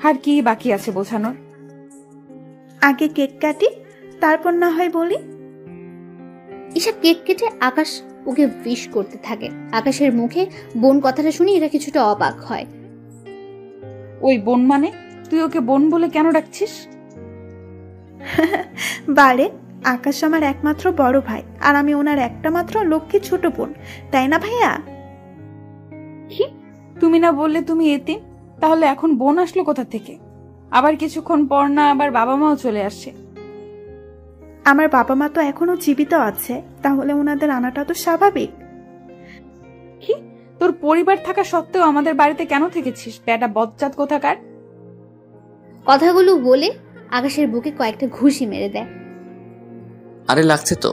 আর কি বাকি আছে বোঝানোর? আগে কেক কাটি, তারপর না হয় বলি। ঈশা কেক কেটে আকাশ ওকে উইশ করতে থাকে। আকাশের মুখে বোন কথাটা শুনে এরা কিছুটা অবাক হয়। ওই বোন মানে? তুই ওকে বোন বলে কেন ডাকছিস? বারে, আকাশ আমার একমাত্র বড় ভাই, আর আমি ওনার একটা মাত্র লক্ষ্মী ছোট বোন, তাই না ভাইয়া? কি তুমি না বললে তুমি এতিম? তাহলে এখন বোন আসলো কোথা থেকে? আবার কিছুক্ষণ পর না আবার বাবা মাও চলে আসে। আমার বাবা মা তো এখনো জীবিত আছে, তাহলে ওনাদের আনাটা তো স্বাভাবিক। কি তোর পরিবার থাকা সত্ত্বেও আমাদের বাড়িতে কেন থেকেছিস বেটা বজ্জাত কোথাকার? কথাগুলো বলে আকাশের বুকে কয়েকটা ঘুষি মেরে দেয়। আরে লাগছে তো।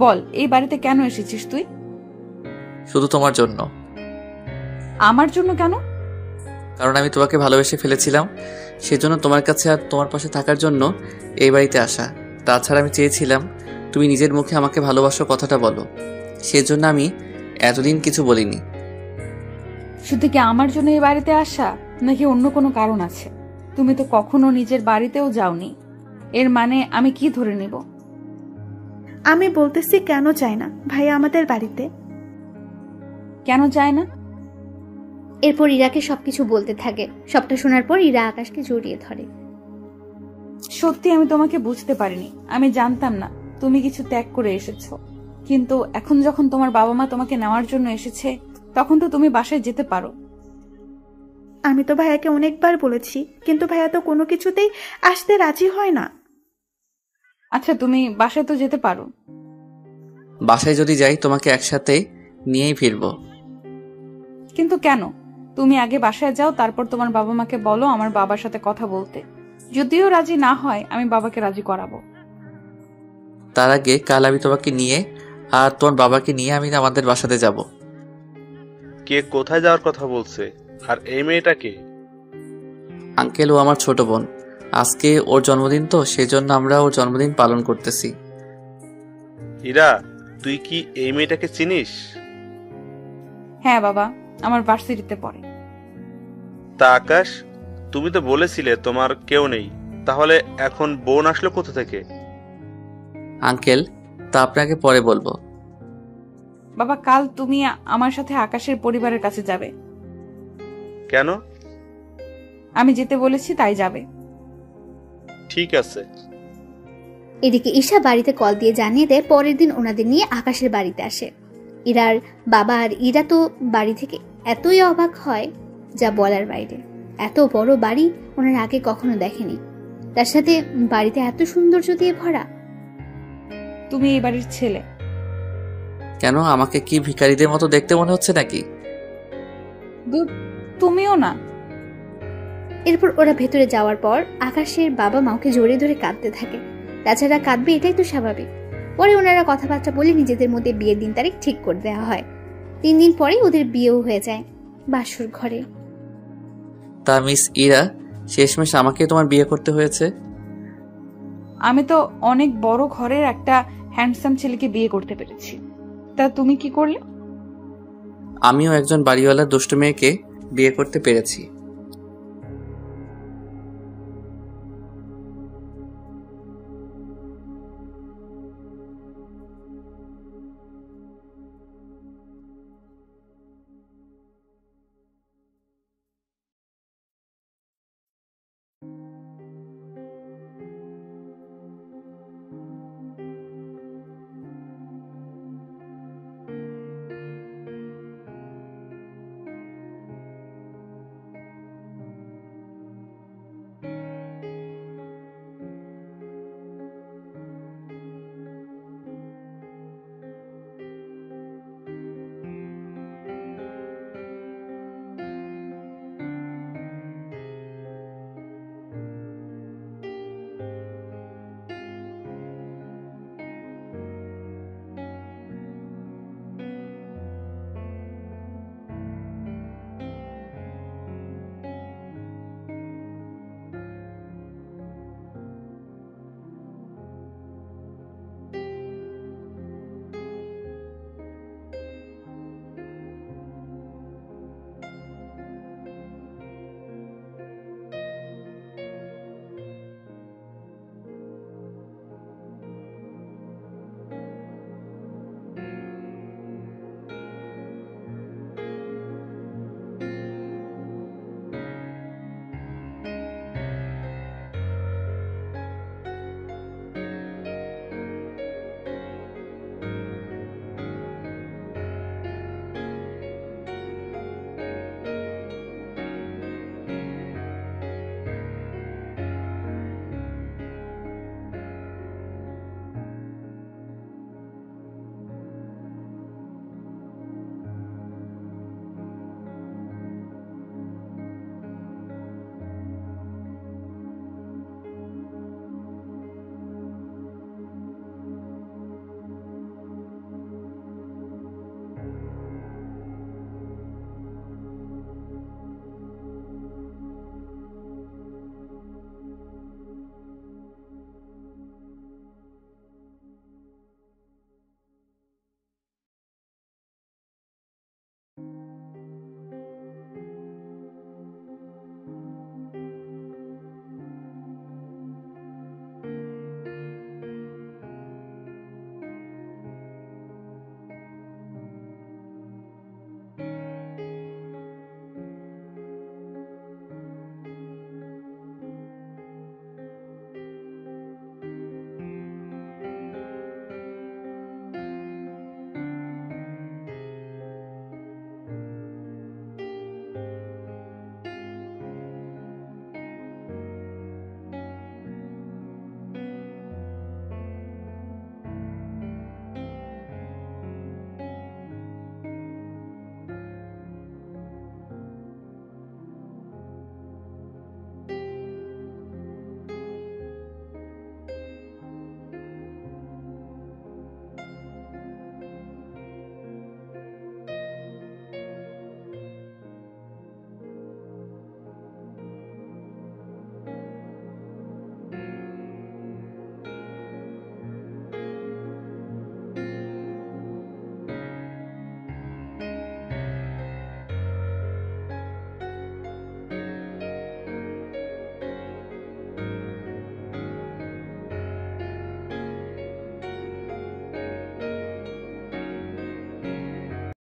বল এই বাড়িতে কেন এসেছিস তুই? শুধু তোমার জন্য। আমার জন্য কেন? কারণ আমি তোমাকে ভালোবেসে ফেলেছিলাম, সেজন্য তোমার কাছে আর তোমার পাশে থাকার জন্য এই বাড়িতে আসা। তাছাড়া আমি চেয়েছিলাম তুমি নিজের মুখে আমাকে ভালোবাসো কথাটা বলো, সেজন্য আমি এতদিন কিছু বলিনি। শুধু কি আমার জন্য এই বাড়িতে আসা, নাকি অন্য কোনো কারণ আছে? তুমি তো কখনো নিজের বাড়িতেও যাওনি, এর মানে আমি কি ধরে নিব? আমি বলতেছি কেন চাই না ভাইয়া আমাদের বাড়িতে? কেন চায় না? এরপর ইরাকে সবকিছু বলতে থাকে। সবটা শোনার পর ইরা আকাশকে জড়িয়ে ধরে। সত্যি আমি তোমাকে বুঝতে পারিনি, আমি জানতাম না তুমি কিছু ত্যাগ করে এসেছো, কিন্তু এখন যখন তোমার বাবা মা তোমাকে নেওয়ার জন্য এসেছে তখন তো তুমি বাসায় যেতে পারো। আমি তো ভাইয়াকে অনেকবার বলেছি, কিন্তু ভাইয়া তো কোনো কিছুতেই আসতে রাজি হয় না। আচ্ছা তুমি বাসায় তো যেতে পারো। বাসায় যদি যাই তোমাকে একসাথে নিয়েই ফিরবো। কিন্তু কেন? তুমি আগে বাসায় যাও, তারপর তোমার বাবা মাকে বলো আমার বাবার সাথে কথা বলতে। যদিও রাজি না হয় আমি বাবাকে রাজি করাবো। তার আগে কাল আমি তোমাকে নিয়ে আর তোমার বাবাকে নিয়ে আমি আমাদের বাসাতে যাব। কে কোথায় যাওয়ার কথা বলছে? আর এই মেয়েটা কে? আঙ্কেল, ও আমার ছোট বোন। আজকে ওর জন্মদিন তো, সেজন্য আমরা ওর জন্মদিন পালন করতেছি। ইরা, তুই কি এই মেয়েটাকে চিনিস? হ্যাঁ বাবা, আমার ভার্সিটিতে পড়ে। তা আকাশ, তুমি তো বলেছিলে তোমার কেউ নেই, তাহলে এখন বোন আসলো কোথা থেকে? আঙ্কেল, তা আপনাকে পরে বলবো। বাবা, কাল তুমি আমার সাথে আকাশের পরিবারের কাছে যাবে। কেন? আমি যেতে বলেছি তাই যাবে। ঠিক আছে। এদিকে ঈশা বাড়িতে কল দিয়ে জানিয়ে দেয় পরের দিন ওনাদের নিয়ে আকাশের বাড়িতে আসে। ইরার বাবা আর ইরা তো বাড়ি থেকে এতই অবাক হয় যা বলার বাইরে। এত বড় বাড়ি ওনার আগে কখনো দেখেনি, তার সাথে বাড়িতে এত সৌন্দর্য দিয়ে ভরা। তুমি এই বাড়ির ছেলে। কেন, আমাকে কি ভিখারিদের মতো দেখতে মনে হচ্ছে নাকি? তুমিও না। এরপর ওরা ভেতরে যাওয়ার পর আকাশের বাবা মাকে জড়িয়ে ধরে কাঁদতে থাকে। তাছাড়া কাঁদবে এটাই তো স্বাভাবিক। পরে ওনারা কথাবার্তা বলে নিজেদের মধ্যে বিয়ের দিন তারিখ ঠিক করে দেওয়া হয়। 3 দিন পরে ওদের বিয়েও হয়ে যায় বাসর ঘরে। তা মিস ইরা, শেষমেশ আমাকে তোমার বিয়ে করতে হয়েছে? আমি তো অনেক বড় ঘরের একটা হ্যান্ডসাম ছেলেকে বিয়ে করতে পেরেছি। তা তুমি কি করলে? আমিও একজন বাড়িওয়ালার দুষ্ট মেয়েকে বিয়ে করতে পেরেছি।